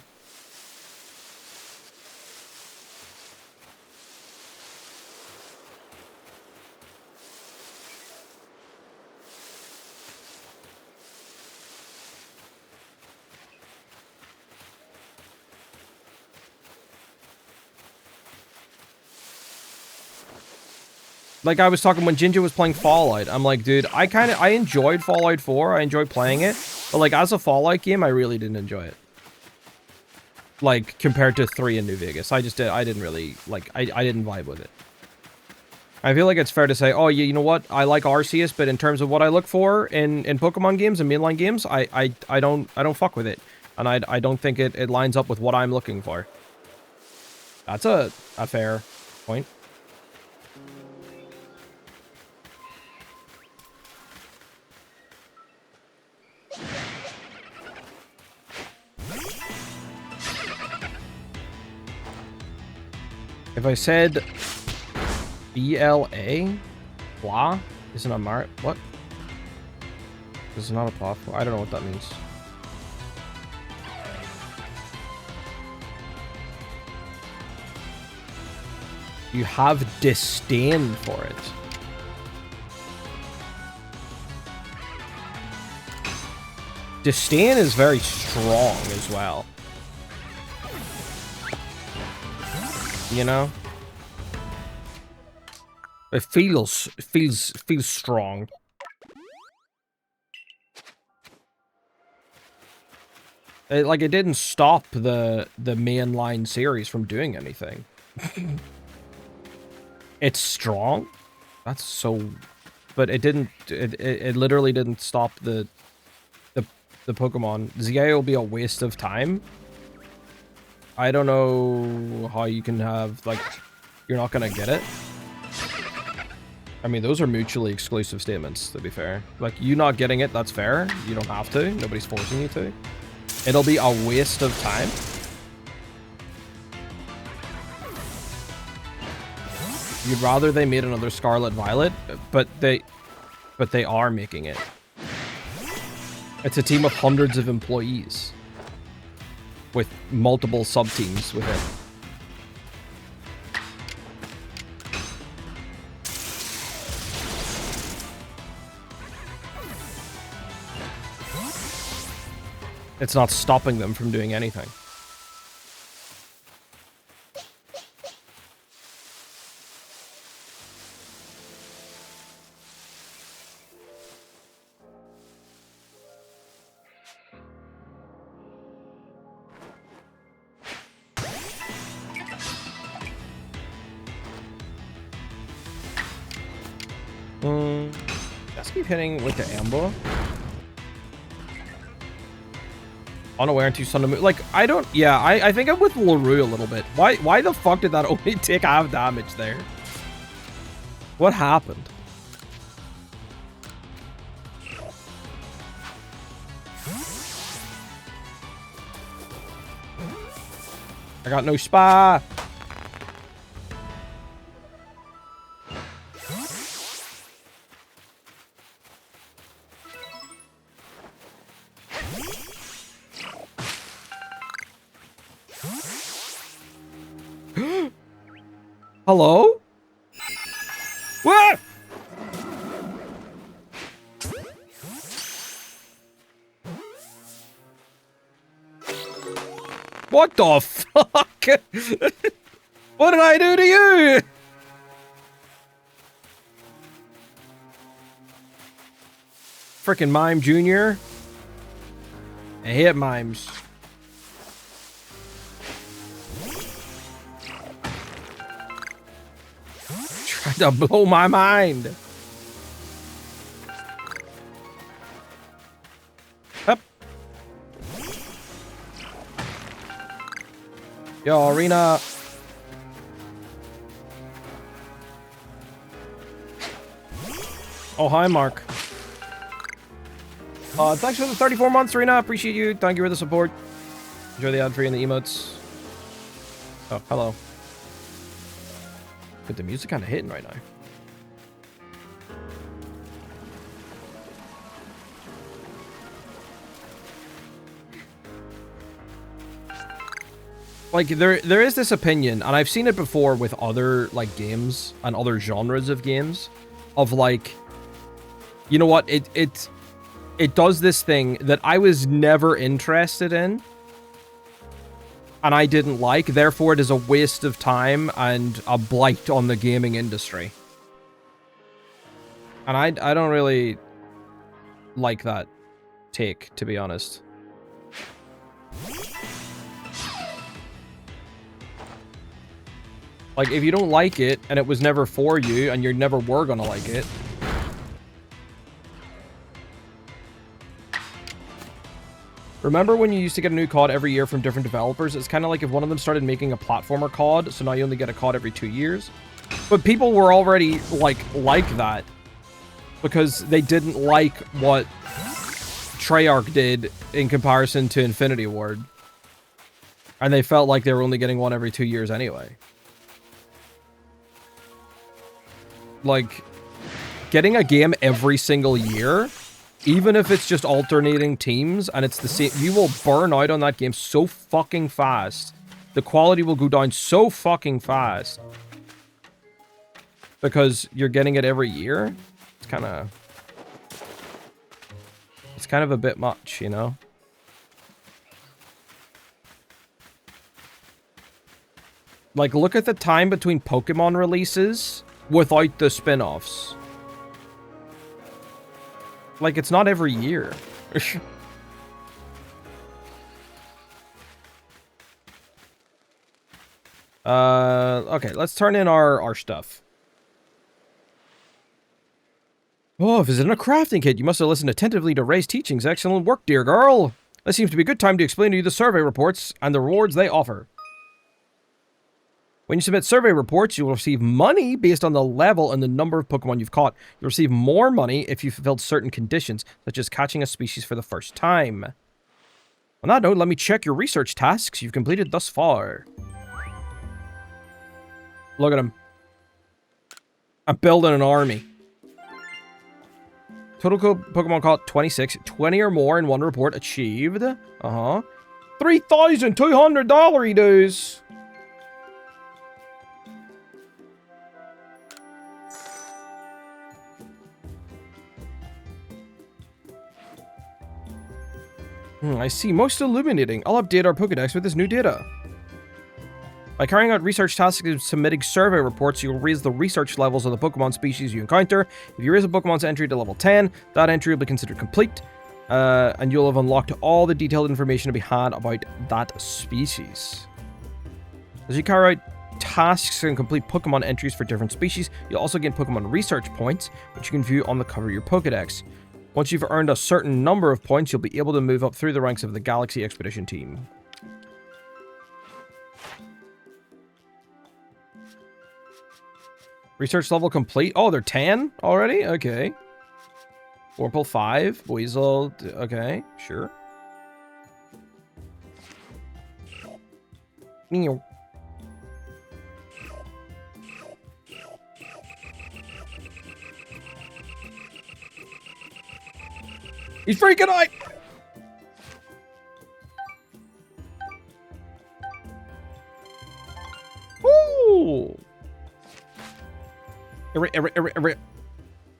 A: Like, I was talking when Ginger was playing Fallout. I'm like, dude, I enjoyed Fallout 4. I enjoyed playing it. But, like, as a Fallout game, I really didn't enjoy it. Like, compared to 3 in New Vegas. I didn't really, like, I didn't vibe with it. I feel like it's fair to say, oh, yeah, you know what? I like Arceus, but in terms of what I look for in Pokemon games and mainline games, I don't fuck with it. And I don't think it lines up with what I'm looking for. That's a fair point. If I said BLA, blah, isn't a mar- what? This is not a platform. I don't know what that means. You have disdain for it. Disdain is very strong as well. You know? It feels strong. It didn't stop the mainline series from doing anything. It's strong? That's so... But it didn't... It literally didn't stop the Pokemon. ZA will be a waste of time. I don't know how you can have, like... You're not gonna get it. I mean, those are mutually exclusive statements, to be fair. Like, you not getting it, that's fair. You don't have to. Nobody's forcing you to. It'll be a waste of time. You'd rather they made another Scarlet Violet, but they are making it. It's a team of hundreds of employees with multiple sub-teams within. It's not stopping them from doing anything. just keep hitting with the amber. Unaware and 2 Sun to Moon. Like, I don't... Yeah, I think I'm with LaRue a little bit. Why the fuck did that only take half damage there? What happened? I got no spa. Hello? What? What the fuck? What did I do to you? Frickin' Mime Jr. I hate mimes. Tried to blow my mind. Up. Yo, Arena. Oh, hi, Mark. Thanks for the 34 months, Rena. Appreciate you. Thank you for the support. Enjoy the ad free and the emotes. Oh, hello. But the music kind of hitting right now. Like, there is this opinion, and I've seen it before with other, like, games and other genres of games, of, like, you know what, it does this thing that I was never interested in, and I didn't like, therefore it is a waste of time and a blight on the gaming industry. And I don't really like that take, to be honest. Like, if you don't like it, and it was never for you, and you never were gonna like it... Remember when you used to get a new COD every year from different developers? It's kind of like if one of them started making a platformer COD, so now you only get a COD every 2 years. But people were already, like that. Because they didn't like what Treyarch did in comparison to Infinity Ward. And they felt like they were only getting one every 2 years anyway. Like, getting a game every single year, even if it's just alternating teams and it's the same, you will burn out on that game so fucking fast. The quality will go down so fucking fast. Because you're getting it every year. It's kind of a bit much, you know? Like, look at the time between Pokemon releases without the spin-offs. Like, it's not every year. Okay, let's turn in our stuff. Oh, visiting a crafting kit. You must have listened attentively to Ray's teachings. Excellent work, dear girl. This seems to be a good time to explain to you the survey reports and the rewards they offer. When you submit survey reports, you will receive money based on the level and the number of Pokemon you've caught. You'll receive more money if you fulfilled certain conditions, such as catching a species for the first time. On that note, let me check your research tasks you've completed thus far. Look at him. I'm building an army. Total Pokemon caught 26. 20 or more in one report achieved. $3,200 dues. I see. Most illuminating. I'll update our Pokedex with this new data. By carrying out research tasks and submitting survey reports, you will raise the research levels of the Pokemon species you encounter. If you raise a Pokemon's entry to level 10, that entry will be considered complete, and you'll have unlocked all the detailed information to be had about that species. As you carry out tasks and complete Pokemon entries for different species. You'll also gain Pokemon research points, which you can view on the cover of your Pokedex. Once you've earned a certain number of points, you'll be able to move up through the ranks of the Galaxy Expedition team. Research level complete. Oh, they're 10 already? Okay. Wurmple 5. Weasel. Okay, sure. Meow. He's freaking out! Woo!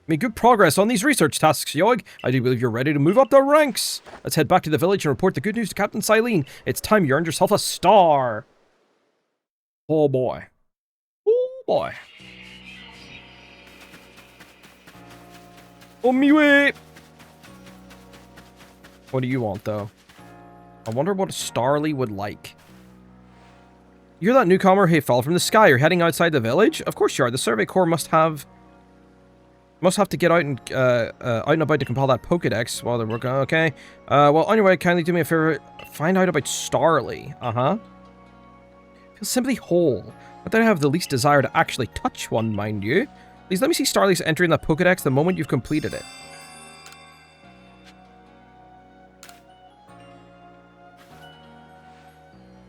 A: Made good progress on these research tasks, Yogi. I do believe you're ready to move up the ranks. Let's head back to the village and report the good news to Captain Silene. It's time you earned yourself a star. Oh boy. Oh boy. Oh me way. What do you want, though? I wonder what Starly would like. You're that newcomer who fell from the sky. You're heading outside the village? Of course you are. The Survey Corps must have to get out and about to compile that Pokedex while they're working. Okay. Well, on your way, kindly do me a favor. Find out about Starly. Feel simply whole. But then I have the least desire to actually touch one, mind you. Please let me see Starly's entry in the Pokedex the moment you've completed it.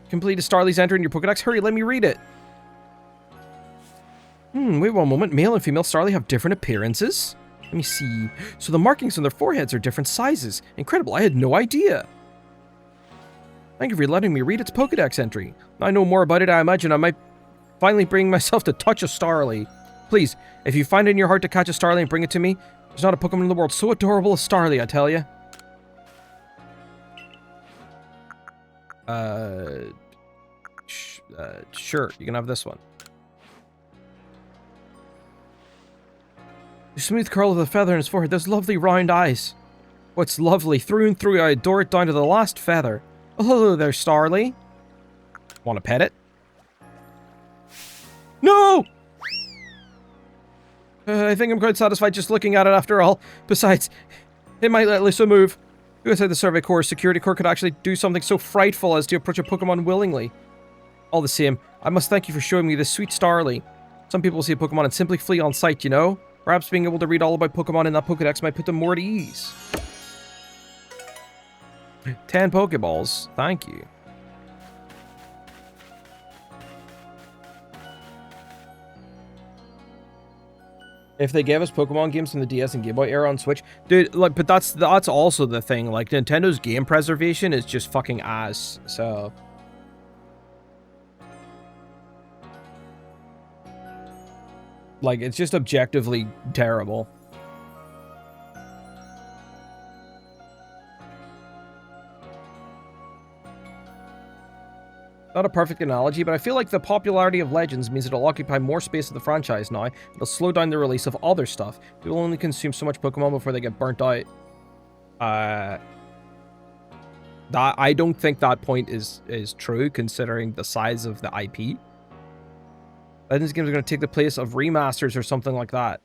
A: Completed Starly's entry in your Pokedex. Hurry, let me read it. Wait one moment. Male and female Starly have different appearances? Let me see. So the markings on their foreheads are different sizes. Incredible, I had no idea. Thank you for letting me read its Pokedex entry. Now I know more about it, I imagine I might finally bring myself to touch a Starly. Please, if you find it in your heart to catch a Starly and bring it to me, there's not a Pokemon in the world so adorable as Starly, I tell you. Sure, you can have this one. The smooth curl of the feather in his forehead, those lovely round eyes. Oh, it's lovely, through and through, I adore it down to the last feather. Oh, hello there, Starly. Want to pet it? No! I think I'm quite satisfied just looking at it after all. Besides, it might let loose a move. Who inside the Survey Corps Security Corps could actually do something so frightful as to approach a Pokemon willingly? All the same, I must thank you for showing me this sweet Starly. Some people see a Pokemon and simply flee on sight, you know? Perhaps being able to read all about Pokemon in that Pokedex might put them more at ease. 10 Pokeballs. Thank you. If they gave us Pokemon games from the DS and Game Boy era on Switch, dude, like, but that's also the thing. Like, Nintendo's game preservation is just fucking ass. So, like, it's just objectively terrible. Not a perfect analogy, but I feel like the popularity of Legends means it'll occupy more space of the franchise now. It'll slow down the release of other stuff. People only consume so much Pokemon before they get burnt out. I don't think that point is true, considering the size of the IP. Legends games are going to take the place of remasters or something like that.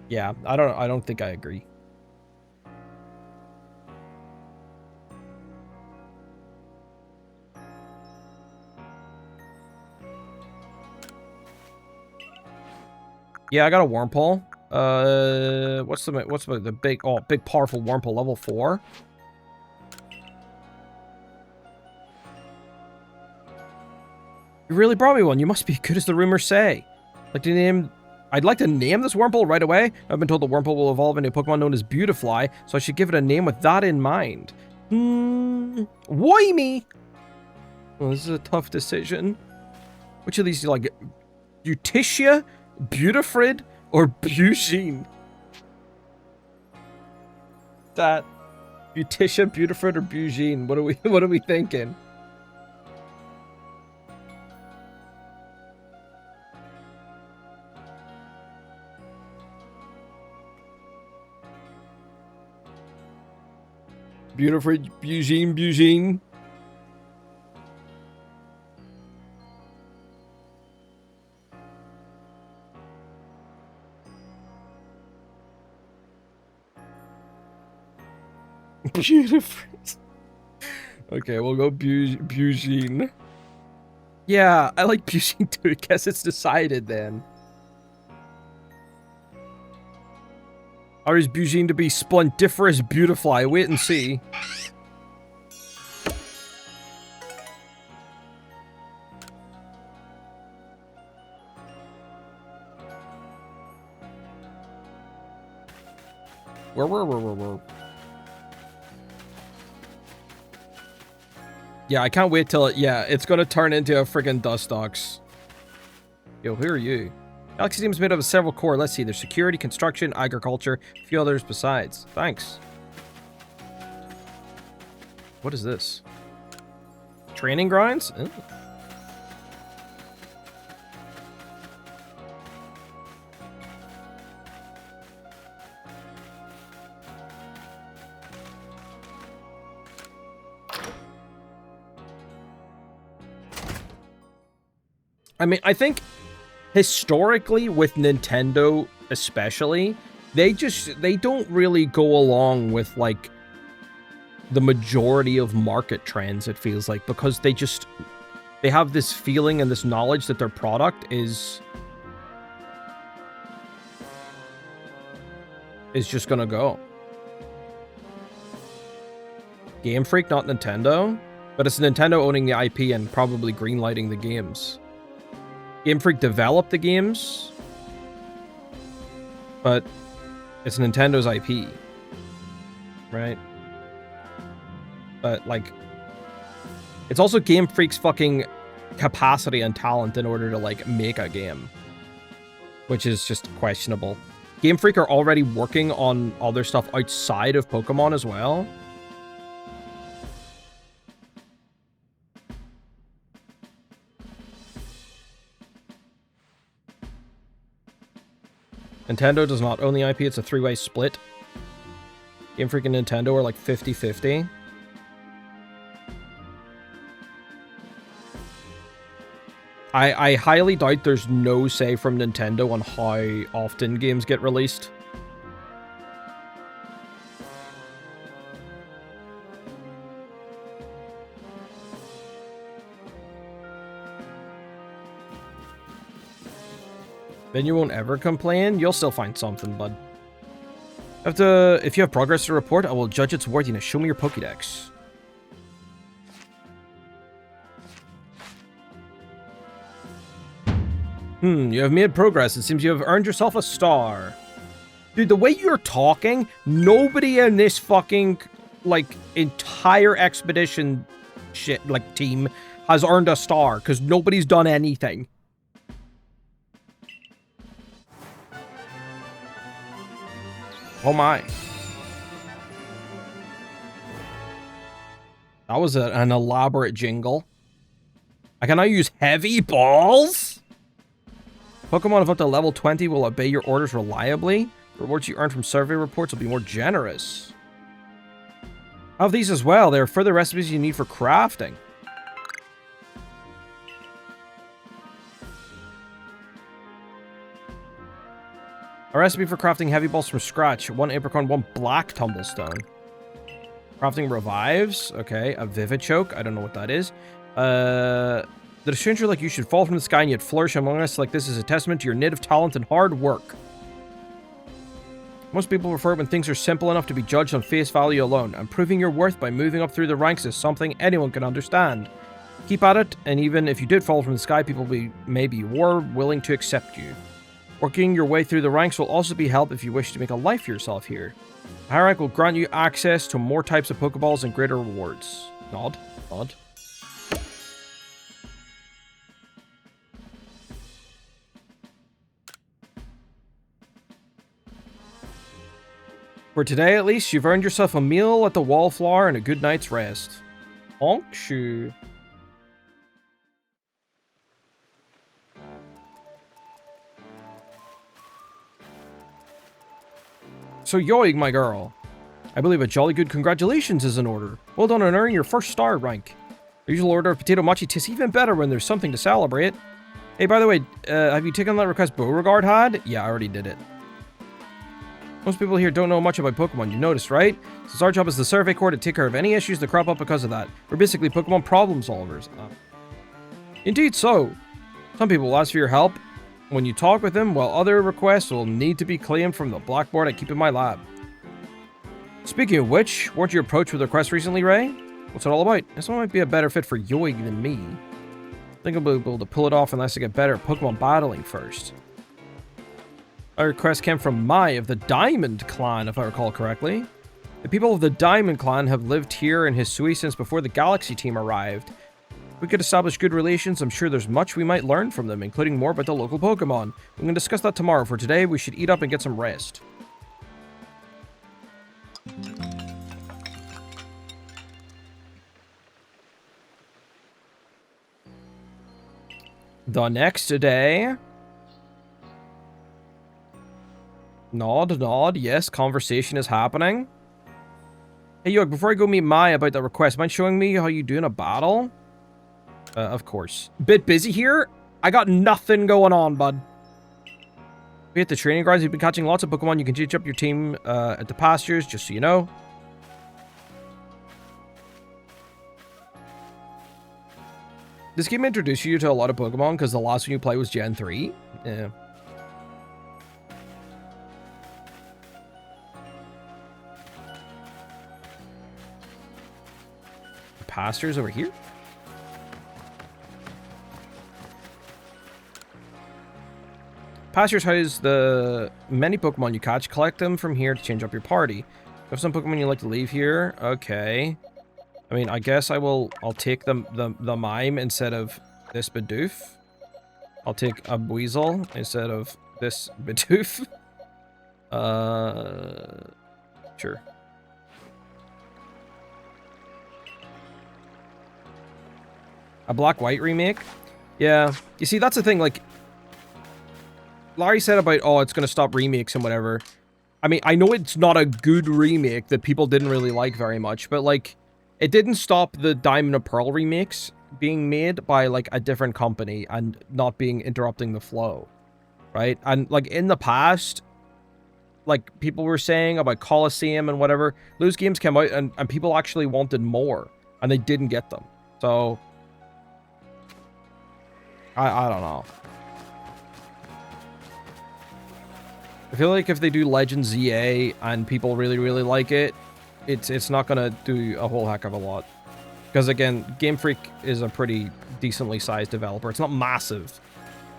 A: Yeah, I don't think I agree. Yeah, I got a Wurmple. What's the big powerful Wurmple level 4? You really brought me one. You must be good as the rumors say. I'd like to name this Wurmple right away. I've been told the Wurmple will evolve into a Pokemon known as Beautifly, so I should give it a name with that in mind. Why me? Well, this is a tough decision. Which of these do you like? Utitia, Beautifrid, or Bugene? That Utitia, Beautifrid, or Bugene? What are we thinking? Beautifrid, Bugene. Beautiful. Okay, we'll go Bugene. Yeah, I like Bugene too. I guess it's decided then. Or is Bugene to be splendiferous beautifly? Wait and see. Where? Yeah, I can't wait till it, yeah, it's gonna turn into a friggin' Dustox. Yo, who are you? Galaxy team is made up of several core. Let's see, there's security, construction, agriculture, a few others besides. Thanks. What is this? Training grinds? Ew. I mean, I think historically with Nintendo especially, they don't really go along with like the majority of market trends, it feels like, because they have this feeling and this knowledge that their product is just gonna go. Game Freak, not Nintendo, but it's Nintendo owning the IP and probably greenlighting the games. Game Freak developed the games, but it's Nintendo's IP, right? But, like, it's also Game Freak's fucking capacity and talent in order to, like, make a game, which is just questionable. Game Freak are already working on other stuff outside of Pokemon as well. Nintendo does not own the IP, it's a three-way split. Game Freak and Nintendo are like 50-50. I highly doubt there's no say from Nintendo on how often games get released. Then you won't ever complain? You'll still find something, bud. If you have progress to report, I will judge its worthiness. Show me your Pokédex. You have made progress. It seems you have earned yourself a star. Dude, the way you're talking, nobody in this fucking, like, entire expedition shit, like, team has earned a star, because nobody's done anything. Oh my. That was an elaborate jingle. I can now use heavy balls? Pokemon of up to level 20 will obey your orders reliably. Rewards you earn from survey reports will be more generous. I have these as well. There are further recipes you need for crafting. A recipe for crafting heavy balls from scratch. 1 apricorn, 1 black tumblestone. Crafting revives. Okay, a vivid choke. I don't know what that is. That a stranger like you should fall from the sky and yet flourish among us like this is a testament to your native talent and hard work. Most people prefer it when things are simple enough to be judged on face value alone, and proving your worth by moving up through the ranks is something anyone can understand. Keep at it, and even if you did fall from the sky, people may be more willing to accept you. Working your way through the ranks will also be help if you wish to make a life for yourself here. A high rank will grant you access to more types of Pokeballs and greater rewards. Nod. Nod. For today, at least, you've earned yourself a meal at the Wallflower and a good night's rest. Honk shoe. So Yoig, my girl, I believe a jolly good congratulations is in order. Well done on earning your first star rank. The usual order of potato mochi tastes even better when there's something to celebrate. Hey, by the way, have you taken that request Beauregard had? Yeah, I already did it. Most people here don't know much about Pokemon, you noticed, right? Since our job is the Survey Corps to take care of any issues that crop up because of that. We're basically Pokemon problem solvers. Indeed so. Some people will ask for your help when you talk with them, while other requests will need to be claimed from the blackboard I keep in my lab. Speaking of which, weren't you approached with requests recently, Ray? What's it all about? This one might be a better fit for Yogi than me. I think I'll be able to pull it off unless I get better at Pokemon battling first. Our request came from Mai of the Diamond Clan, if I recall correctly. The people of the Diamond Clan have lived here in Hisui since before the Galaxy team arrived. If we could establish good relations, I'm sure there's much we might learn from them, including more about the local Pokemon. We can discuss that tomorrow. For today, we should eat up and get some rest. The next day... Nod, nod. Yes, conversation is happening. Hey, Yogi, before I go meet Mai about that request, mind showing me how you do in a battle? Of course. Bit busy here? I got nothing going on, bud. We at the training grounds, you've been catching lots of Pokemon. You can teach up your team at the pastures, just so you know. This game introduced you to a lot of Pokemon because the last one you played was Gen 3. Yeah. Pastures over here? Pastures house the many Pokemon you catch. Collect them from here to change up your party. You have some Pokemon you like to leave here? Okay. I mean, I guess I'll take the Mime instead of this Bidoof. I'll take a Weasel instead of this Bidoof. Sure. A Black-White remake? Yeah. You see, that's the thing, like... Larry said about, oh, it's gonna stop remakes and whatever. I mean, I know it's not a good remake that people didn't really like very much, but, like, it didn't stop the Diamond and Pearl remakes being made by, like, a different company and not being interrupting the flow. Right? And, like, in the past, like, people were saying about Coliseum and whatever, those games came out and people actually wanted more, and they didn't get them. So... I don't know. I feel like if they do Legend ZA and people really, really like it, it's not gonna do a whole heck of a lot. Because again, Game Freak is a pretty decently sized developer. It's not massive,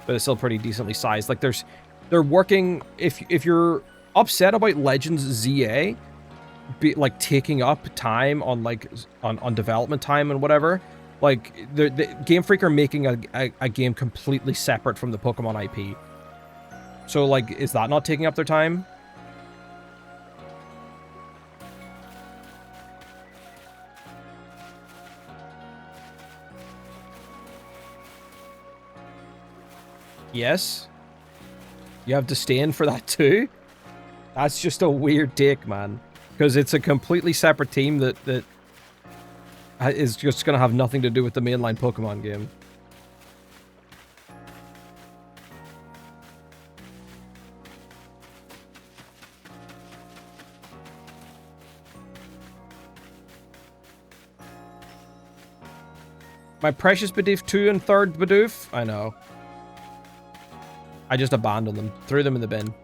A: but it's still pretty decently sized. Like they're working. If you're upset about Legends ZA, like taking up time on on development time and whatever. Like, the Game Freak are making a game completely separate from the Pokemon IP. So, like, is that not taking up their time? Yes? You have to stand for that too? That's just a weird take, man. Because it's a completely separate team that is just going to have nothing to do with the mainline Pokemon game. My precious Bidoof 2 and 3rd Bidoof? I know. I just abandoned them. Threw them in the bin.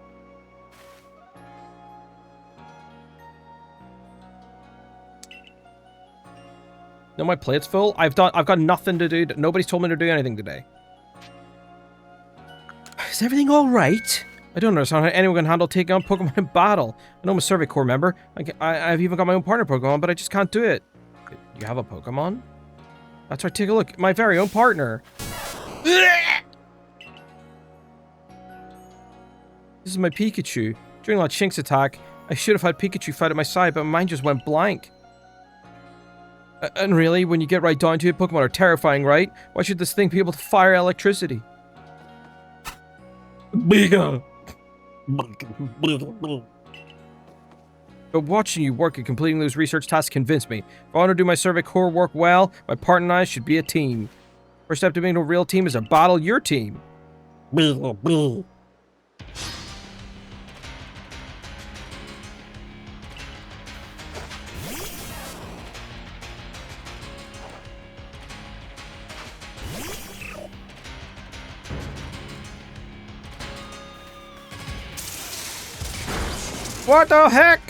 A: No, my plate's full. I've got nothing to do. Nobody's told me to do anything today. Is everything all right? I don't understand how anyone can handle taking on Pokemon in battle. I know I'm a Survey Corps member. I've even got my own partner Pokemon, but I just can't do it. You have a Pokemon? That's right. Take a look. My very own partner. This is my Pikachu. During that Shinx attack, I should have had Pikachu fight at my side, but mine just went blank. And really, when you get right down to it, Pokemon are terrifying, right? Why should this thing be able to fire electricity? But watching you work and completing those research tasks convinced me. If I want to do my Survey Corps work well, my partner and I should be a team. First step to being a real team is to battle your team. What the heck?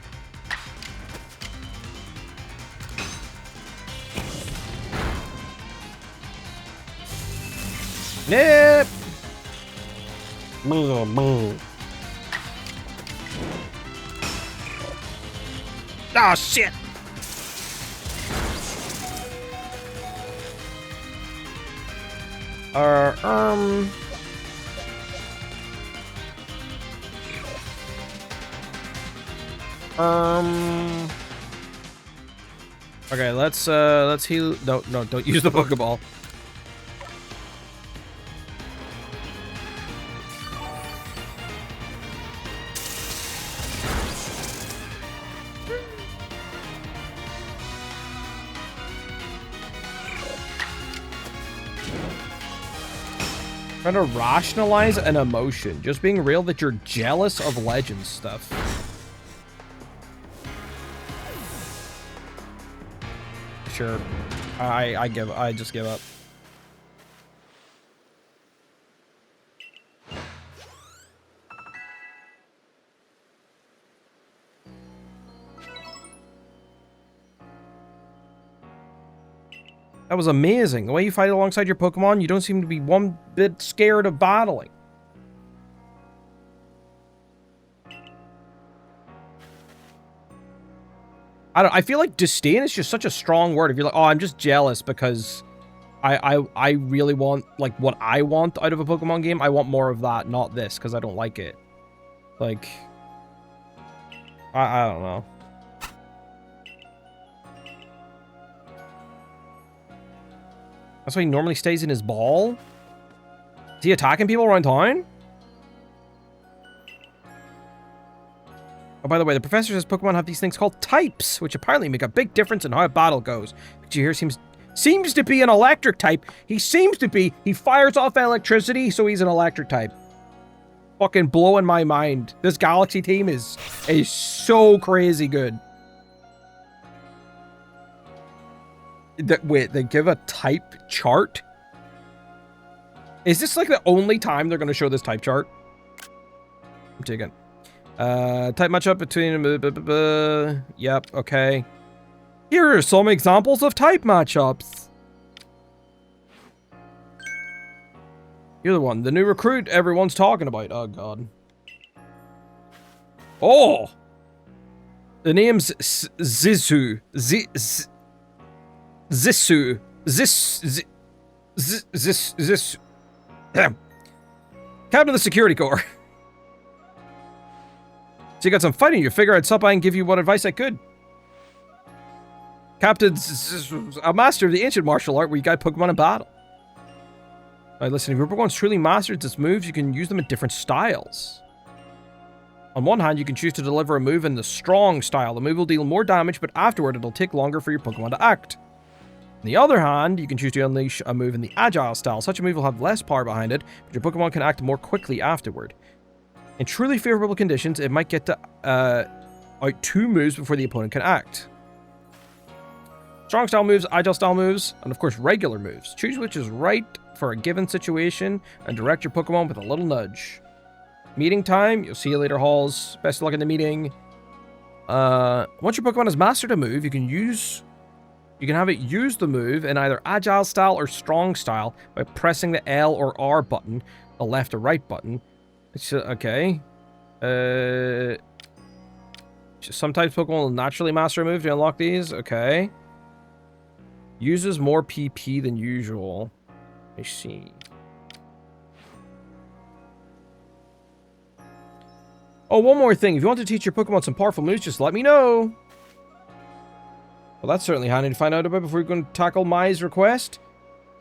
A: Nip. Oh shit. Okay, let's heal. No, don't use the Pokeball. Trying to rationalize an emotion. Just being real that you're jealous of Legends stuff. Sure. I just give up. That was amazing. The way you fight alongside your Pokemon, you don't seem to be one bit scared of battling. I feel like disdain is just such a strong word. If you're like, oh, I'm just jealous because I really want, like, what I want out of a Pokemon game. I want more of that, not this, because I don't like it. Like, I don't know. That's why he normally stays in his ball? Is he attacking people around town? Oh, by the way, the professor says Pokemon have these things called types, which apparently make a big difference in how a battle goes. Pikachu here seems to be an electric type. He fires off electricity, so he's an electric type. Fucking blowing my mind. This Galaxy team is so crazy good. Wait, they give a type chart? Is this like the only time they're going to show this type chart? I'm taking. Type matchup between... Yep, okay. Here are some examples of type matchups. You're the one. The new recruit everyone's talking about. Oh, God. Oh! The name's Zisu. Zisu. Zis. Captain of the Security Corps. So you got some fighting. You figure I'd stop by and give you what advice I could. Captain's a master of the ancient martial art where you guide Pokemon in battle. Alright, listen, if your Pokemon's truly mastered its moves, you can use them in different styles. On one hand, you can choose to deliver a move in the strong style. The move will deal more damage, but afterward it'll take longer for your Pokemon to act. On the other hand, you can choose to unleash a move in the agile style. Such a move will have less power behind it, but your Pokemon can act more quickly afterward. In truly favorable conditions, it might get to out 2 moves before the opponent can act. Strong style moves, agile style moves, and of course regular moves. Choose which is right for a given situation and direct your Pokemon with a little nudge. Meeting time, you'll see you later, Halls. Best of luck in the meeting. Once your Pokemon has mastered a move, you can have it use the move in either agile style or strong style by pressing the L or R button, the left or right button. It's okay. Sometimes Pokemon will naturally master a move to unlock these. Okay. Uses more PP than usual. I see. Oh, one more thing. If you want to teach your Pokemon some powerful moves, just let me know. Well, that's certainly handy to find out about before you're going to tackle Mai's request.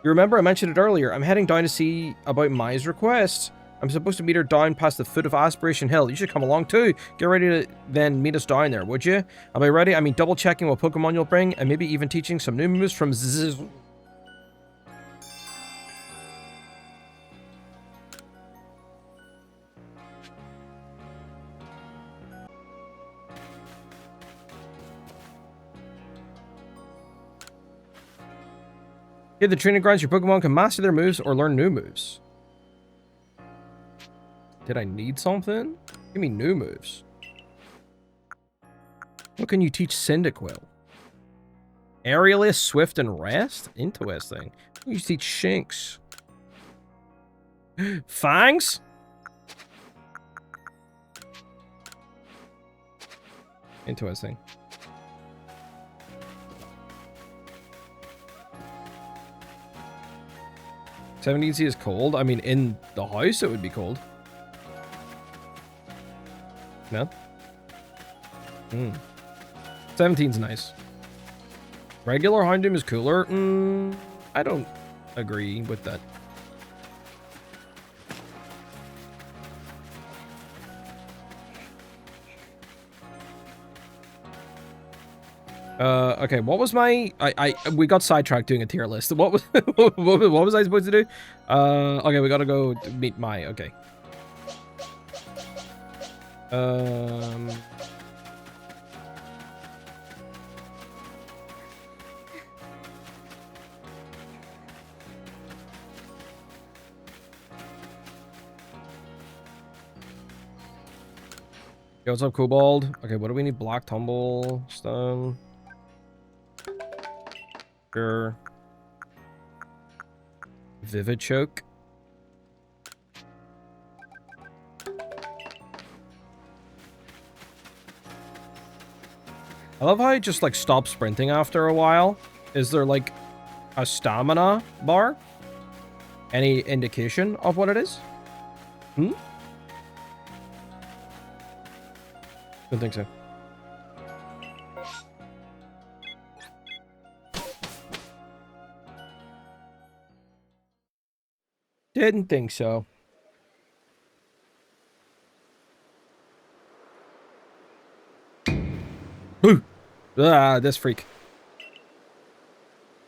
A: You remember I mentioned it earlier. I'm heading down to see about Mai's request. I'm supposed to meet her down past the foot of Aspiration Hill. You should come along too. Get ready to then meet us down there, would you? Am I ready? I mean, double checking what Pokemon you'll bring, and maybe even teaching some new moves from Zzz. Here, the training grounds, your Pokemon can master their moves or learn new moves. Did I need something? Give me new moves. What can you teach Cyndaquil? Aerialist, Swift, and Rest? Interesting. You teach Shinx. Fangs? Interesting. C is cold. I mean, in the house it would be cold. No? 17's nice. Regular Houndoom is cooler? I don't agree with that. Okay, what was my... we got sidetracked doing a tier list. What was... what was I supposed to do? Okay, we gotta go meet Mai. Okay. Yo, what's up, Kobold? Okay, what do we need? Black Tumble, Stone. Sure. Vivid Choke. I love how I just, like, stop sprinting after a while. Is there, like, a stamina bar? Any indication of what it is? Don't think so. Didn't think so. Boo! Ah, this freak.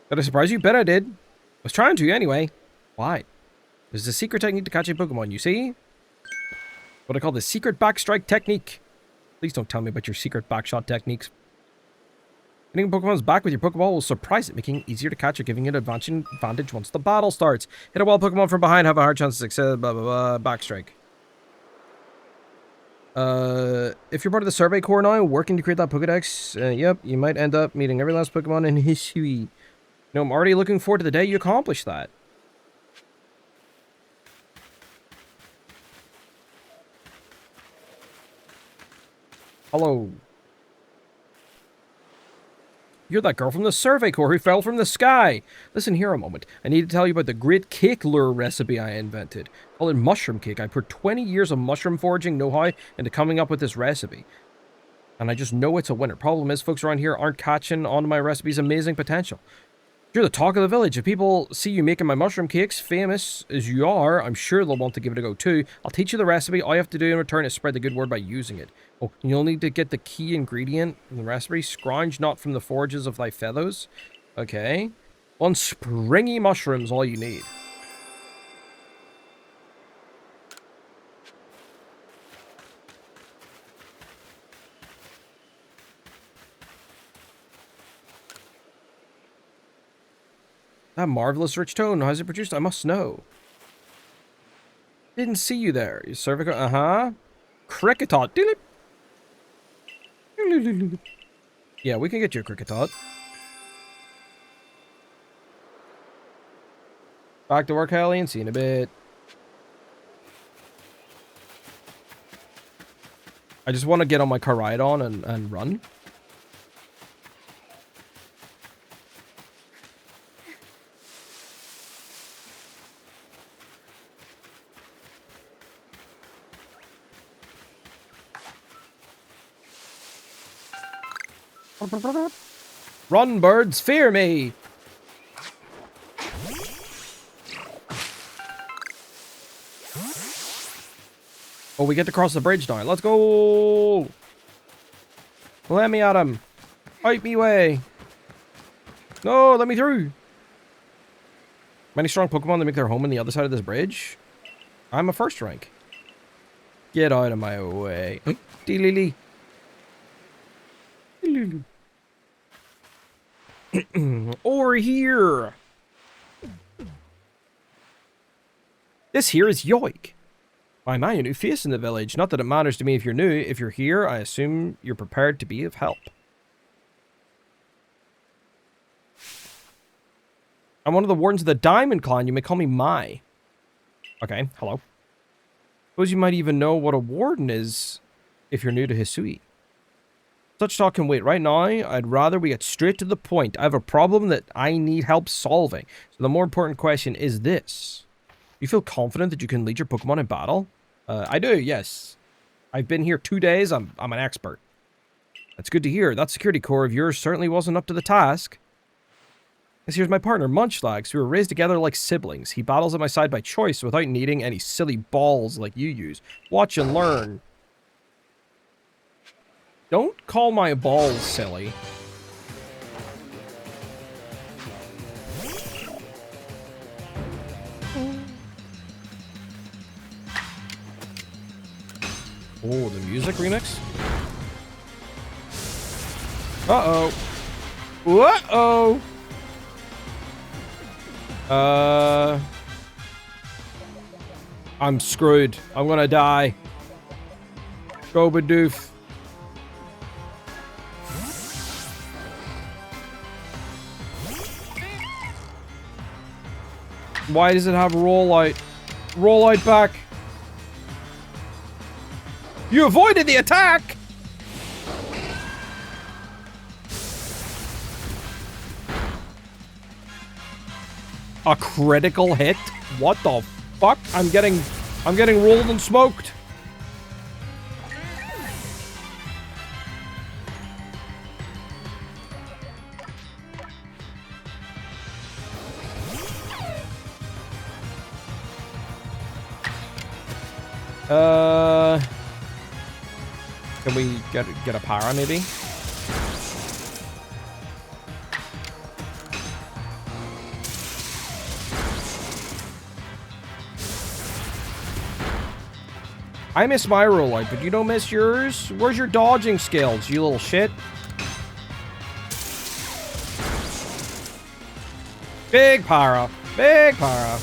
A: Did I surprise you? Bet I did. I was trying to anyway. Why? There's a secret technique to catching Pokemon, you see? What I call the secret backstrike technique. Please don't tell me about your secret backshot techniques. Hitting Pokemon's back with your Pokeball will surprise it, making it easier to catch or giving it an advantage once the battle starts. Hit a wild Pokemon from behind, have a hard chance of success, blah, blah, blah, backstrike. If you're part of the Survey Corps now, working to create that Pokedex, yep, you might end up meeting every last Pokemon in history. You know, I'm already looking forward to the day you accomplish that. Hello. You're that girl from the Survey Corps who fell from the sky. Listen here a moment. I need to tell you about the great cake lure recipe I invented. Call it mushroom cake. I put 20 years of mushroom foraging know-how into coming up with this recipe. And I just know it's a winner. Problem is, folks around here aren't catching on to my recipe's amazing potential. You're the talk of the village. If people see you making my mushroom cakes, famous as you are, I'm sure they'll want to give it a go too. I'll teach you the recipe. All you have to do in return is spread the good word by using it. Oh, you'll need to get the key ingredient in the recipe. Scrounge not from the forages of thy feathers. Okay. 1 springy mushroom's all you need. That marvelous rich tone. How's it produced? I must know. Didn't see you there. You cervical. Cricketot. Yeah, we can get you a Cricketot. Back to work, Hallie, and see you in a bit. I just want to get on my Caridon and run. Run, birds, fear me! Oh, we get to cross the bridge now. Let's go! Let me at him. Fight me way. No, let me through. Many strong Pokemon that make their home on the other side of this bridge. I'm a first rank. Get out of my way. Dee-lee-lee. Over here. This here is Yogi. I'm a new face in the village. Not that it matters to me if you're new. If you're here, I assume you're prepared to be of help. I'm one of the wardens of the Diamond Clan. You may call me Mai. Okay, hello. Suppose you might even know what a warden is if you're new to Hisui. Such talk can wait. Right now, I'd rather we get straight to the point. I have a problem that I need help solving. So the more important question is this. Do you feel confident that you can lead your Pokemon in battle? I do, yes. I've been here 2 days. I'm an expert. That's good to hear. That security core of yours certainly wasn't up to the task. This here's my partner, Munchlax. We were raised together like siblings. He battles at my side by choice without needing any silly balls like you use. Watch and learn. Don't call my balls silly. Oh, the music remix? Uh-oh. Uh-oh. I'm screwed. I'm gonna die. Go Bidoof. Why does it have rollout? Rollout back. You avoided the attack! A critical hit? What the fuck? I'm getting rolled and smoked. Can we get a para maybe? I miss my rollout, but you don't miss yours? Where's your dodging skills, you little shit? Big para. Big para.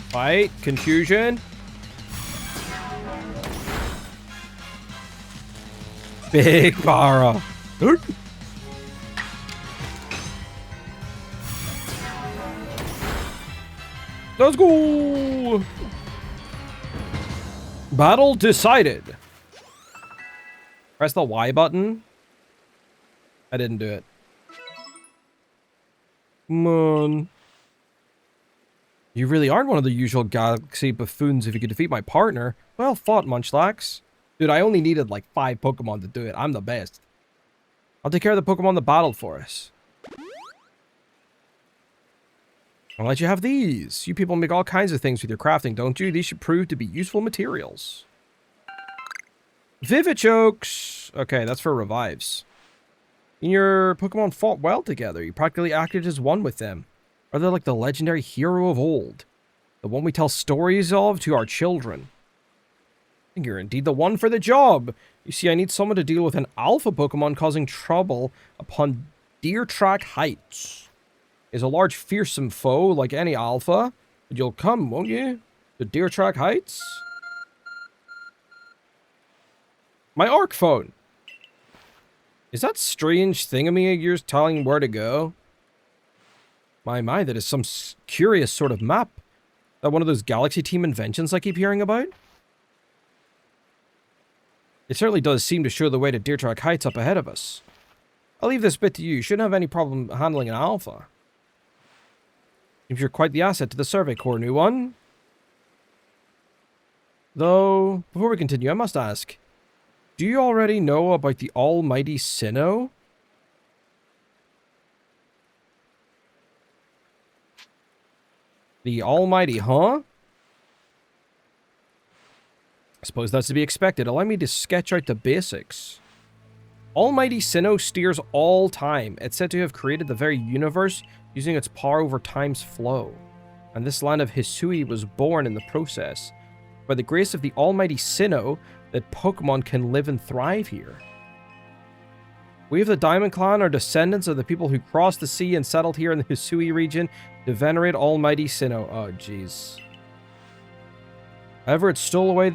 A: Fight, confusion. Big para. Let's go. Battle decided. Press the Y button. I didn't do it. Come on. You really aren't one of the usual galaxy buffoons if you could defeat my partner. Well fought, Munchlax. Dude, I only needed like 5 Pokemon to do it. I'm the best. I'll take care of the Pokemon that battled for us. I'll let you have these. You people make all kinds of things with your crafting, don't you? These should prove to be useful materials. Vivichokes! Okay, that's for revives. Your Pokemon fought well together. You practically acted as one with them. Are they like the legendary hero of old? The one we tell stories of to our children? I think you're indeed the one for the job. You see, I need someone to deal with an alpha Pokemon causing trouble upon Deer Track Heights. Is a large fearsome foe like any alpha, but you'll come, won't you? To Deer Track Heights? My Arc phone. Is that strange thingamy of yours telling where to go? My, that is some curious sort of map. That one of those Galaxy Team inventions I keep hearing about? It certainly does seem to show the way to Deer Track Heights up ahead of us. I'll leave this bit to you. You shouldn't have any problem handling an alpha. Seems you're quite the asset to the Survey Corps, new one. Though, before we continue, I must ask, do you already know about the almighty Sinnoh? The almighty, huh? I suppose that's to be expected. Allow me to sketch out the basics. Almighty Sinnoh steers all time. It's said to have created the very universe using its power over time's flow. And this land of Hisui was born in the process. by the grace of the almighty Sinnoh that Pokemon can live and thrive here. We of the Diamond Clan are descendants of the people who crossed the sea and settled here in the Hisui region to venerate almighty Sinnoh. Oh, jeez. However, it stole away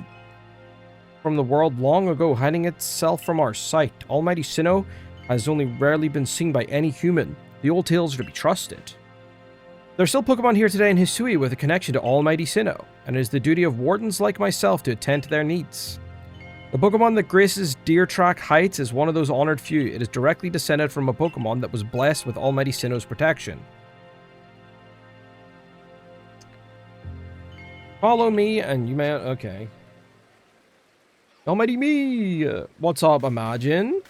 A: from the world long ago, hiding itself from our sight. Almighty Sinnoh has only rarely been seen by any human. The old tales are to be trusted. There are still Pokemon here today in Hisui with a connection to Almighty Sinnoh, and it is the duty of wardens like myself to attend to their needs. The Pokemon that graces Deer Track Heights is one of those honored few. It is directly descended from a Pokemon that was blessed with Almighty Sinnoh's protection. Follow me and you may... Okay. Almighty me! What's up, Imagine?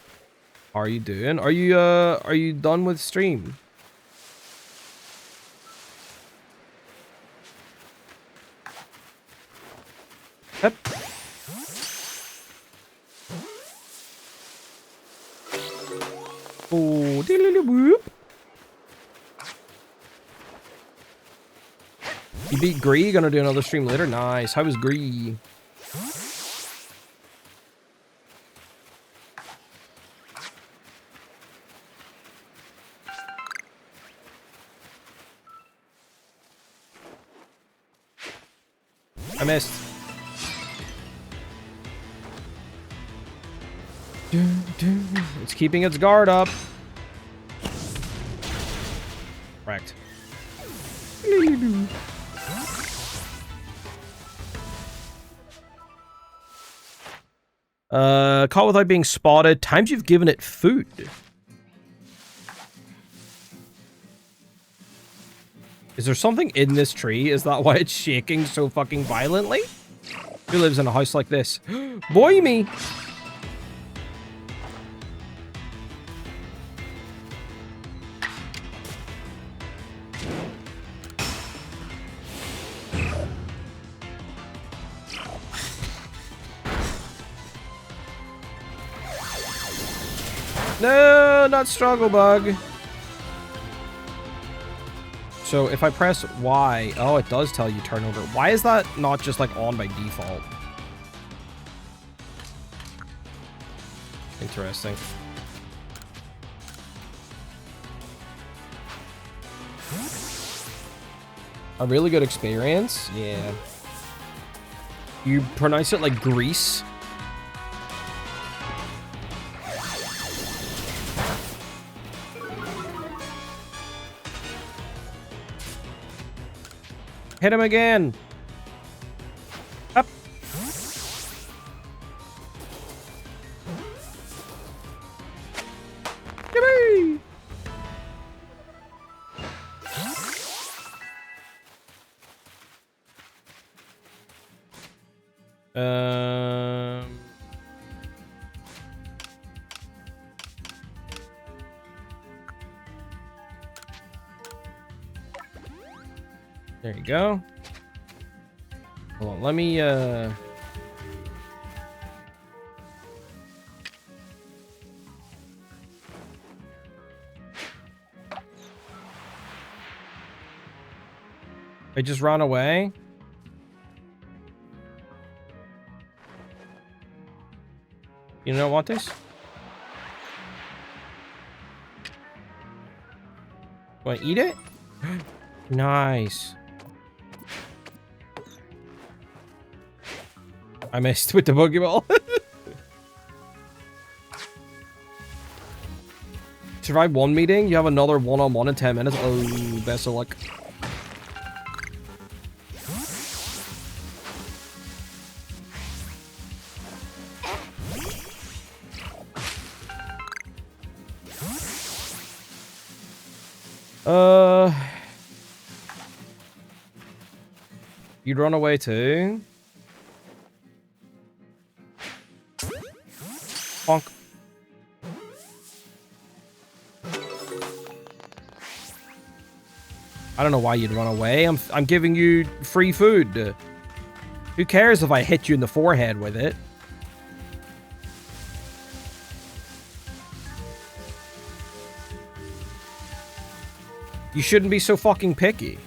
A: How are you doing? Are you done with stream? Yep. Oh, whoop. You beat Gree? Gonna do another stream later? Nice. How was Gree? I missed. It's keeping its guard up. Correct. Caught without being spotted. Times you've given it food. Is there something in this tree? Is that why it's shaking so fucking violently? Who lives in a house like this? Boy me! No, not Struggle Bug. So if I press Y, oh, it does tell you turn over. Why is that not just like on by default? Interesting. A really good experience? Yeah. You pronounce it like Grease? Hit him again. Up. Yippee! There you go. Hold on, let me, There I just ran away? You don't want this? Want to eat it? Nice. I missed with the Pokeball. Survive one meeting, you have another one-on-one in 10 minutes. Oh, best of luck. You'd run away too? Bonk. I don't know why you'd run away. I'm giving you free food. Who cares if I hit you in the forehead with it? You shouldn't be so fucking picky.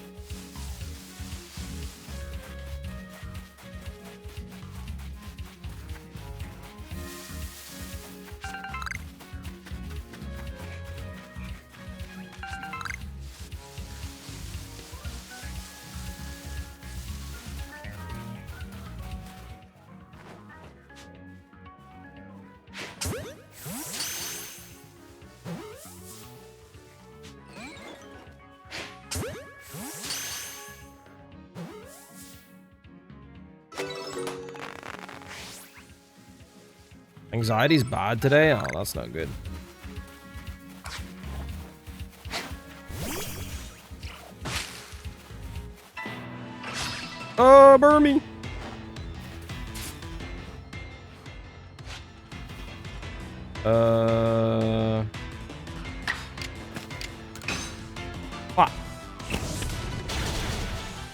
A: Anxiety's bad today? Oh, that's not good. Oh, burn me! What?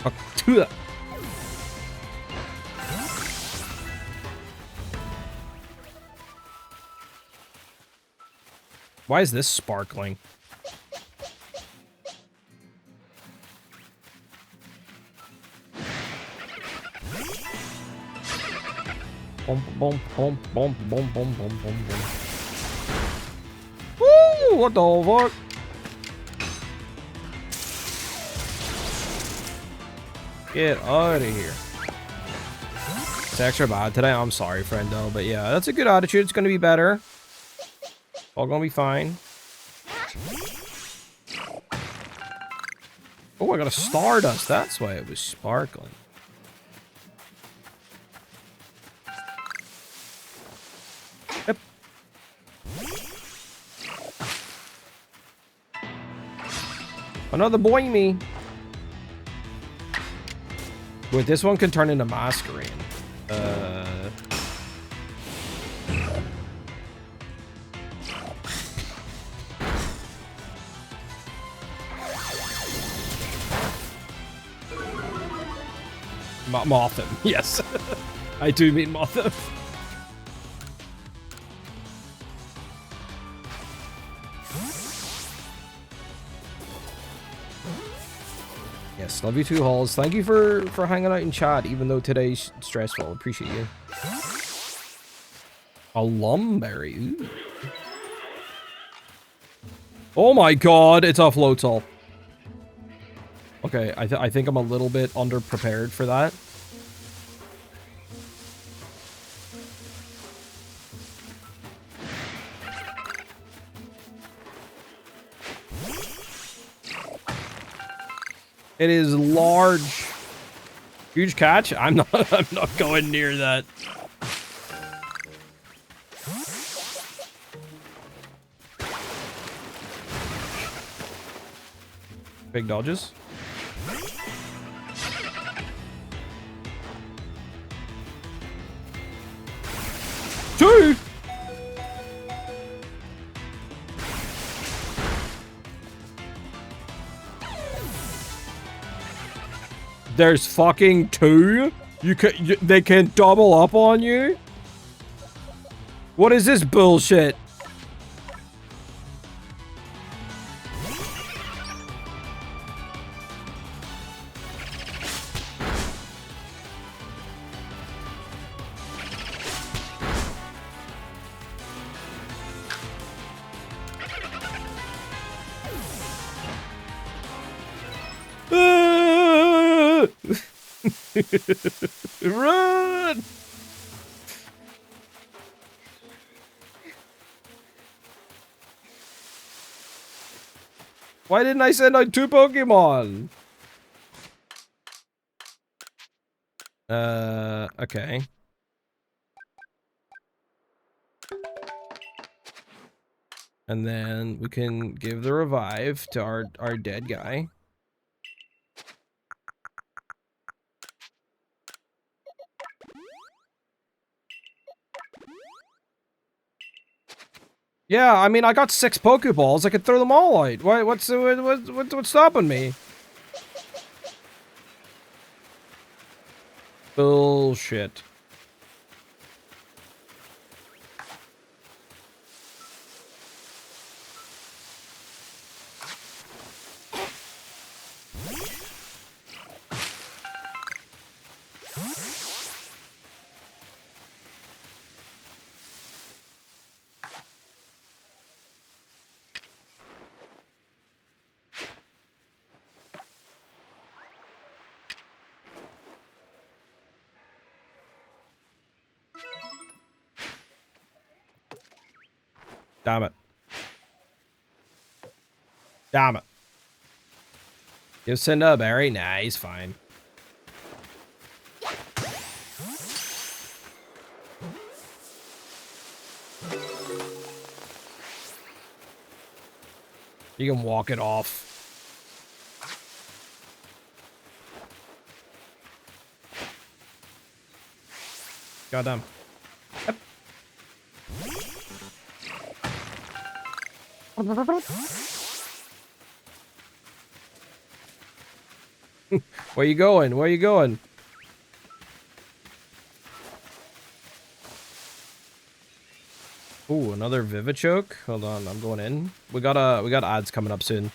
A: Oh, why is this sparkling? Boom, boom, boom, boom, boom, boom, boom, boom, boom. Woo! What the fuck? Get out of here. It's extra bad today. I'm sorry, friendo, but yeah, that's a good attitude. It's gonna be better. All gonna be fine. Oh, I got a Stardust. That's why it was sparkling. Yep. Another boy me. Wait, this one can turn into Masquerade. Mothim, yes. I do mean Mothim. Yes, love you too, Halls. Thank you for hanging out in chat, even though today's stressful. Appreciate you. A Lumberry. Ooh. Oh my god, it's a Floatzel. Okay, I think I'm a little bit underprepared for that. It is large. Huge catch? I'm not going near that. Big dodges. Two! There's fucking two? They can double up on you? What is this bullshit? Run! Why didn't I send out two Pokemon? Okay. And then we can give the revive to our dead guy. Yeah, I mean, I got 6 Pokeballs. I could throw them all out. What's stopping me? Bullshit. Damn it. Damn it. Give Cinder a berry? Nah, he's fine. You can walk it off. Goddamn. Yep. Where you going? Where you going? Ooh, another Vivichoke. Hold on, I'm going in. We got ads coming up soon.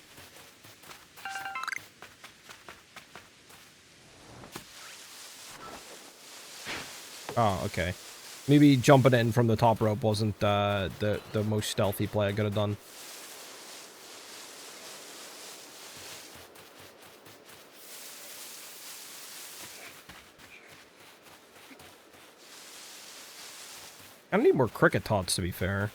A: Oh, okay. Maybe jumping in from the top rope wasn't the most stealthy play I could have done. I need more cricket tots, to be fair.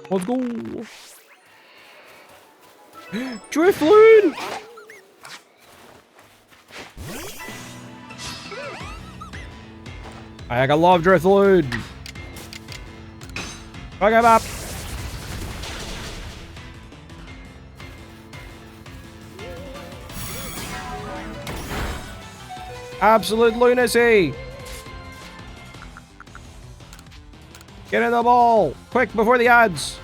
A: Let's go! Drifloon! I love Drifloon! Fuck him up! Absolute lunacy! Get in the ball! Quick, before the ads!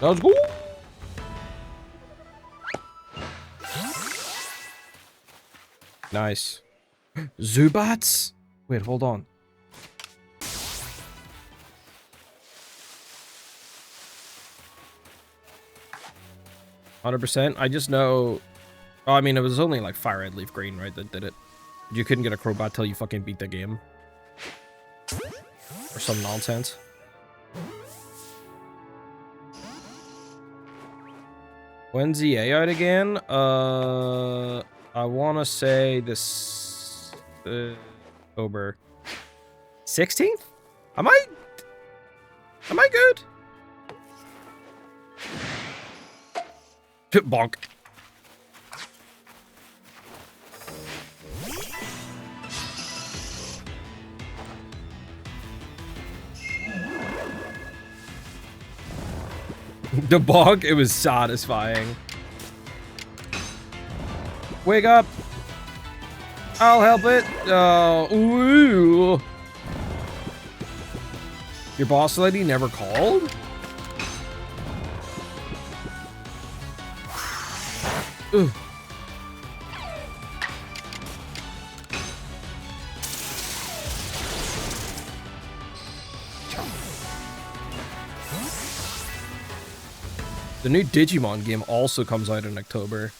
A: Let's go! Nice. Zubats? Wait, hold on. %. I just know... Oh, I mean, it was only like Fire Red Leaf Green, right, that did it. You couldn't get a Crobat till you fucking beat the game. Or some nonsense. When's EA out again? I want to say this... October 16th? Am I good? Bonk. The bonk, it was satisfying. Wake up! I'll help it. Ooh. Your boss lady never called? Ugh. The new Digimon game also comes out in October.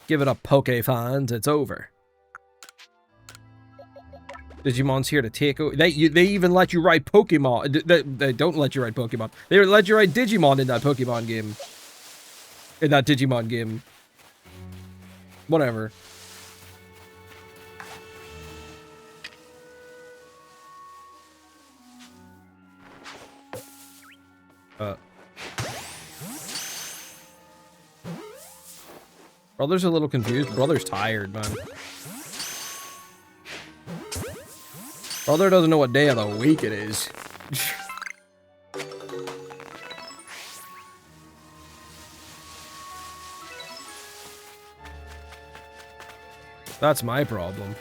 A: Give it up, Poke fans. It's over. Digimon's here to take over. They even let you ride Pokemon. They don't let you ride Pokemon. They let you ride Digimon in that Pokemon game. In that Digimon game. Whatever. Brother's a little confused. Brother's tired, man. Brother doesn't know what day of the week it is. That's my problem.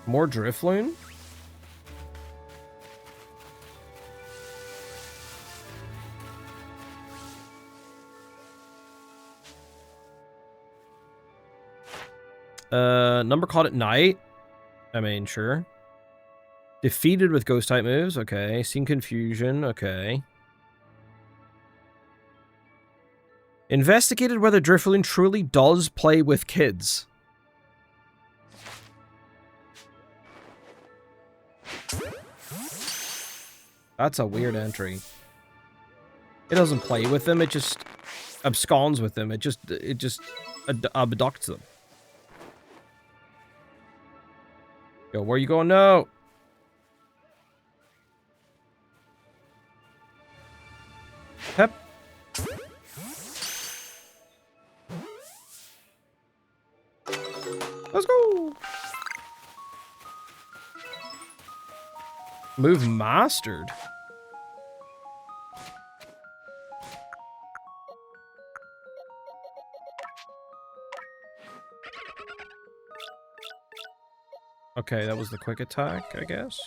A: More Drifloon? Number caught at night. I mean, sure. Defeated with ghost type moves. Okay. Seen confusion. Okay. Investigated whether Drifloon truly does play with kids. That's a weird entry. It doesn't play with them. It just absconds with them. It just abduct them. Yo, where you going? No. Pep. Let's go. Move mastered. Okay, that was the quick attack, I guess.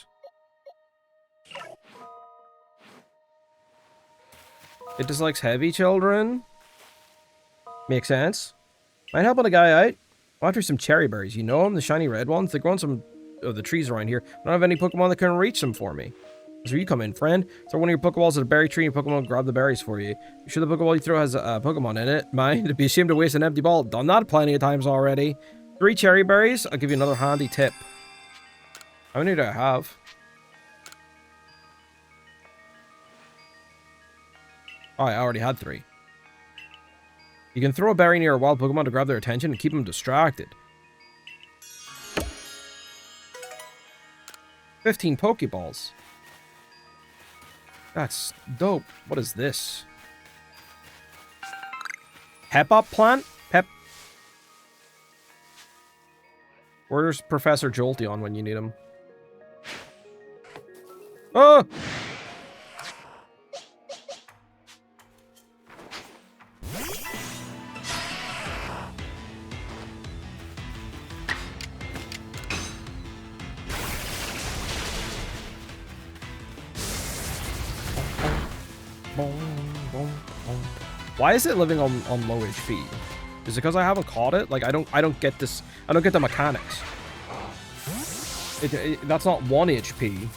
A: It dislikes heavy children. Makes sense. Mind helping a guy out? I'm after some cherry berries. You know them? The shiny red ones? They grow on some of the trees around here. I don't have any Pokemon that can reach them for me. That's where you come in, friend. Throw one of your Pokeballs at a berry tree and your Pokemon will grab the berries for you. You sure the Pokeball you throw has a Pokemon in it? Mind? It'd be ashamed to waste an empty ball. Done that plenty of times already. 3 cherry berries. I'll give you another handy tip. How many do I have? Oh, I already had 3. You can throw a berry near a wild Pokemon to grab their attention and keep them distracted. 15 Pokeballs. That's dope. What is this? Pep up plant? Pep. Where's Professor Jolteon when you need him? Oh! Why is it living on low HP? Is it because I haven't caught it? Like I don't get this. I don't get the mechanics. That's not 1 HP,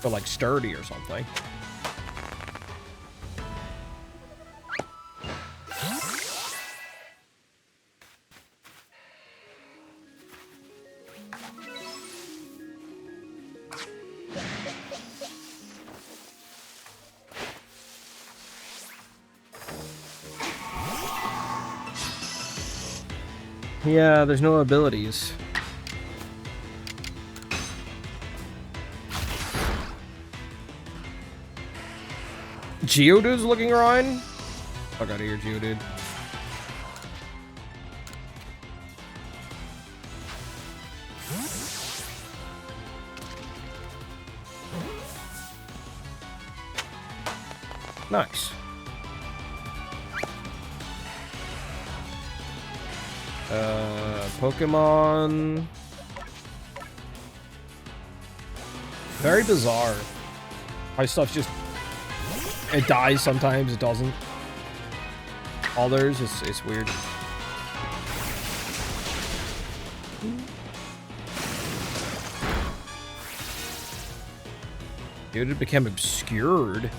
A: but like sturdy or something. Yeah, there's no abilities. Geodude's looking around? Fuck out of here, Geodude. Nice. Pokemon. Very bizarre. My stuff just... It dies sometimes, it doesn't. Others, it's weird. Dude, it became obscured.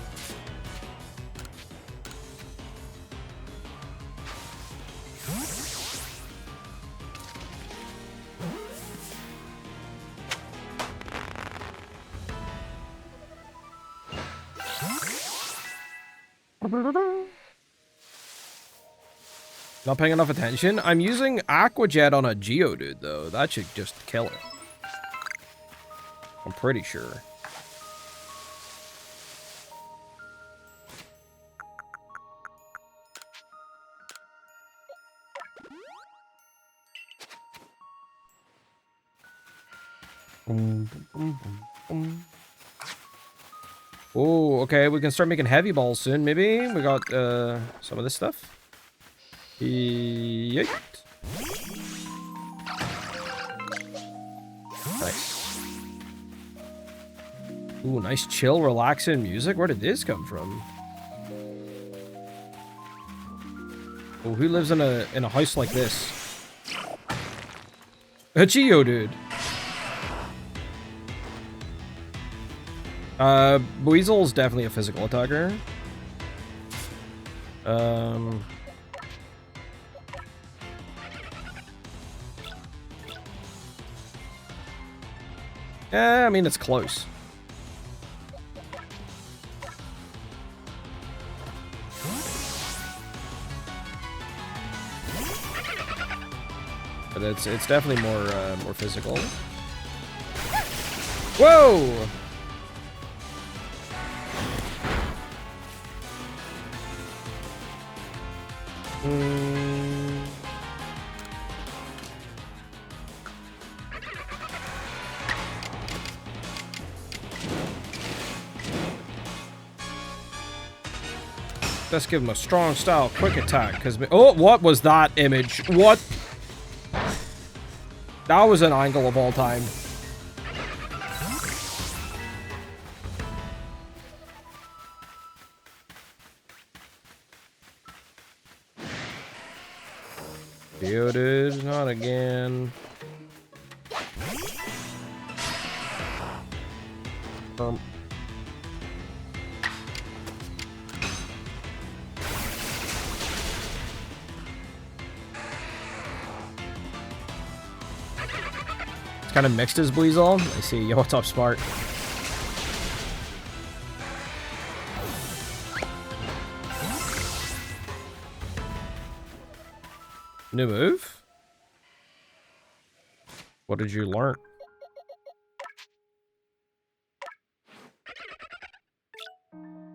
A: Not paying enough attention? I'm using Aqua Jet on a Geodude, though. That should just kill it. I'm pretty sure. Oh, okay. We can start making heavy balls soon, maybe. We got some of this stuff. Yeet. Nice. Ooh, nice chill, relaxing music. Where did this come from? Oh, who lives in a house like this? A Geodude. Weasel's definitely a physical attacker. Yeah, I mean, it's close. But it's definitely more physical. Whoa! Let's give him a strong style quick attack, because... Oh, what was that image? What? That was an angle of all time. Dude, not again. Kind of mixed his Weasel. I see. Yo, what's up, Smart? New move? What did you learn?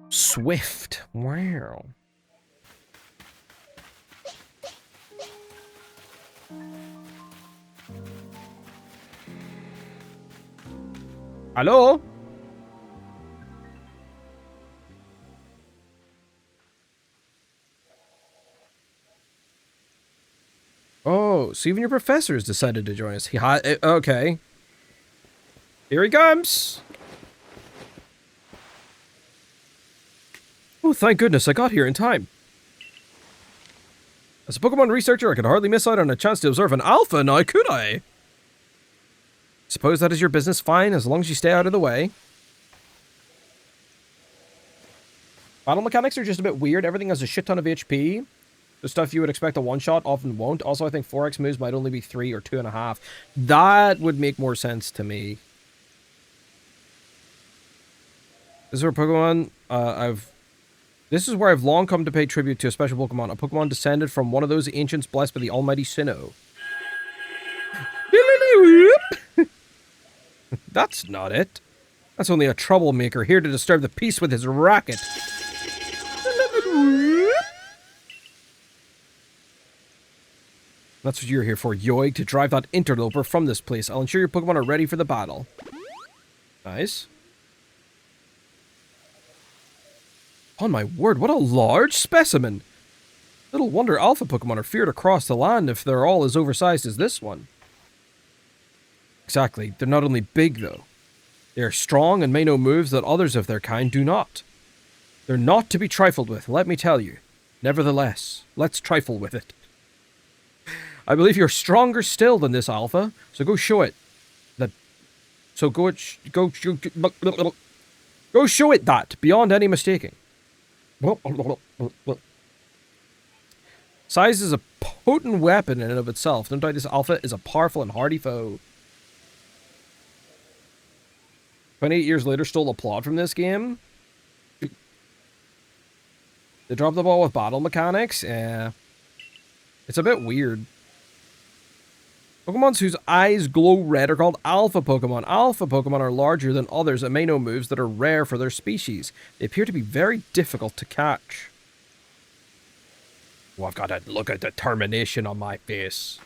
A: Swift. Wow. Hello? Oh, so even your professors decided to join us. Okay. Here he comes. Oh, thank goodness I got here in time. As a Pokemon researcher, I could hardly miss out on a chance to observe an alpha, now could I? Suppose that is your business, fine, as long as you stay out of the way. Battle mechanics are just a bit weird. Everything has a shit ton of HP. The stuff you would expect a one-shot often won't. Also, I think 4X moves might only be 3 or 2.5. That would make more sense to me. This is where Pokemon, This is where I've long come to pay tribute to a special Pokemon. A Pokemon descended from one of those ancients blessed by the almighty Sinnoh. That's not it. That's only a troublemaker here to disturb the peace with his racket. That's what you're here for, Yogi, to drive that interloper from this place. I'll ensure your Pokemon are ready for the battle. Nice. On my word, what a large specimen. Little wonder alpha Pokemon are feared across the land if they're all as oversized as this one. Exactly. They're not only big, though. They are strong and may know moves that others of their kind do not. They're not to be trifled with, let me tell you. Nevertheless, let's trifle with it. I believe you're stronger still than this alpha, so go show it. Go show it that, beyond any mistaking. Size is a potent weapon in and of itself. Don't doubt this alpha is a powerful and hardy foe. 28 years later, stole a plot from this game. They dropped the ball with battle mechanics. It's a bit weird. Pokemons whose eyes glow red are called Alpha Pokemon. Alpha Pokemon are larger than others and may know moves that are rare for their species. They appear to be very difficult to catch. Oh, I've got a look of determination on my face.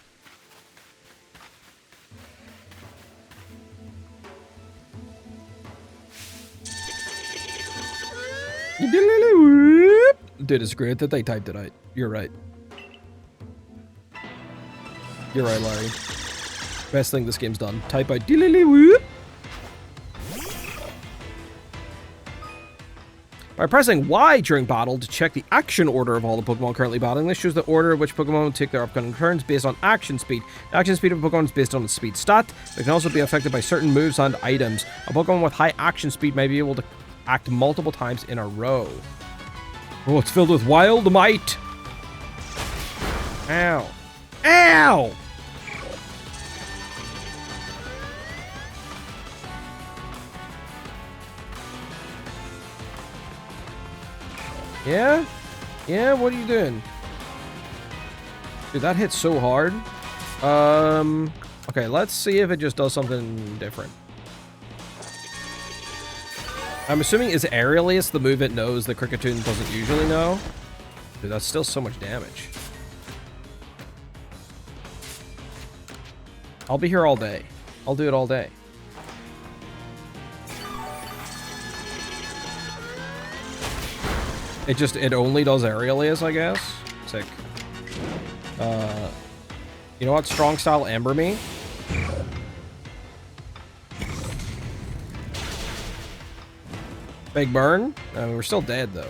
A: Dude, it's great that they typed it out. You're right. You're right, Larry. Best thing this game's done. Type out whoop. By pressing Y during battle to check the action order of all the Pokemon currently battling, this shows the order of which Pokemon will take their upcoming turns based on action speed. The action speed of a Pokemon is based on its speed stat, but it can also be affected by certain moves and items. A Pokemon with high action speed may be able to act multiple times in a row. Oh, it's filled with wild might. Ow. Ow! Yeah? Yeah, what are you doing? Dude, that hit so hard. Okay, let's see if it just does something different. I'm assuming is Aerialius the move it knows that Kricketune doesn't usually know? Dude, that's still so much damage. I'll be here all day. I'll do it all day. It only does Aerialius, I guess. Sick. You know what? Strong Style Amber me. Big burn. I mean, we're still dead though.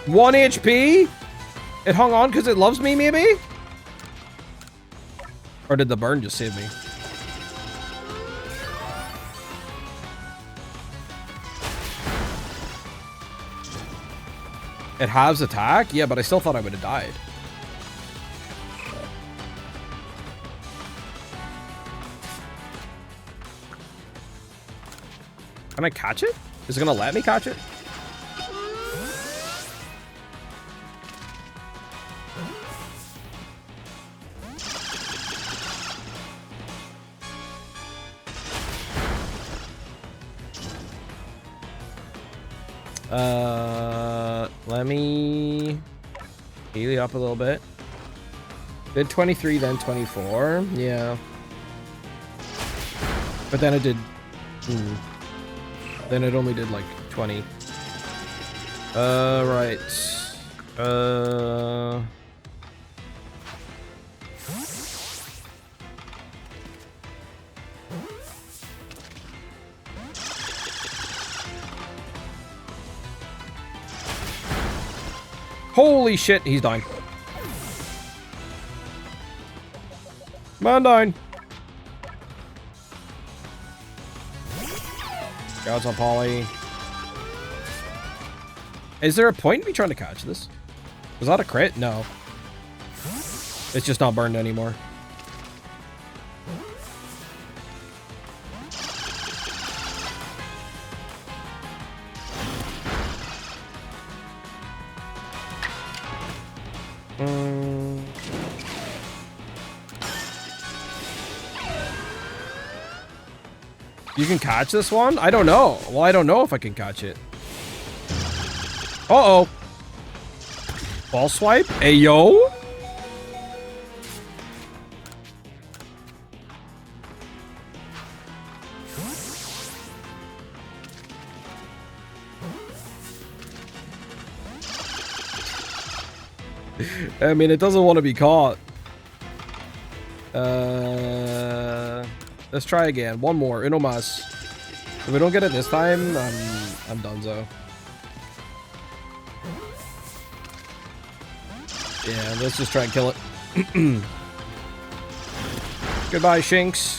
A: 1 HP? It hung on because it loves me, maybe? Or did the burn just save me? It has attack? Yeah, but I still thought I would have died. Can I catch it? Is it gonna let me catch it? Let me heal you up a little bit. Did 23, then 24. Yeah. But then it did... Then it only did like 20. Right. Holy shit, he's dying. Man dying. Gods on Polly. Is there a point in me trying to catch this? Was that a crit? No. It's just not burned anymore. You can catch this one? I don't know. Well, I don't know if I can catch it. Uh-oh. Ball swipe? Hey, yo. I mean, it doesn't want to be caught. Let's try again. One more. Uno mas. If we don't get it this time, I'm donezo. Yeah, let's just try and kill it. Goodbye, Shinx.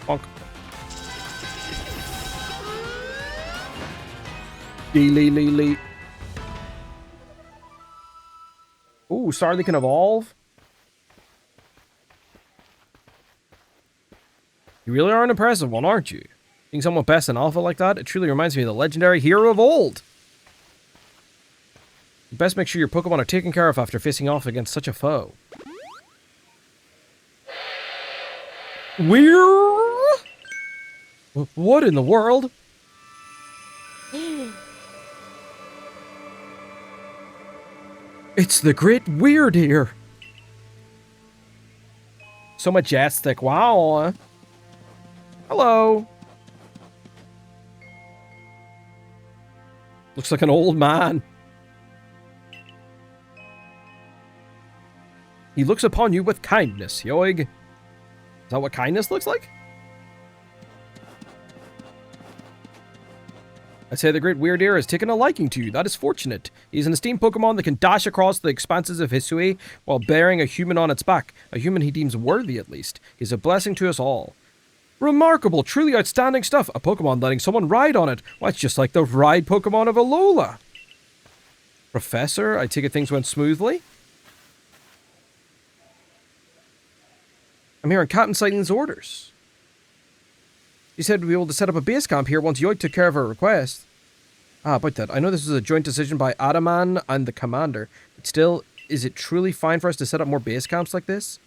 A: Bonk. Lee. Ooh, sorry, they can evolve. You really are an impressive one, aren't you? Being someone best in alpha like that, it truly reminds me of the legendary hero of old. You best make sure your Pokemon are taken care of after facing off against such a foe. What in the world? It's the Great Weird here. So majestic. Wow. Hello. Looks like an old man. He looks upon you with kindness, Yoig. Is that what kindness looks like? I'd say the Great Weirdeer has taken a liking to you. That is fortunate. He's an esteemed Pokemon that can dash across the expanses of Hisui while bearing a human on its back. A human he deems worthy, at least. He's a blessing to us all. Remarkable, truly outstanding stuff. A Pokemon letting someone ride on it. Well, it's just like the ride Pokemon of Alola. Professor, I take it things went smoothly? I'm here on Captain Sighting's orders. He said we'd be able to set up a base camp here once Yogi took care of our request. Ah, about that. I know this is a joint decision by Adaman and the commander, but still, is it truly fine for us to set up more base camps like this?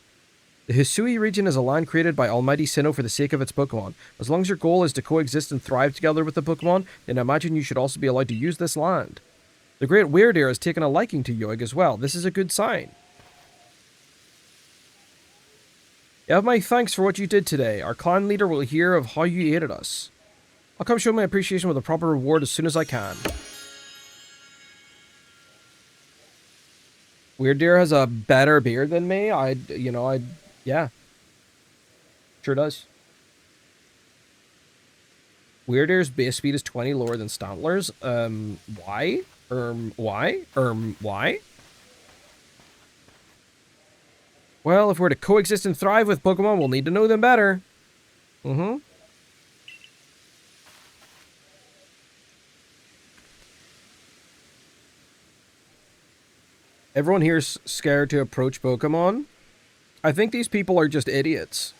A: The Hisui region is a land created by Almighty Sinnoh for the sake of its Pokemon. As long as your goal is to coexist and thrive together with the Pokemon, then I imagine you should also be allowed to use this land. The Great Weirdeer has taken a liking to Yogi as well. This is a good sign. You have my thanks for what you did today. Our clan leader will hear of how you aided us. I'll come show my appreciation with a proper reward as soon as I can. Weirdeer has a better beard than me. Yeah. Sure does. Weirdeer's base speed is 20 lower than Stantler's. Why? Why? Well, if we're to coexist and thrive with Pokemon, we'll need to know them better. Everyone here's scared to approach Pokemon. I think these people are just idiots.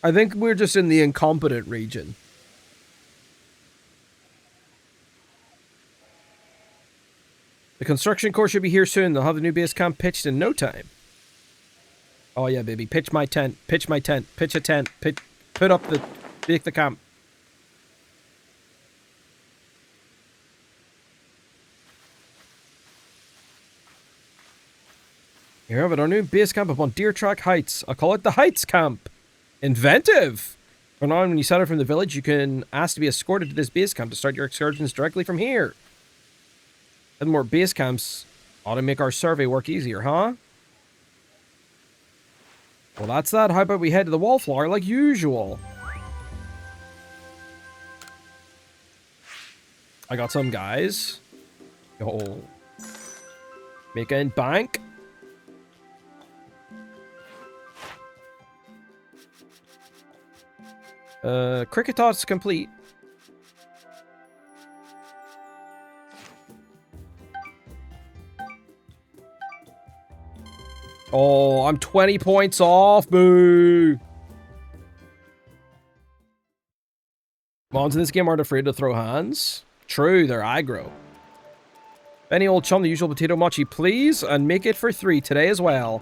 A: I think we're just in the incompetent region. The construction corps should be here soon. They'll have the new base camp pitched in no time. Oh yeah, baby. Pitch my tent. Pitch my tent. Pitch a tent. Make the camp. Here we have it, our new base camp up on Deer Track Heights. I'll call it the Heights Camp. Inventive! From now on, when you set out from the village, you can ask to be escorted to this base camp to start your excursions directly from here. And more base camps ought to make our survey work easier, huh? Well, that's that. How about we head to the Wallflower like usual? I got some guys. Yo. Making bank. Cricket Toss complete. Oh, I'm 20 points off. Boo. Mons in this game aren't afraid to throw hands. True, they're aggro. Any old chum, the usual potato mochi, please, and make it for 3 today as well.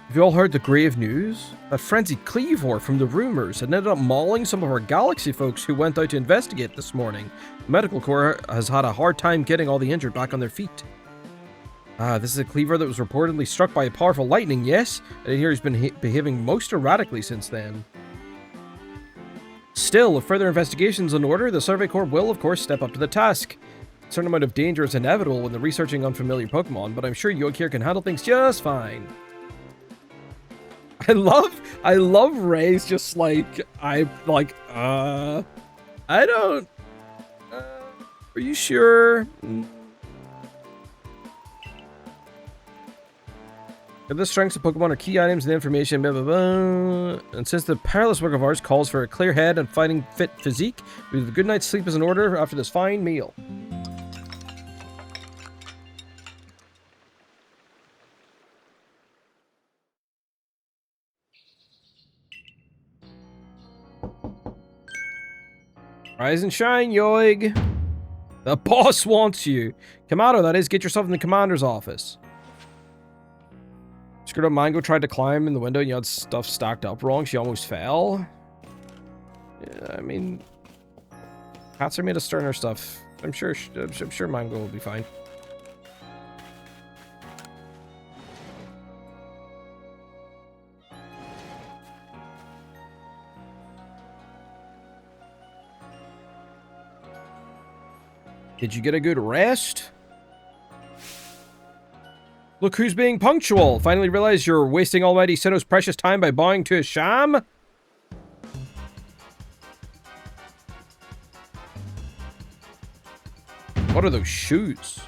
A: Have you all heard the grave news? That frenzied Cleavor from the rumors had ended up mauling some of our Galaxy folks who went out to investigate this morning. The medical corps has had a hard time getting all the injured back on their feet. This is a Cleavor that was reportedly struck by a powerful lightning, yes? And I hear he's been behaving most erratically since then. Still, if further investigations in order, the Survey Corps will, of course, step up to the task. A certain amount of danger is inevitable when they're researching unfamiliar Pokemon, but I'm sure Yogi here can handle things just fine. I love Ray's just like, I don't, are you sure? If the strengths of Pokemon are key items and information, blah, blah, blah. And since the perilous work of ours calls for a clear head and fighting fit physique, we have a good night's sleep as an order after this fine meal. Rise and shine, Yoig. The boss wants you. Kamado, that is, get yourself in the commander's office. Screwed up Mango tried to climb in the window and you had stuff stacked up wrong. She almost fell. Yeah, I mean, cats are made of sterner stuff. I'm sure Mango will be fine. Did you get a good rest? Look who's being punctual. Finally realize you're wasting Almighty Sinnoh's precious time by bowing to a sham? What are those shoes?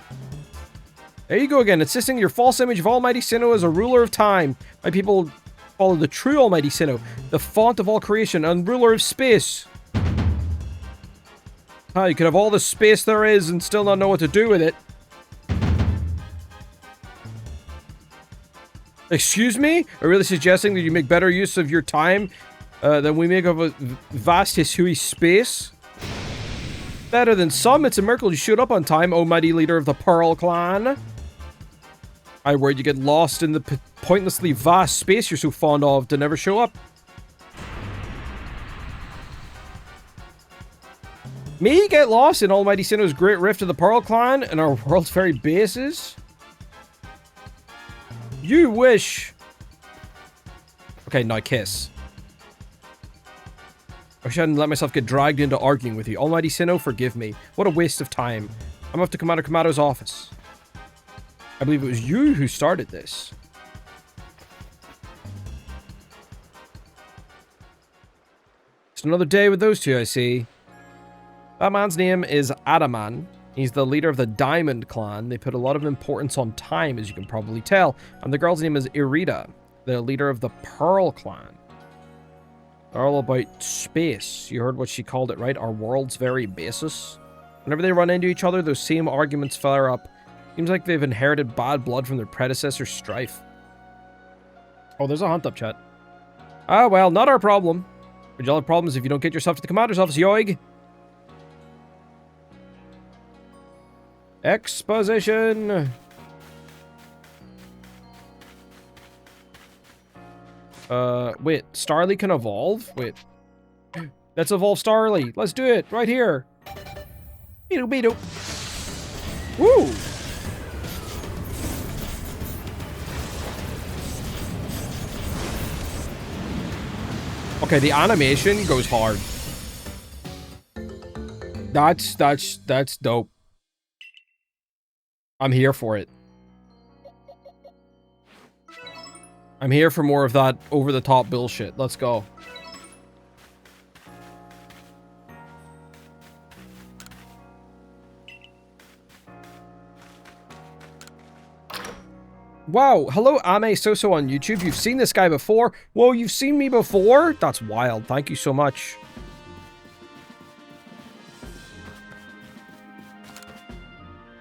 A: There you go again, insisting your false image of Almighty Sinnoh as a ruler of time. My people follow the true Almighty Sinnoh, the font of all creation and ruler of space. You could have all the space there is and still not know what to do with it. Excuse me? Are you really suggesting that you make better use of your time than we make of a vast Hisui space? Better than some. It's a miracle you showed up on time, oh mighty leader of the Pearl Clan. I worried you get lost in the pointlessly vast space you're so fond of to never show up. Me get lost in Almighty Sinnoh's great rift of the Pearl Clan and our world's very bases? You wish. Okay, now kiss. I shouldn't let myself get dragged into arguing with you. Almighty Sinnoh, forgive me. What a waste of time. I'm off to Commander Kamado's office. I believe it was you who started this. It's another day with those two, I see. That man's name is Adaman. He's the leader of the Diamond Clan. They put a lot of importance on time, as you can probably tell. And the girl's name is Irida, the leader of the Pearl Clan. They're all about space. You heard what she called it, right? Our world's very basis. Whenever they run into each other, those same arguments flare up. Seems like they've inherited bad blood from their predecessor, Strife. Oh, there's a hunt up, chat. Ah, well, not our problem. But you'll have problems if you don't get yourself to the commander's office, Yogi. Exposition. Wait, Starly can evolve? Wait. Let's evolve Starly. Let's do it right here. Beetle beetle. Woo! Okay, the animation goes hard. That's dope. I'm here for it. I'm here for more of that over-the-top bullshit. Let's go. Wow, hello Ame Soso on YouTube. You've seen this guy before? Whoa, you've seen me before? That's wild. Thank you so much.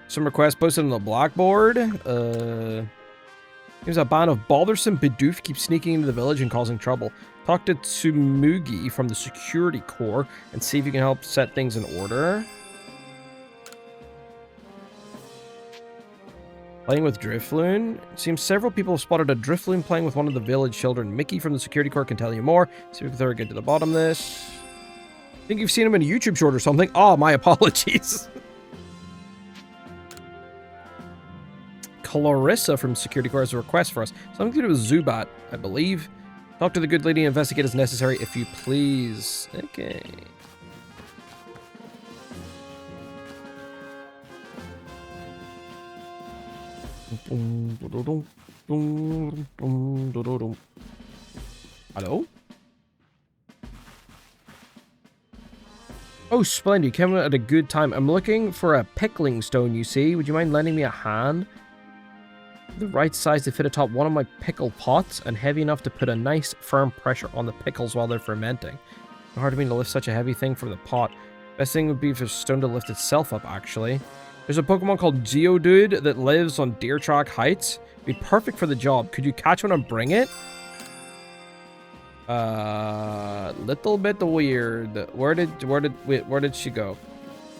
A: Some requests posted on the Blackboard. There's a band of bothersome Bidoof keeps sneaking into the village and causing trouble. Talk to Tsumugi from the Security Corps and see if you can help set things in order. Playing with Drifloon. It seems several people have spotted a Drifloon playing with one of the village children. Mickey from the Security Corps can tell you more. See if we can get to the bottom of this. I think you've seen him in a YouTube short or something. Oh, my apologies. Clarissa from Security Corps has a request for us. Something to do with Zubat, I believe. Talk to the good lady and investigate as necessary, if you please. Okay. Hello? Oh, splendid. You came at a good time. I'm looking for a pickling stone, you see. Would you mind lending me a hand? The right size to fit atop one of my pickle pots and heavy enough to put a nice firm pressure on the pickles while they're fermenting. It's hard for me to lift such a heavy thing from the pot. Best thing would be for the stone to lift itself up, actually. There's a Pokemon called Geodude that lives on Deer Track Heights. Be perfect for the job. Could you catch one and bring it? Little bit weird. Where did she go?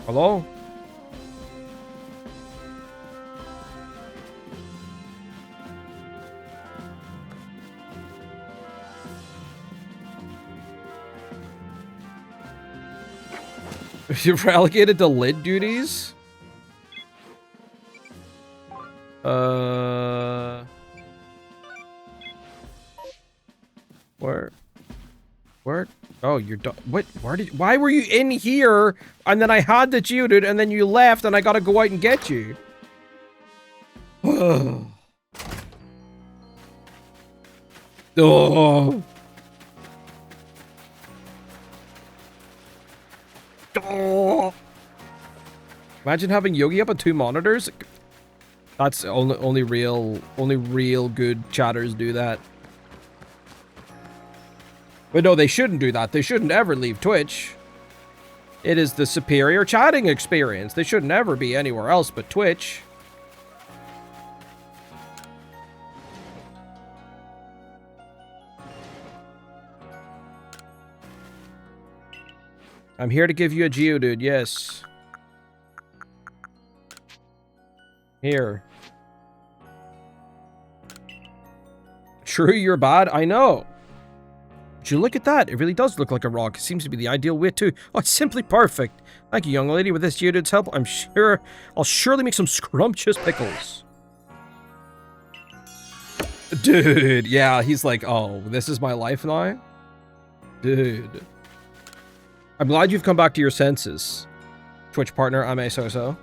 A: Hello? You're relegated to lid duties? Where? Oh, you're done. What? Why were you in here? And then I had the Geodude, and then you left, and I gotta go out and get you. Oh. Oh. Oh. Imagine having Yogi up on 2 monitors. That's only real good chatters do that. But no, they shouldn't do that. They shouldn't ever leave Twitch. It is the superior chatting experience. They should never be anywhere else but Twitch. I'm here to give you a Geodude, yes. Here. True, you're bad, I know. Would you look at that? It really does look like a rock. It seems to be the ideal weight too. Oh, it's simply perfect. Thank you, young lady. With this Geodude's help, I'll surely make some scrumptious pickles. Dude, yeah, he's like, oh, this is my life now? Dude. I'm glad you've come back to your senses. Twitch partner, I'm a so-so.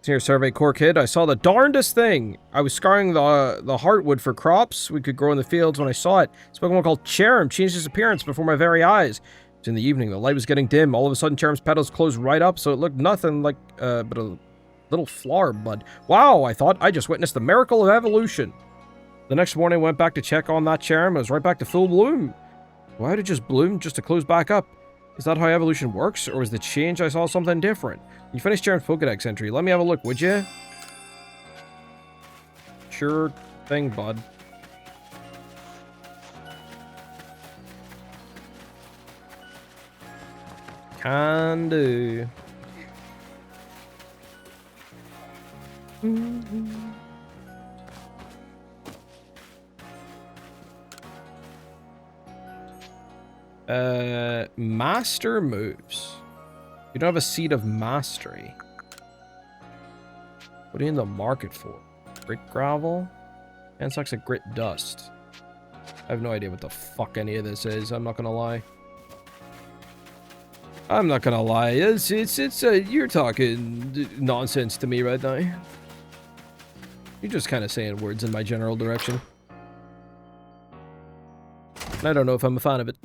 A: Here, Survey Corps kid, I saw the darndest thing. I was scouring the heartwood for crops we could grow in the fields when I saw it. This Pokemon called Cherrim changed its appearance before my very eyes. It was in the evening, the light was getting dim. All of a sudden, Cherrim's petals closed right up, so it looked nothing like but a little flower bud. Wow, I thought, I just witnessed the miracle of evolution. The next morning, I went back to check on that Cherrim. It was right back to full bloom. Why did it just bloom just to close back up? Is that how evolution works, or was the change I saw something different? You finished Cherrim's Pokedex entry. Let me have a look, would you? Sure thing, bud. Can do. Master moves. You don't have a seed of mastery. What are you in the market for? Grit gravel? And sucks like grit dust. I have no idea what the fuck any of this is. I'm not gonna lie. I'm not gonna lie. You're talking nonsense to me right now. You're just kind of saying words in my general direction. And I don't know if I'm a fan of it.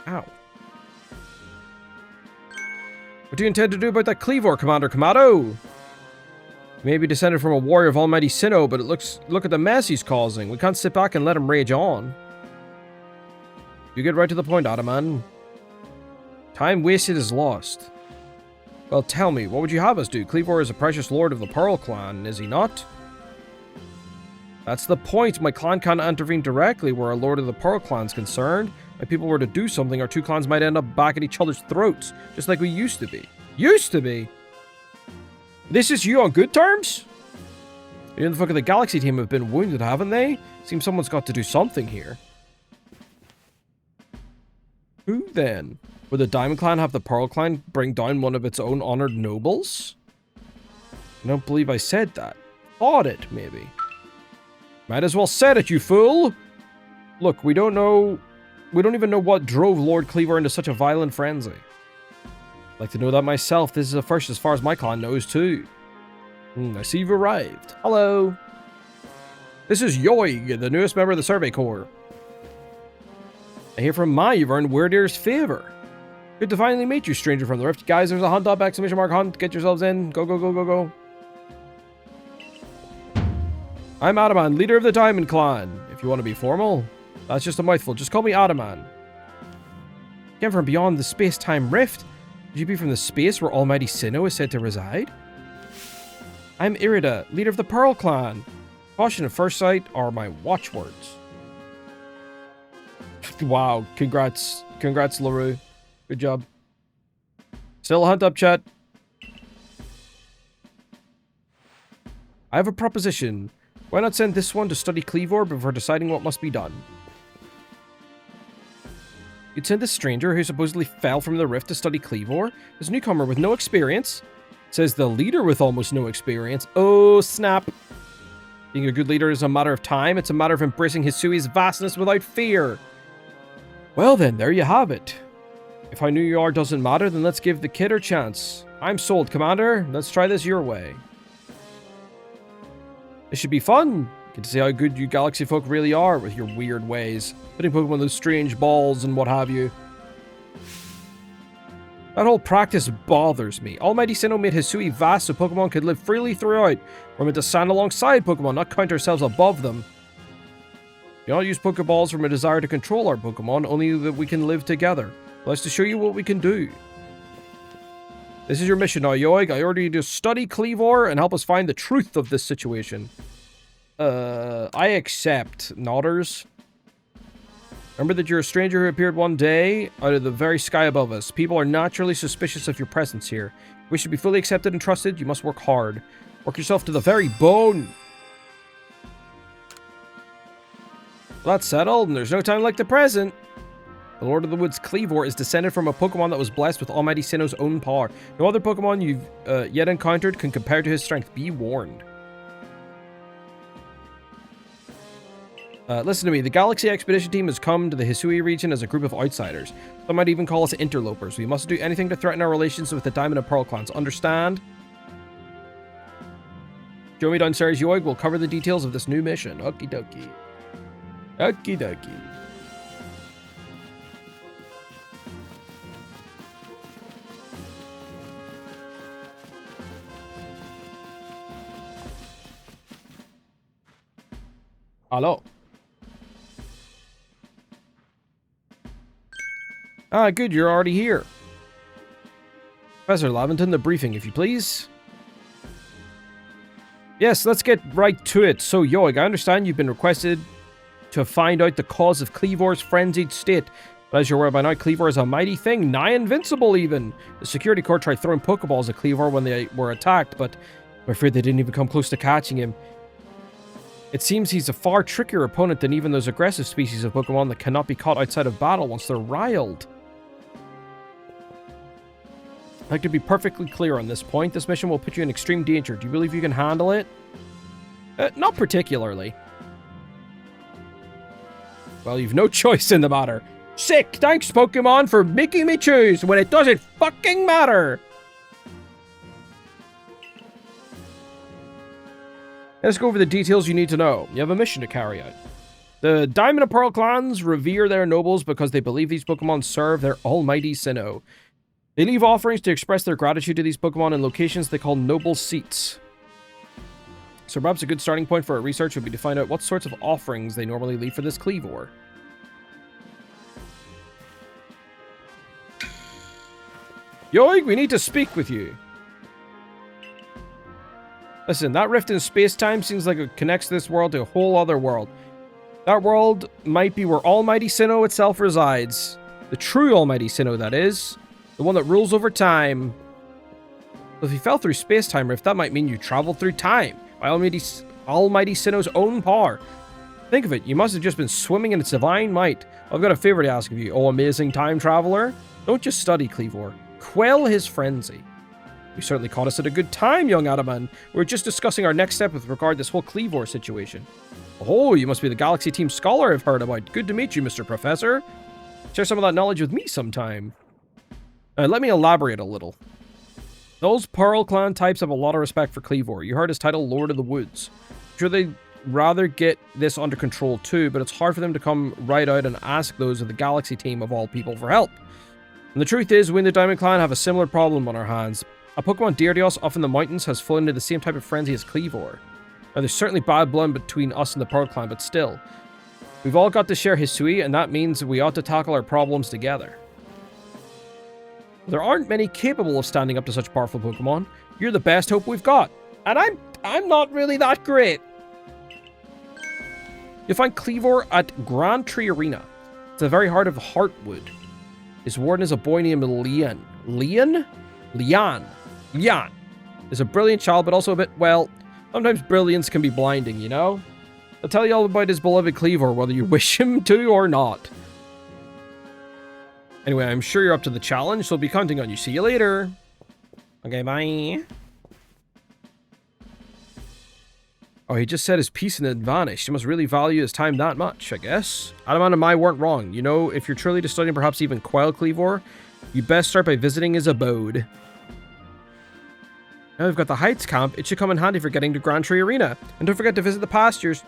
A: Ow. What do you intend to do about that Cleavor, Commander Kamado? He may be descended from a warrior of Almighty Sinnoh, but look at the mess he's causing. We can't sit back and let him rage on. You get right to the point, Ataman. Time wasted is lost. Well, tell me, what would you have us do? Cleavor is a precious lord of the Pearl Clan, is he not? That's the point. My clan can't intervene directly where a lord of the Pearl Clan's concerned. If people were to do something, our two clans might end up back at each other's throats, just like we used to be. Used to be? This is you on good terms? You and the fuck of the Galaxy team have been wounded, haven't they? Seems someone's got to do something here. Who then? Would the Diamond Clan have the Pearl Clan bring down one of its own honored nobles? I don't believe I said that. Thought it, maybe. Might as well said it, you fool! Look, we don't even know what drove Lord Cleavor into such a violent frenzy. I'd like to know that myself. This is a first as far as my clan knows, too. I see you've arrived. Hello. This is Yogi, the newest member of the Survey Corps. I hear from Mai you've earned Weirdeer's favor. Good to finally meet you, stranger from the rift. Guys, there's a hunt up, exclamation mark hunt. Get yourselves in. Go, go, go, go, go. I'm Ataman, leader of the Diamond Clan. If you want to be formal, that's just a mouthful. Just call me Ataman. Came from beyond the space-time rift. Would you be from the space where Almighty Sinnoh is said to reside? I'm Irida, leader of the Pearl Clan. Caution at first sight are my watchwords. Wow, congrats. Congrats, LaRue. Good job. Still a hunt up, chat. I have a proposition. Why not send this one to study Cleavor before deciding what must be done? You'd send this stranger who supposedly fell from the rift to study Cleavor? This newcomer with no experience? Says the leader with almost no experience. Oh, snap. Being a good leader is a matter of time. It's a matter of embracing Hisui's vastness without fear. Well then, there you have it. If how new you are doesn't matter, then let's give the kid her chance. I'm sold, Commander. Let's try this your way. It should be fun. Get to see how good you galaxy folk really are with your weird ways. Putting Pokemon in those strange balls and what have you. That whole practice bothers me. Almighty Sinnoh made Hisui vast so Pokemon could live freely throughout. We're meant to stand alongside Pokemon, not count ourselves above them. We don't use Pokeballs from a desire to control our Pokemon, only that we can live together. Let's to show you what we can do. This is your mission now, Yogi. I order you to study Kleavor and help us find the truth of this situation. I accept, Nodders. Remember that you're a stranger who appeared one day out of the very sky above us. People are naturally suspicious of your presence here. If you wish to be fully accepted and trusted, you must work hard. Work yourself to the very bone. Well, that's settled, and there's no time like the present. The Lord of the Woods Kleavor is descended from a Pokemon that was blessed with Almighty Sinnoh's own power. No other Pokemon you've yet encountered can compare to his strength. Be warned. Listen to me, the Galaxy Expedition team has come to the Hisui region as a group of outsiders. Some might even call us interlopers. We mustn't do anything to threaten our relations with the Diamond and Pearl clans. Understand? Show me downstairs, Yogi. We'll cover the details of this new mission. Okie dokie. Okie dokie. Hello. Ah, good, you're already here. Professor Laventon, the briefing, if you please. Yes, let's get right to it. So, Yogi, I understand you've been requested to find out the cause of Kleavor's frenzied state. But as you're aware by now, Kleavor is a mighty thing, nigh invincible even. The security corps tried throwing Pokeballs at Kleavor when they were attacked, but I'm afraid they didn't even come close to catching him. It seems he's a far trickier opponent than even those aggressive species of Pokemon that cannot be caught outside of battle once they're riled. I'd like to be perfectly clear on this point. This mission will put you in extreme danger. Do you believe you can handle it? Not particularly. Well, you've no choice in the matter. Sick! Thanks, Pokemon, for making me choose when it doesn't fucking matter! Let's go over the details you need to know. You have a mission to carry out. The Diamond and Pearl clans revere their nobles because they believe these Pokemon serve their almighty Sinnoh. They leave offerings to express their gratitude to these Pokemon in locations they call noble seats. So perhaps a good starting point for our research would be to find out what sorts of offerings they normally leave for this Kleavor. Yogi, we need to speak with you. Listen, that rift in space-time seems like it connects this world to a whole other world. That world might be where Almighty Sinnoh itself resides. The true Almighty Sinnoh, that is. The one that rules over time. If you fell through space-time rift, that might mean you traveled through time. By Almighty Sinnoh's own power. Think of it, you must have just been swimming in its divine might. I've got a favor to ask of you, oh amazing time traveler. Don't just study Kleavor. Quell his frenzy. You certainly caught us at a good time, young Adaman. We were just discussing our next step with regard to this whole Kleavor situation. Oh, you must be the Galaxy Team scholar I've heard about. Good to meet you, Mr. Professor. Share some of that knowledge with me sometime. Let me elaborate a little. Those Pearl Clan types have a lot of respect for Kleavor. You heard his title, Lord of the Woods. I'm sure they'd rather get this under control too, but it's hard for them to come right out and ask those of the Galaxy Team of all people for help. And the truth is, we in the Diamond Clan have a similar problem on our hands. A Pokemon dear to us up in the mountains has fallen into the same type of frenzy as Kleavor. Now, there's certainly bad blood between us and the Pearl Clan, but still. We've all got to share Hisui, and that means we ought to tackle our problems together. There aren't many capable of standing up to such powerful Pokemon. You're the best hope we've got. And I'm not really that great. You'll find Kleavor at Grand Tree Arena. It's the very heart of Heartwood. His warden is a boy named Leon. Leon? Leon. Leon is a brilliant child, but also a bit, well, sometimes brilliance can be blinding, you know? I'll tell you all about his beloved Kleavor, whether you wish him to or not. Anyway, I'm sure you're up to the challenge, so I'll be counting on you. See you later. Okay, bye. Oh, he just said his piece and then vanished. He must really value his time that much, I guess. Adaman and I weren't wrong. You know, if you're truly to study and perhaps even quell Kleavor, you best start by visiting his abode. Now we've got the Heights camp. It should come in handy for getting to Grand Tree Arena. And don't forget to visit the pastures.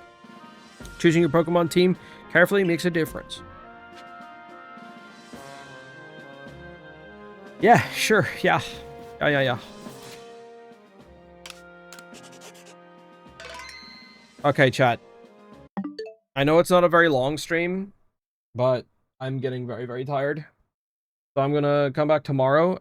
A: Choosing your Pokemon team carefully makes a difference. Yeah, sure, yeah. Yeah. Okay, chat. I know it's not a very long stream, but I'm getting very, very tired. So I'm gonna come back tomorrow.